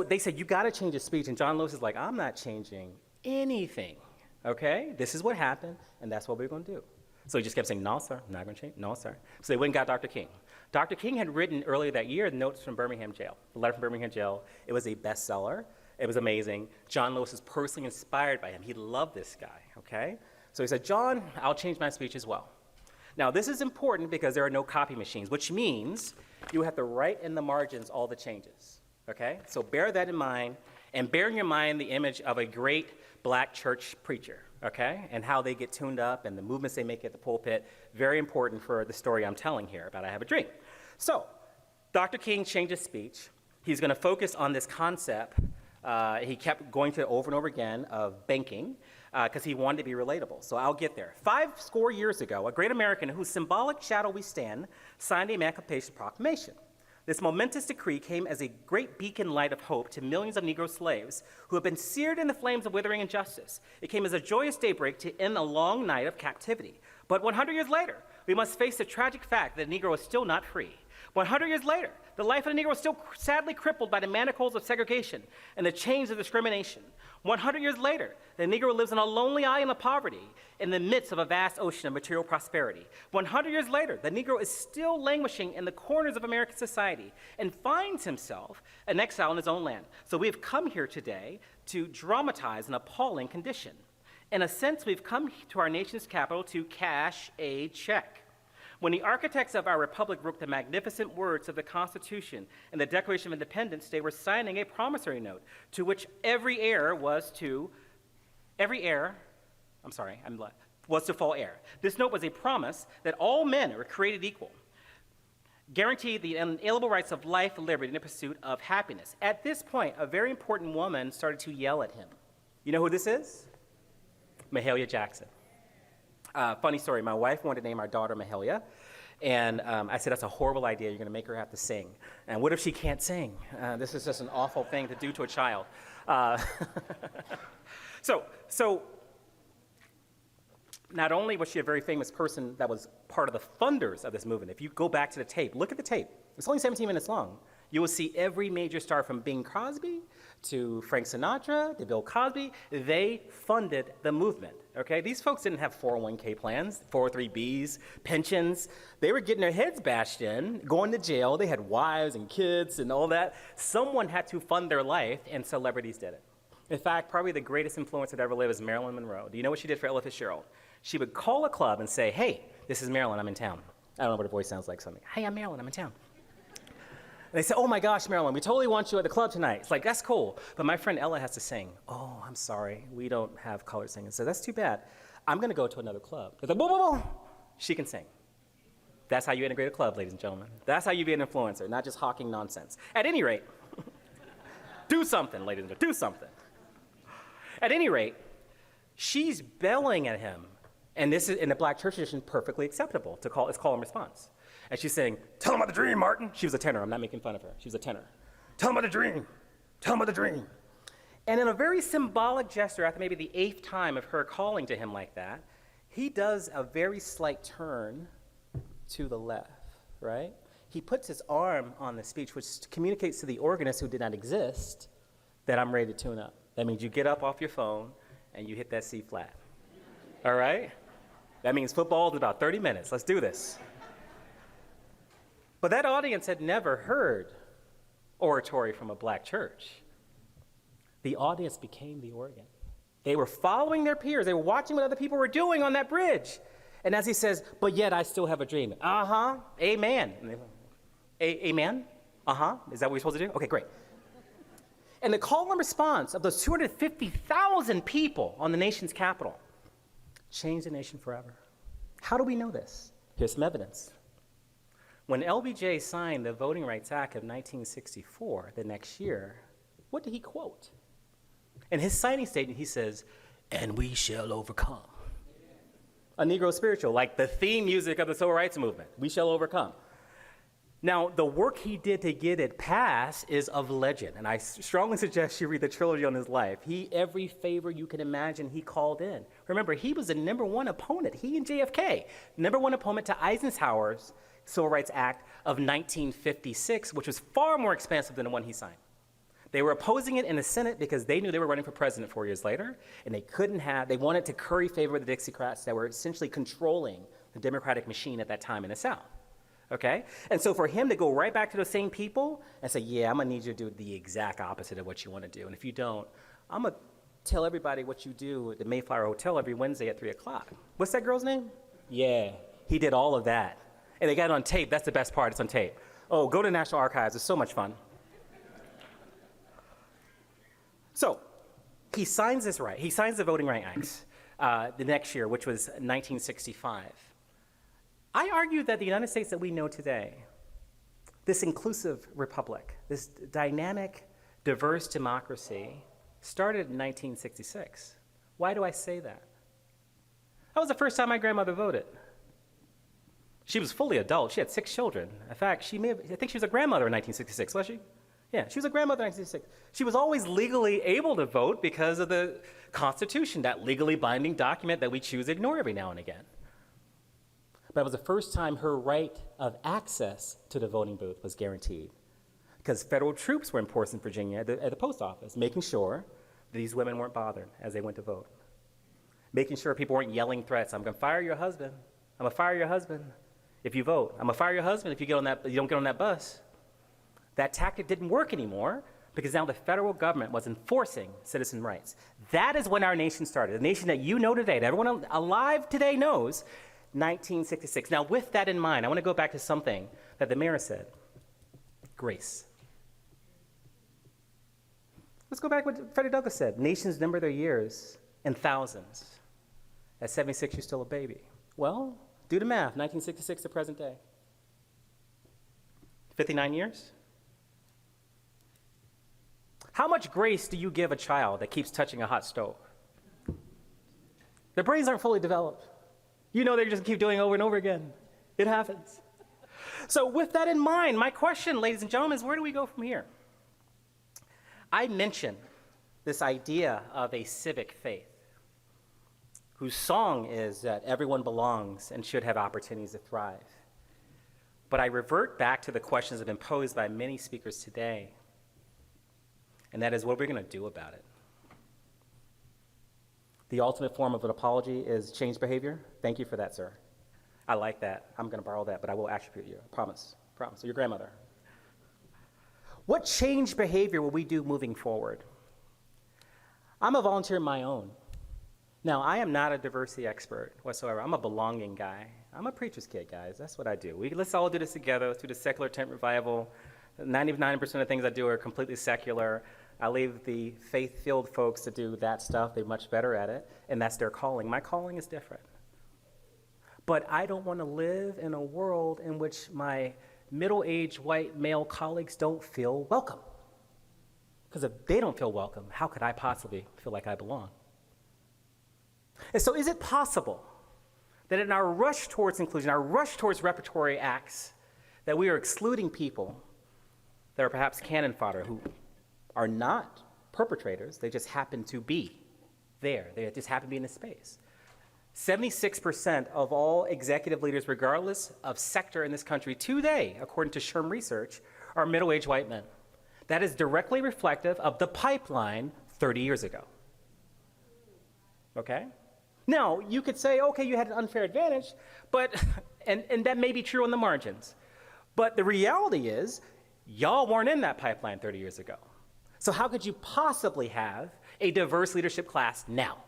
they said, you got to change your speech. And John Lewis is like, I'm not changing anything, okay? This is what happened, and that's what we're going to do. So he just kept saying, no, sir, I'm not going to change. No, sir. So they went and got Dr. King. Dr. King had written earlier that year notes from Birmingham jail, a letter from Birmingham jail. It was a bestseller. It was amazing. John Lewis was personally inspired by him. He loved this guy, okay? So he said, John, I'll change my speech as well. Now, this is important because there are no copy machines, which means you have to write in the margins all the changes, okay? So bear that in mind, and bear in your mind the image of a great black church preacher, okay? And how they get tuned up and the movements they make at the pulpit. Very important for the story I'm telling here about I Have a Dream. So Dr. King changed his speech. He's going to focus on this concept. He kept going to it over and over again of banking because he wanted to be relatable. So I'll get there. 50 years ago, a great American whose symbolic shadow we stand signed the Emancipation Proclamation. This momentous decree came as a great beacon light of hope to millions of Negro slaves who have been seared in the flames of withering injustice. It came as a joyous daybreak to end a long night of captivity. But 100 years later, we must face the tragic fact that the Negro is still not free. 100 years later, the life of the Negro is still sadly crippled by the manacles of segregation and the chains of discrimination. 100 years later, the Negro lives on a lonely island of poverty in the midst of a vast ocean of material prosperity. 100 years later, the Negro is still languishing in the corners of American society and finds himself an exile in his own land. So we have come here today to dramatize an appalling condition. In a sense, we've come to our nation's capital to cash a check. When the architects of our republic wrote the magnificent words of the Constitution and the Declaration of Independence, they were signing a promissory note to which every heir was to fall heir. This note was a promise that all men were created equal. guaranteed the inalienable rights of life, liberty, and the pursuit of happiness. At this point, a very important woman started to yell at him. You know who this is? Mahalia Jackson. Funny story, my wife wanted to name our daughter Mahalia, and I said, that's a horrible idea, you're gonna make her have to sing. And what if she can't sing? This is just an awful thing to do to a child. So not only was she a very famous person that was part of the funders of this movement, if you go back to the tape, look at the tape, it's only 17 minutes long. You will see every major star from Bing Crosby to Frank Sinatra to Bill Cosby, they funded the movement, okay? These folks didn't have 401k plans, 403bs, pensions. They were getting their heads bashed in, going to jail. They had wives and kids and all that. Someone had to fund their life, and celebrities did it. In fact, probably the greatest influencer that ever lived is Marilyn Monroe. Do you know what she did for Ella Fitzgerald? She would call a club and say, hey, this is Marilyn, I'm in town. I don't know what her voice sounds like, something. Hey, I'm Marilyn, I'm in town. And they say, oh my gosh, Marilyn, we totally want you at the club tonight. It's like, that's cool, but my friend Ella has to sing. Oh, I'm sorry, we don't have colored singing. So that's too bad. I'm gonna go to another club. They're like, whoa, whoa, whoa. She can sing. That's how you integrate a club, ladies and gentlemen. That's how you be an influencer, not just hawking nonsense. At any rate, do something, ladies and gentlemen, do something. At any rate, she's belling at him, and this is, in the black church tradition, perfectly acceptable. It's call and response. And she's saying, tell him about the dream, Martin. She was a tenor, I'm not making fun of her. She was a tenor. Tell him about the dream, tell him about the dream. And in a very symbolic gesture, after maybe the 8th time of her calling to him like that, he does a very slight turn to the left, right? He puts his arm on the speech, which communicates to the organist who did not exist that I'm ready to tune up. That means you get up off your phone and you hit that C flat, all right? That means football in about 30 minutes. Let's do this. But that audience had never heard oratory from a black church. The audience became the organ. They were following their peers. They were watching what other people were doing on that bridge. And as he says, but yet I still have a dream. Uh-huh, amen. Amen? Uh-huh, is that what we're supposed to do? Okay, great. And the call and response of those 250,000 people on the nation's capital changed the nation forever. How do we know this? Here's some evidence. When LBJ signed the Voting Rights Act of 1964, the next year, what did he quote? In his signing statement, he says, and we shall overcome. A Negro spiritual, like the theme music of the Civil Rights Movement, we shall overcome. Now, the work he did to get it passed is of legend, and I strongly suggest you read the trilogy on his life. Every favor you can imagine, he called in. Remember, he was the #1 opponent, he and JFK, #1 opponent to Eisenhower's Civil Rights Act of 1956, which was far more expansive than the one he signed. They were opposing it in the Senate because they knew they were running for president 4 years later, and they wanted to curry favor with the Dixiecrats that were essentially controlling the Democratic machine at that time in the South. Okay? And so for him to go right back to those same people and say, yeah, I'm gonna need you to do the exact opposite of what you wanna do, and if you don't, I'm gonna tell everybody what you do at the Mayflower Hotel every Wednesday at 3 o'clock. What's that girl's name? Yeah, he did all of that. And they got it on tape, that's the best part, it's on tape. Oh, go to the National Archives, it's so much fun. So, he signs this right, he signs the Voting Rights Act the next year, which was 1965. I argue that the United States that we know today, this inclusive republic, this dynamic, diverse democracy, started in 1966. Why do I say that? That was the first time my grandmother voted. She was fully adult, she had 6 children. In fact, I think she was a grandmother in 1966, was she? Yeah, she was a grandmother in 1966. She was always legally able to vote because of the Constitution, that legally binding document that we choose to ignore every now and again. But it was the first time her right of access to the voting booth was guaranteed, because federal troops were enforced in Virginia at the post office, making sure that these women weren't bothered as they went to vote. Making sure people weren't yelling threats, I'm gonna fire your husband, I'm gonna fire your husband if you vote, I'm gonna fire your husband if you don't get on that bus. That tactic didn't work anymore because now the federal government was enforcing citizen rights. That is when our nation started, the nation that you know today, that everyone alive today knows, 1966. Now, with that in mind, I want to go back to something that the mayor said, grace. Let's go back to what Freddie Douglass said, nations number their years in thousands. At 76, you're still a baby. Well, do the math, 1966 to present day. 59 years? How much grace do you give a child that keeps touching a hot stove? Their brains aren't fully developed. You know they just keep doing it over and over again. It happens. So with that in mind, my question, ladies and gentlemen, is where do we go from here? I mentioned this idea of a civic faith, whose song is that everyone belongs and should have opportunities to thrive. But I revert back to the questions that have been posed by many speakers today, and that is, what are we going to do about it? The ultimate form of an apology is change behavior. Thank you for that, sir. I like that. I'm going to borrow that, but I will attribute you. I promise. Promise. So your grandmother. What change behavior will we do moving forward? I'm a volunteer of my own. Now, I am not a diversity expert whatsoever. I'm a belonging guy. I'm a preacher's kid, guys. That's what I do. Let's all do this together. Let's do the secular tent revival. 99% of the things I do are completely secular. I leave the faith-filled folks to do that stuff. They're much better at it, and that's their calling. My calling is different. But I don't want to live in a world in which my middle-aged white male colleagues don't feel welcome. Because if they don't feel welcome, how could I possibly feel like I belong? And so is it possible that in our rush towards inclusion, our rush towards repertory acts, that we are excluding people that are perhaps cannon fodder, who are not perpetrators, they just happen to be there. They just happen to be in the space. 76% of all executive leaders, regardless of sector in this country today, according to SHRM research, are middle-aged white men. That is directly reflective of the pipeline 30 years ago. Okay? Now, you could say, okay, you had an unfair advantage, but, and that may be true on the margins. But the reality is, y'all weren't in that pipeline 30 years ago. So how could you possibly have a diverse leadership class now?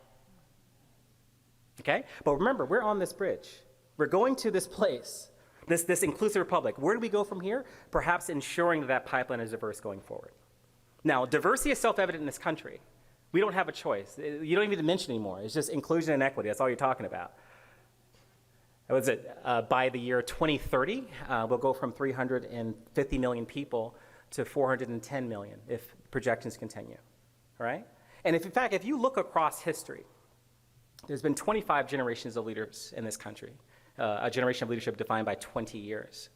Okay? But remember, we're on this bridge. We're going to this place, this inclusive republic. Where do we go from here? Perhaps ensuring that that pipeline is diverse going forward. Now, diversity is self-evident in this country. We don't have a choice. You don't even need to mention anymore. It's just inclusion and equity. That's all you're talking about. Was it by the year 2030, we'll go from 350 million people to 410 million if projections continue, all right? And if, in fact, if you look across history, there's been 25 generations of leaders in this country, a generation of leadership defined by 20 years.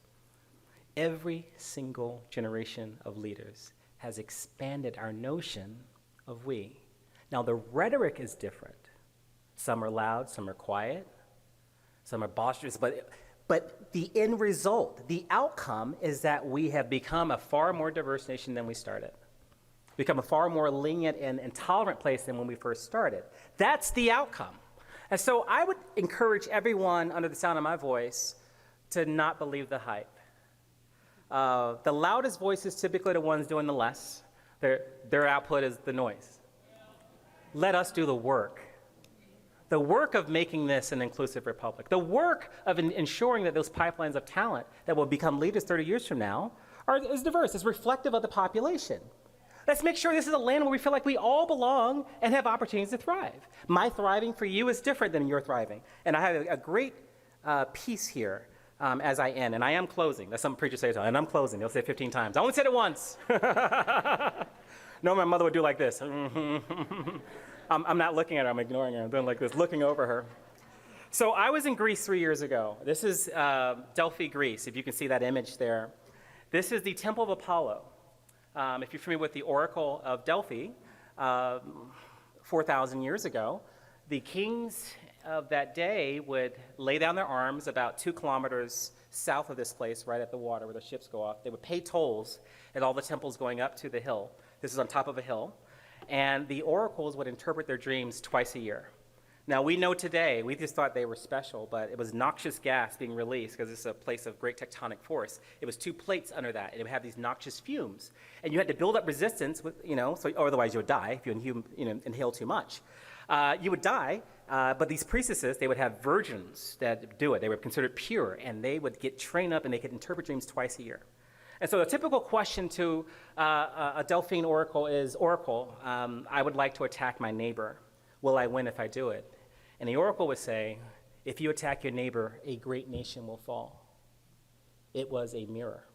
Every single generation of leaders has expanded our notion of we. Now, the rhetoric is different. Some are loud, some are quiet, some are boisterous, but the end result, the outcome, is that we have become a far more diverse nation than we started. Become a far more lenient and tolerant place than when we first started. That's the outcome. And so I would encourage everyone under the sound of my voice to not believe the hype. The loudest voices typically are the ones doing the less. Their output is the noise. Let us do the work. The work of making this an inclusive republic. The work of ensuring that those pipelines of talent that will become leaders 30 years from now is diverse, is reflective of the population. Let's make sure this is a land where we feel like we all belong and have opportunities to thrive. My thriving for you is different than your thriving. And I have a great piece here as I end, and I am closing. That's some preachers say, and I'm closing. They'll say it 15 times. I only said it once. No, my mother would do like this. I'm not looking at her, I'm ignoring her. I'm doing like this, looking over her. So I was in Greece 3 years ago. This is Delphi, Greece, if you can see that image there. This is the Temple of Apollo. If you're familiar with the Oracle of Delphi, 4,000 years ago, the kings of that day would lay down their arms about 2 kilometers south of this place, right at the water where the ships go off. They would pay tolls at all the temples going up to the hill. This is on top of a hill. And the oracles would interpret their dreams twice a year. Now, we know today, we just thought they were special, but it was noxious gas being released because it's a place of great tectonic force. It was 2 plates under that, and it would have these noxious fumes. And you had to build up resistance, with, so, or otherwise you would die if you inhale too much. You would die, but these priestesses, they would have virgins that do it. They were considered pure, and they would get trained up, and they could interpret dreams twice a year. And so the typical question to a Delphine oracle is, Oracle, I would like to attack my neighbor. Will I win if I do it? And the oracle would say, if you attack your neighbor, a great nation will fall. It was a mirror.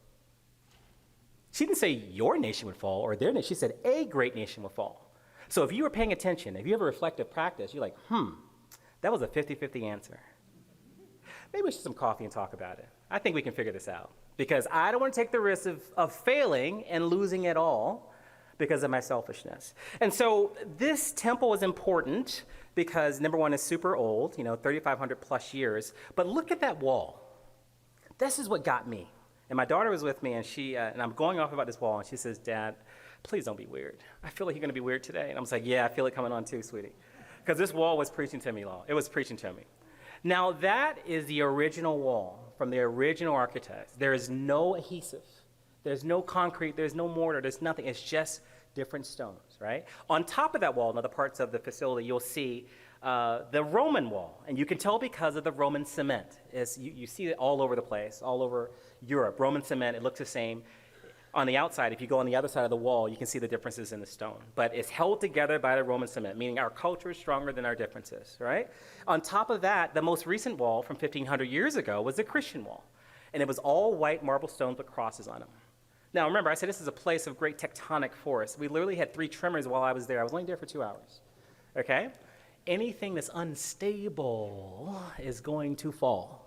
She didn't say your nation would fall or their nation. She said a great nation would fall. So if you were paying attention, if you have a reflective practice, you're like, that was a 50-50 answer. Maybe we should have some coffee and talk about it. I think we can figure this out because I don't want to take the risk of failing and losing it all because of my selfishness. And so this temple is important because number one, it's super old, 3,500 plus years, but look at that wall. This is what got me. And my daughter was with me, and and I'm going off about this wall, and she says, Dad, please don't be weird. I feel like you're going to be weird today. And I was like, yeah, I feel it coming on too, sweetie. Because this wall was preaching to me, It was preaching to me. Now, that is the original wall from the original architects. There is no adhesive. There's no concrete. There's no mortar. There's nothing. It's just different stones, right? On top of that wall, in other parts of the facility, you'll see the Roman wall. And you can tell because of the Roman cement. You see it all over the place, all over Europe. Roman cement, it looks the same. On the outside, if you go on the other side of the wall, you can see the differences in the stone. But it's held together by the Roman cement, meaning our culture is stronger than our differences, right? On top of that, the most recent wall from 1,500 years ago was the Christian wall. And it was all white marble stones with crosses on them. Now, remember, I said this is a place of great tectonic force. We literally had 3 tremors while I was there. I was only there for 2 hours, okay? Anything that's unstable is going to fall.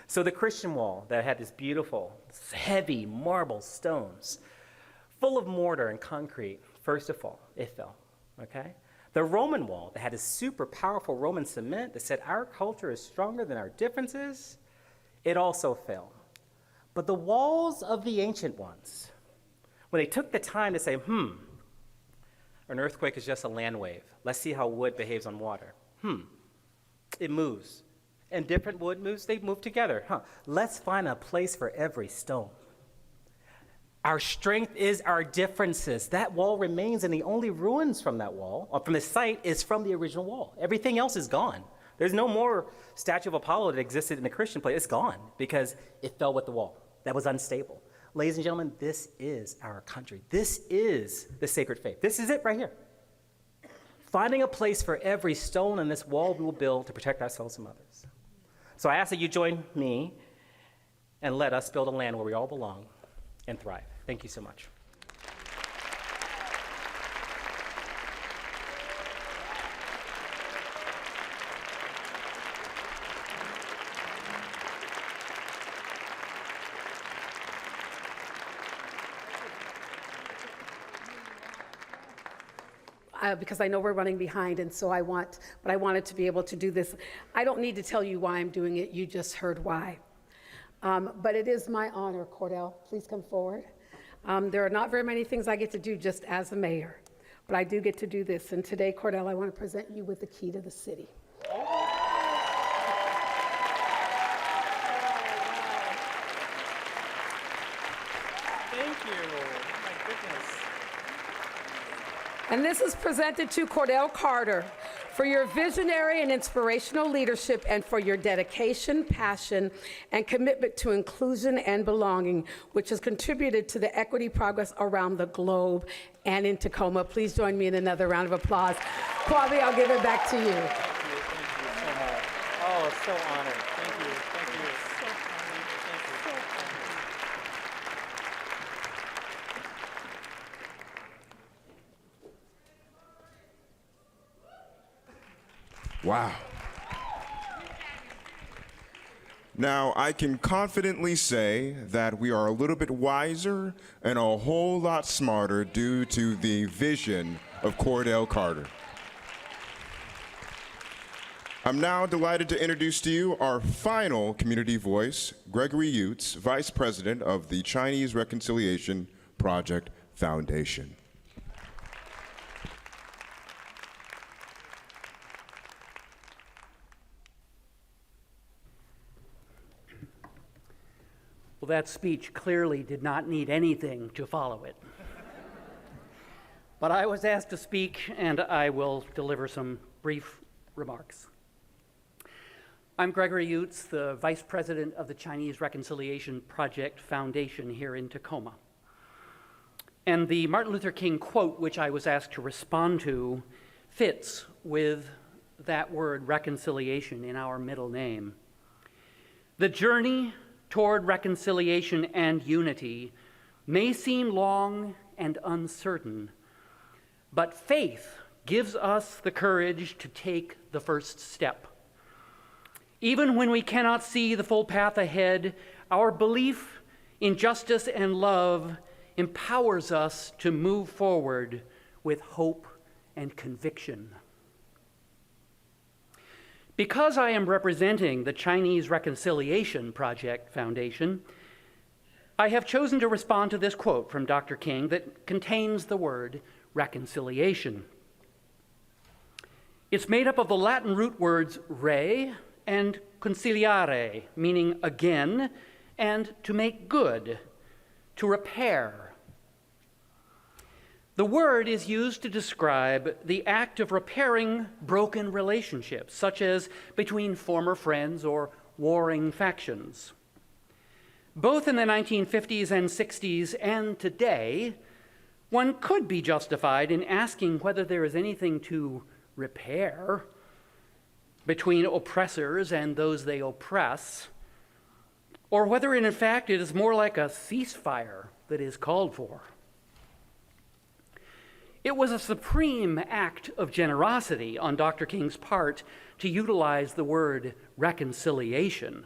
So the Christian wall that had this beautiful, heavy marble stones, full of mortar and concrete, first of all, it fell, okay? The Roman wall that had this super powerful Roman cement that said our culture is stronger than our differences, it also fell. But the walls of the ancient ones, when they took the time to say, an earthquake is just a land wave. Let's see how wood behaves on water. It moves. And different wood moves, they move together. Let's find a place for every stone. Our strength is our differences. That wall remains, and the only ruins from that wall, or from the site, is from the original wall. Everything else is gone. There's no more statue of Apollo that existed in the Christian place. It's gone because it fell with the wall. That was unstable. Ladies and gentlemen, this is our country. This is the sacred faith. This is it right here. Finding a place for every stone in this wall we will build to protect ourselves from others. So I ask that you join me and let us build a land where we all belong and thrive. Thank you so much. Because I know we're running behind, and so I wanted to be able to do this. I don't need to tell you why I'm doing it. You just heard why. But it is my honor. Cordell, please come forward. There are not very many things I get to do just as a mayor, but I do get to do this. And today, Cordell, I want to present you with the key to the city. Thank you. Oh my goodness. And this is presented to Cordell Carter for your visionary and inspirational leadership and for your dedication, passion, and commitment to inclusion and belonging, which has contributed to the equity progress around the globe and in Tacoma. Please join me in another round of applause. Kwame, I'll give it back to you. Thank you so much. Oh, it's so honored. Thank you. Thank you. Wow. Now, I can confidently say that we are a little bit wiser and a whole lot smarter due to the vision of Cordell Carter. I'm now delighted to introduce to you our final community voice, Gregory Utes, Vice President of the Chinese Reconciliation Project Foundation. Well, that speech clearly did not need anything to follow it. But I was asked to speak, and I will deliver some brief remarks. I'm Gregory Utes, the Vice President of the Chinese Reconciliation Project Foundation here in Tacoma. And the Martin Luther King quote, which I was asked to respond to, fits with that word reconciliation in our middle name. The journey toward reconciliation and unity may seem long and uncertain, but faith gives us the courage to take the first step. Even when we cannot see the full path ahead, our belief in justice and love empowers us to move forward with hope and conviction. Because I am representing the Chinese Reconciliation Project Foundation, I have chosen to respond to this quote from Dr. King that contains the word reconciliation. It's made up of the Latin root words re and conciliare, meaning again, and to make good, to repair. The word is used to describe the act of repairing broken relationships, such as between former friends or warring factions. Both in the 1950s and 60s and today, one could be justified in asking whether there is anything to repair between oppressors and those they oppress, or whether in fact it is more like a ceasefire that is called for. It was a supreme act of generosity on Dr. King's part to utilize the word reconciliation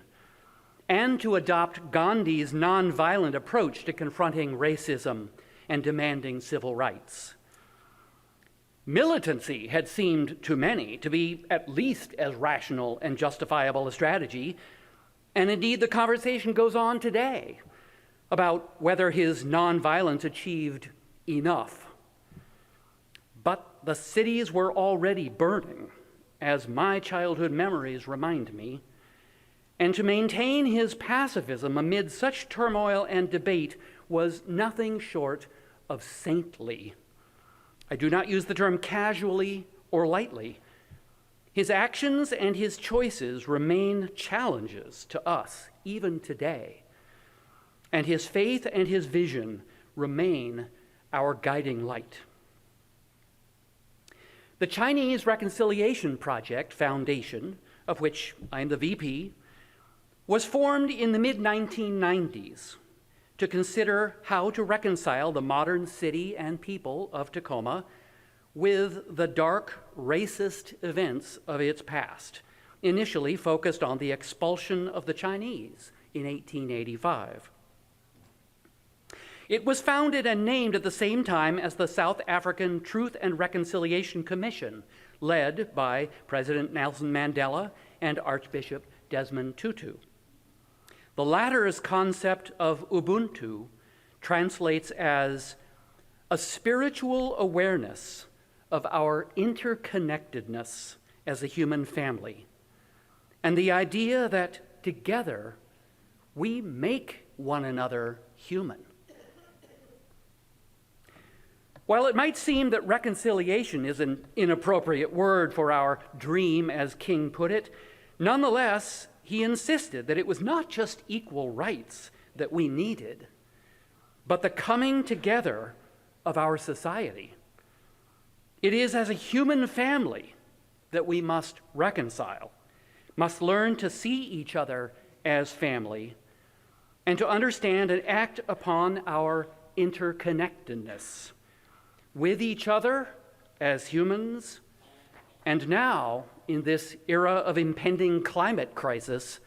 and to adopt Gandhi's nonviolent approach to confronting racism and demanding civil rights. Militancy had seemed to many to be at least as rational and justifiable a strategy, and indeed the conversation goes on today about whether his nonviolence achieved enough. But the cities were already burning, as my childhood memories remind me, and to maintain his pacifism amid such turmoil and debate was nothing short of saintly. I do not use the term casually or lightly. His actions and his choices remain challenges to us even today, and his faith and his vision remain our guiding light. The Chinese Reconciliation Project Foundation, of which I am the VP, was formed in the mid-1990s to consider how to reconcile the modern city and people of Tacoma with the dark, racist events of its past, initially focused on the expulsion of the Chinese in 1885. It was founded and named at the same time as the South African Truth and Reconciliation Commission, led by President Nelson Mandela and Archbishop Desmond Tutu. The latter's concept of Ubuntu translates as a spiritual awareness of our interconnectedness as a human family, and the idea that together we make one another human. While it might seem that reconciliation is an inappropriate word for our dream, as King put it, nonetheless, he insisted that it was not just equal rights that we needed, but the coming together of our society. It is as a human family that we must reconcile, must learn to see each other as family, and to understand and act upon our interconnectedness with each other as humans, and now, in this era of impending climate crisis,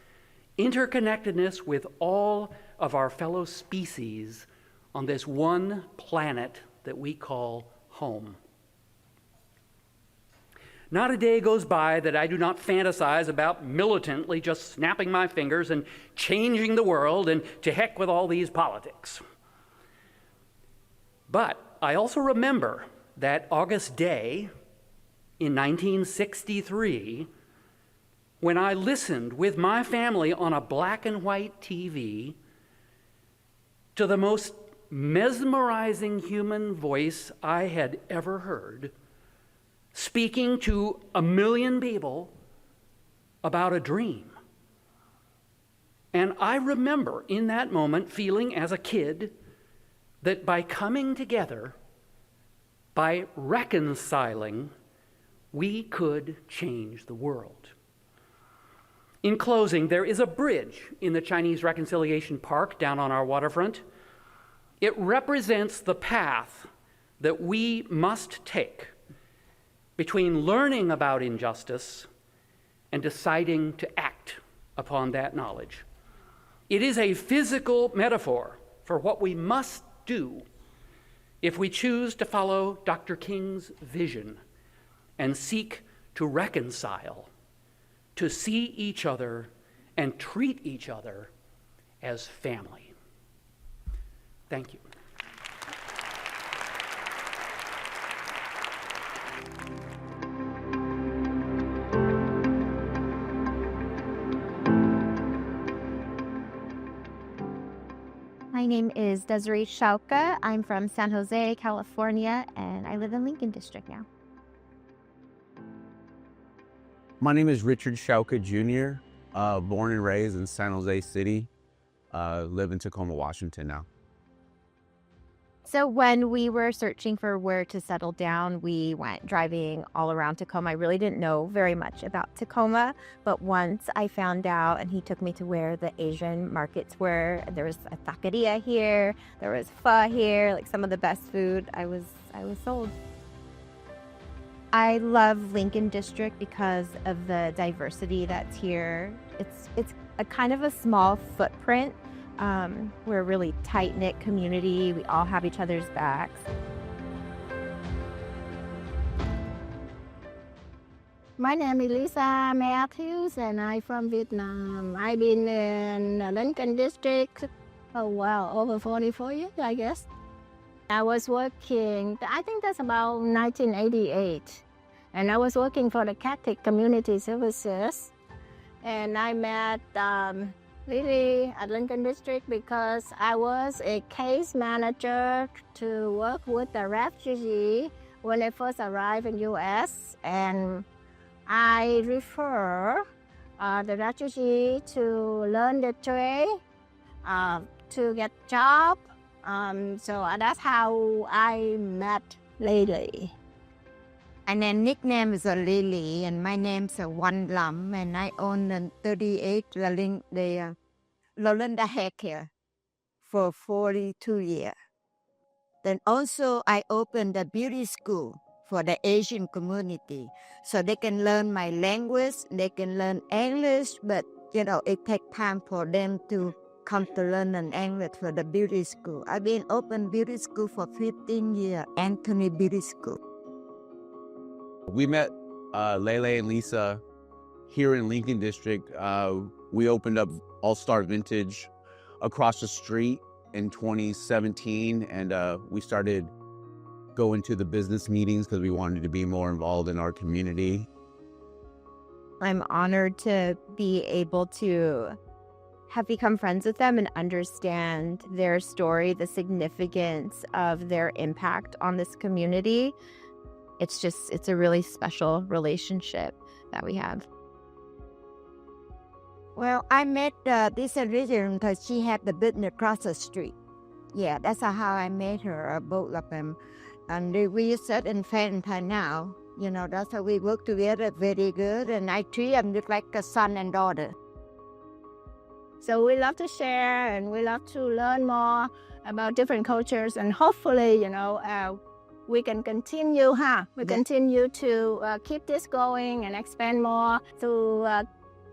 interconnectedness with all of our fellow species on this one planet that we call home. Not a day goes by that I do not fantasize about militantly just snapping my fingers and changing the world, and to heck with all these politics. But I also remember that August day in 1963, when I listened with my family on a black and white TV to the most mesmerizing human voice I had ever heard, speaking to 1 million people about a dream. And I remember in that moment feeling as a kid that by coming together, by reconciling, we could change the world. In closing, there is a bridge in the Chinese Reconciliation Park down on our waterfront. It represents the path that we must take between learning about injustice and deciding to act upon that knowledge. It is a physical metaphor for what we must do if we choose to follow Dr. King's vision and seek to reconcile, to see each other and treat each other as family. Thank you. My name is Desiree Schauke. I'm from San Jose, California, and I live in Lincoln District now. My name is Richard Schauke Jr., born and raised in San Jose City, live in Tacoma, Washington now. So when we were searching for where to settle down, we went driving all around Tacoma. I really didn't know very much about Tacoma, but once I found out, and he took me to where the Asian markets were. There was a taqueria here, there was pho here, like some of the best food. I was sold. I love Lincoln District because of the diversity that's here. It's a kind of a small footprint. We're a really tight-knit community. We all have each other's backs. My name is Lisa Matthews, and I'm from Vietnam. I've been in Lincoln District, over 44 years, I guess. I was working, I think that's about 1988, and I was working for the Catholic Community Services, and I met Lily at Lincoln District because I was a case manager to work with the refugee when they first arrived in U.S. and I refer the refugee to learn the trade, to get job. So that's how I met Lily. And then nickname is Lily, and my name's One Lam, and I own 38 Lolanda Hair Care for 42 years. Then also I opened a beauty school for the Asian community, so they can learn my language, they can learn English, but it takes time for them to come to learn an English for the beauty school. I've been open beauty school for 15 years, Anthony Beauty School. We met Lele and Lisa here in Lincoln District. We opened up All-Star Vintage across the street in 2017, and we started going to the business meetings because we wanted to be more involved in our community. I'm honored to be able to have become friends with them and understand their story, the significance of their impact on this community. It's a really special relationship that we have. Well, I met this region because she had the business across the street. Yeah, that's how I met her, both of them. And we certain friends now. That's how we work together very good. And I treat them just like a son and daughter. So we love to share and we love to learn more about different cultures. And hopefully, we can continue, continue to keep this going and expand more to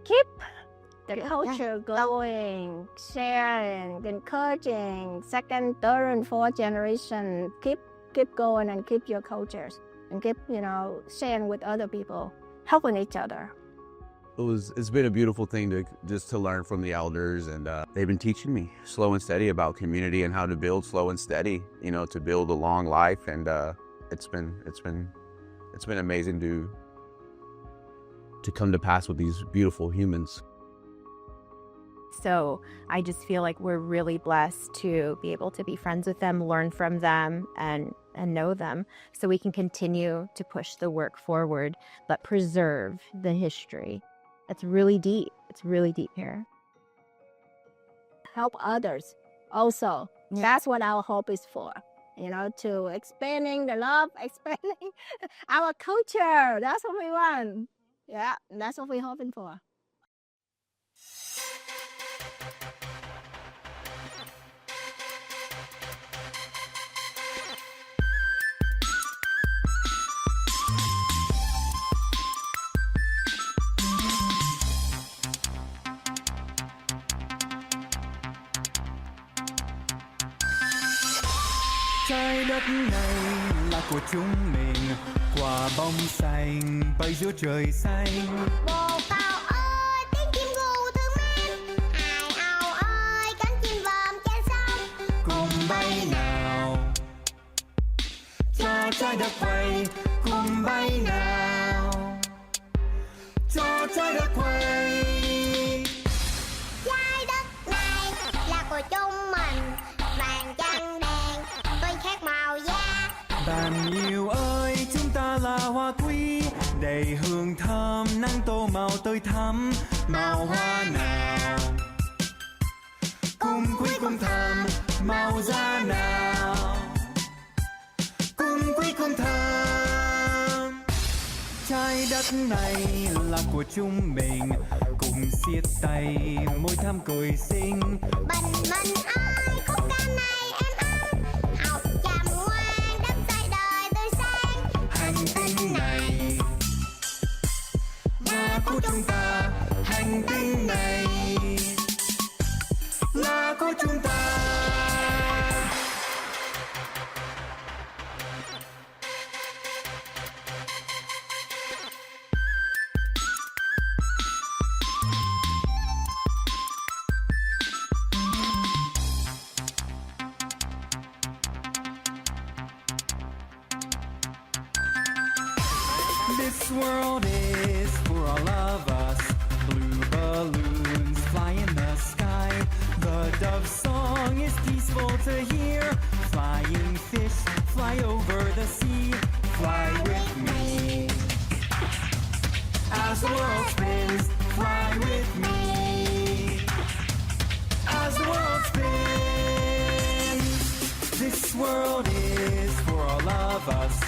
keep the culture going, sharing, encouraging, second, third, and fourth generation. Keep going and keep your cultures and keep, sharing with other people, helping each other. It's been a beautiful thing to learn from the elders, and they've been teaching me slow and steady about community and how to build slow and steady, to build a long life, and it's been amazing to come to pass with these beautiful humans. So I just feel like we're really blessed to be able to be friends with them, learn from them, and know them, so we can continue to push the work forward, but preserve the history. It's really deep. It's really deep here. Help others also. Yeah. That's what our hope is for. To expanding the love, expanding our culture. That's what we want. Yeah, that's what we're hoping for. Trái đất này là của chúng mình, quả bóng xanh bay giữa trời xanh. Bồ câu ơi, tiếng chim gu thương mến. Hải âu ơi, cánh chim vòm trên sông. Cùng bay nào, cho trái đất quay. Cùng bay nào, cho trái đất quay. Trái đất này là của chúng mình, vàng trắng đen, tuy khác màu da. Bạn yêu ơi, chúng ta là hoa quý, đầy hương thơm, nắng tô màu tươi thắm. Màu hoa nào, cùng quý cùng thơm, màu da nào, cùng quý cùng thơm. Trái đất này là của chúng mình, cùng siết tay, môi thắm cười xinh. Bình minh ơi, khúc ca này em ơi, học chăm ngoan, đắm say đời tươi sáng. Hành tinh này là của chúng ta, hành tinh này là của chúng ta. This world is for all of us. Blue balloons fly in the sky. The dove song is peaceful to hear. Flying fish fly over the sea. Fly with me. As the world spins, fly with me. As the world spins. This world is for all of us.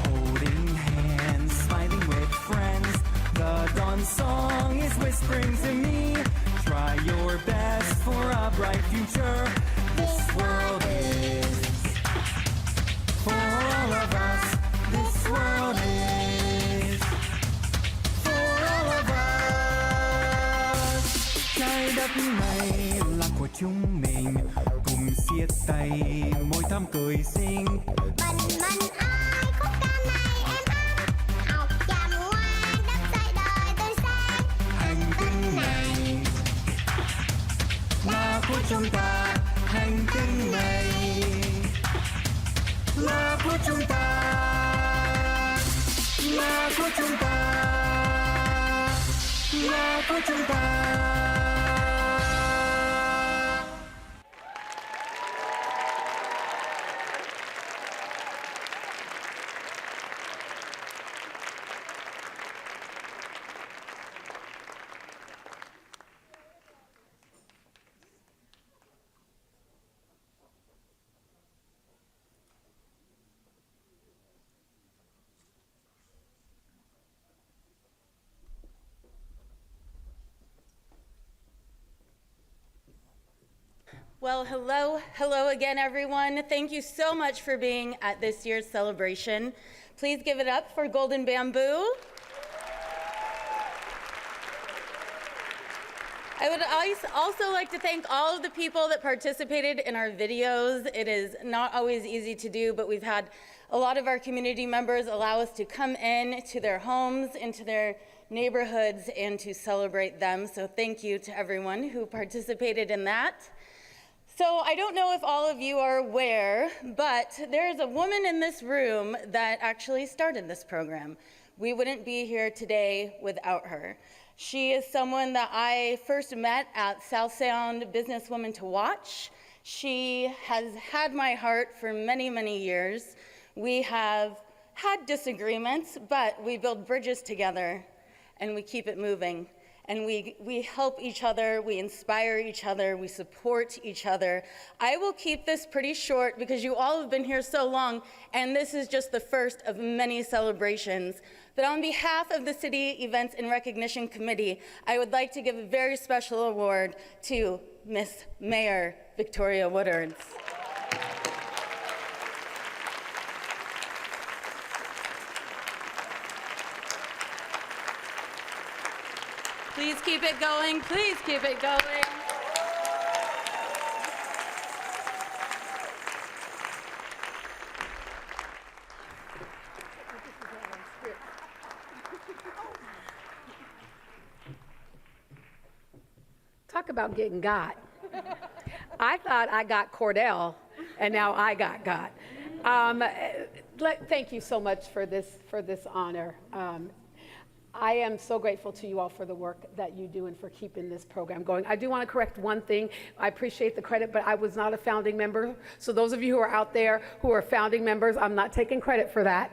Holding hands, smiling with friends. The dawn song is whispering to me. Try your best for a bright future. This world is for all of us. This world is for all of us. Trái đất này là của chúng mình, cùng siết tay, môi thắm cười xinh. Bình minh ơi, khúc ca này em ơi, học chăm ngoan, đắm say đời tươi sáng. Hành tinh này là của chúng ta, hành tinh này là của chúng ta, là của chúng ta, là của chúng ta. Well, hello again, everyone. Thank you so much for being at this year's celebration. Please give it up for Golden Bamboo. I would also like to thank all of the people that participated in our videos. It is not always easy to do, but we've had a lot of our community members allow us to come in to their homes, into their neighborhoods, and to celebrate them. So thank you to everyone who participated in that. So I don't know if all of you are aware, but there's a woman in this room that actually started this program. We wouldn't be here today without her. She is someone that I first met at South Sound Businesswoman to Watch. She has had my heart for many, many years. We have had disagreements, but we build bridges together and we keep it moving. And we help each other, we inspire each other, we support each other. I will keep this pretty short because you all have been here so long, and this is just the first of many celebrations. But on behalf of the City Events and Recognition Committee, I would like to give a very special award to Miss Mayor Victoria Woodards. Please keep it going, please keep it going. talk about getting got. I thought I got Cordell, and now I got got. Thank you so much for this honor. I am so grateful to you all for the work that you do and for keeping this program going. I do want to correct one thing. I appreciate the credit, but I was not a founding member. So those of you who are out there who are founding members, I'm not taking credit for that.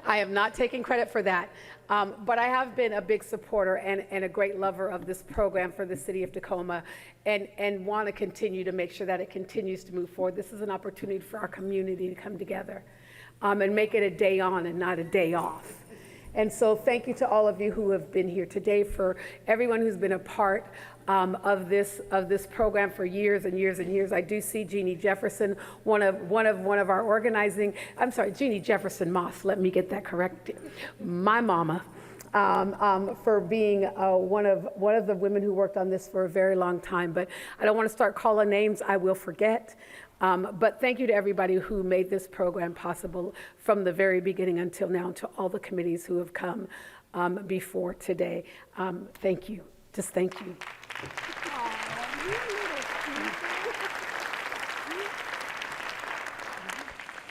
I am not taking credit for that. But I have been a big supporter and a great lover of this program for the city of Tacoma and want to continue to make sure that it continues to move forward. This is an opportunity for our community to come together and make it a day on and not a day off. And so thank you to all of you who have been here today, for everyone who's been a part of this program for years and years and years. I do see Jeannie Jefferson, one of our organizing, I'm sorry, Jeannie Jefferson Moss, let me get that correct. My mama, for being one of the women who worked on this for a very long time. But I don't want to start calling names, I will forget. But thank you to everybody who made this program possible from the very beginning until now, to all the committees who have come before today. Thank you. Just thank you.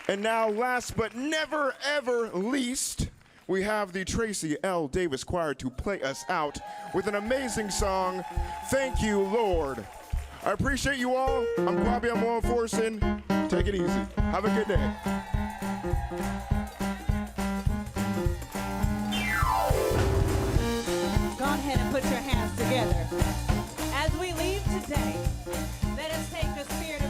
And now, last but never ever least, we have the Tracy L. Davis Choir to play us out with an amazing song, Thank You, Lord. I appreciate you all. I'm Bobby, I'm law enforcement. Take it easy. Have a good day. Go ahead and put your hands together. As we leave today, let us take the spirit of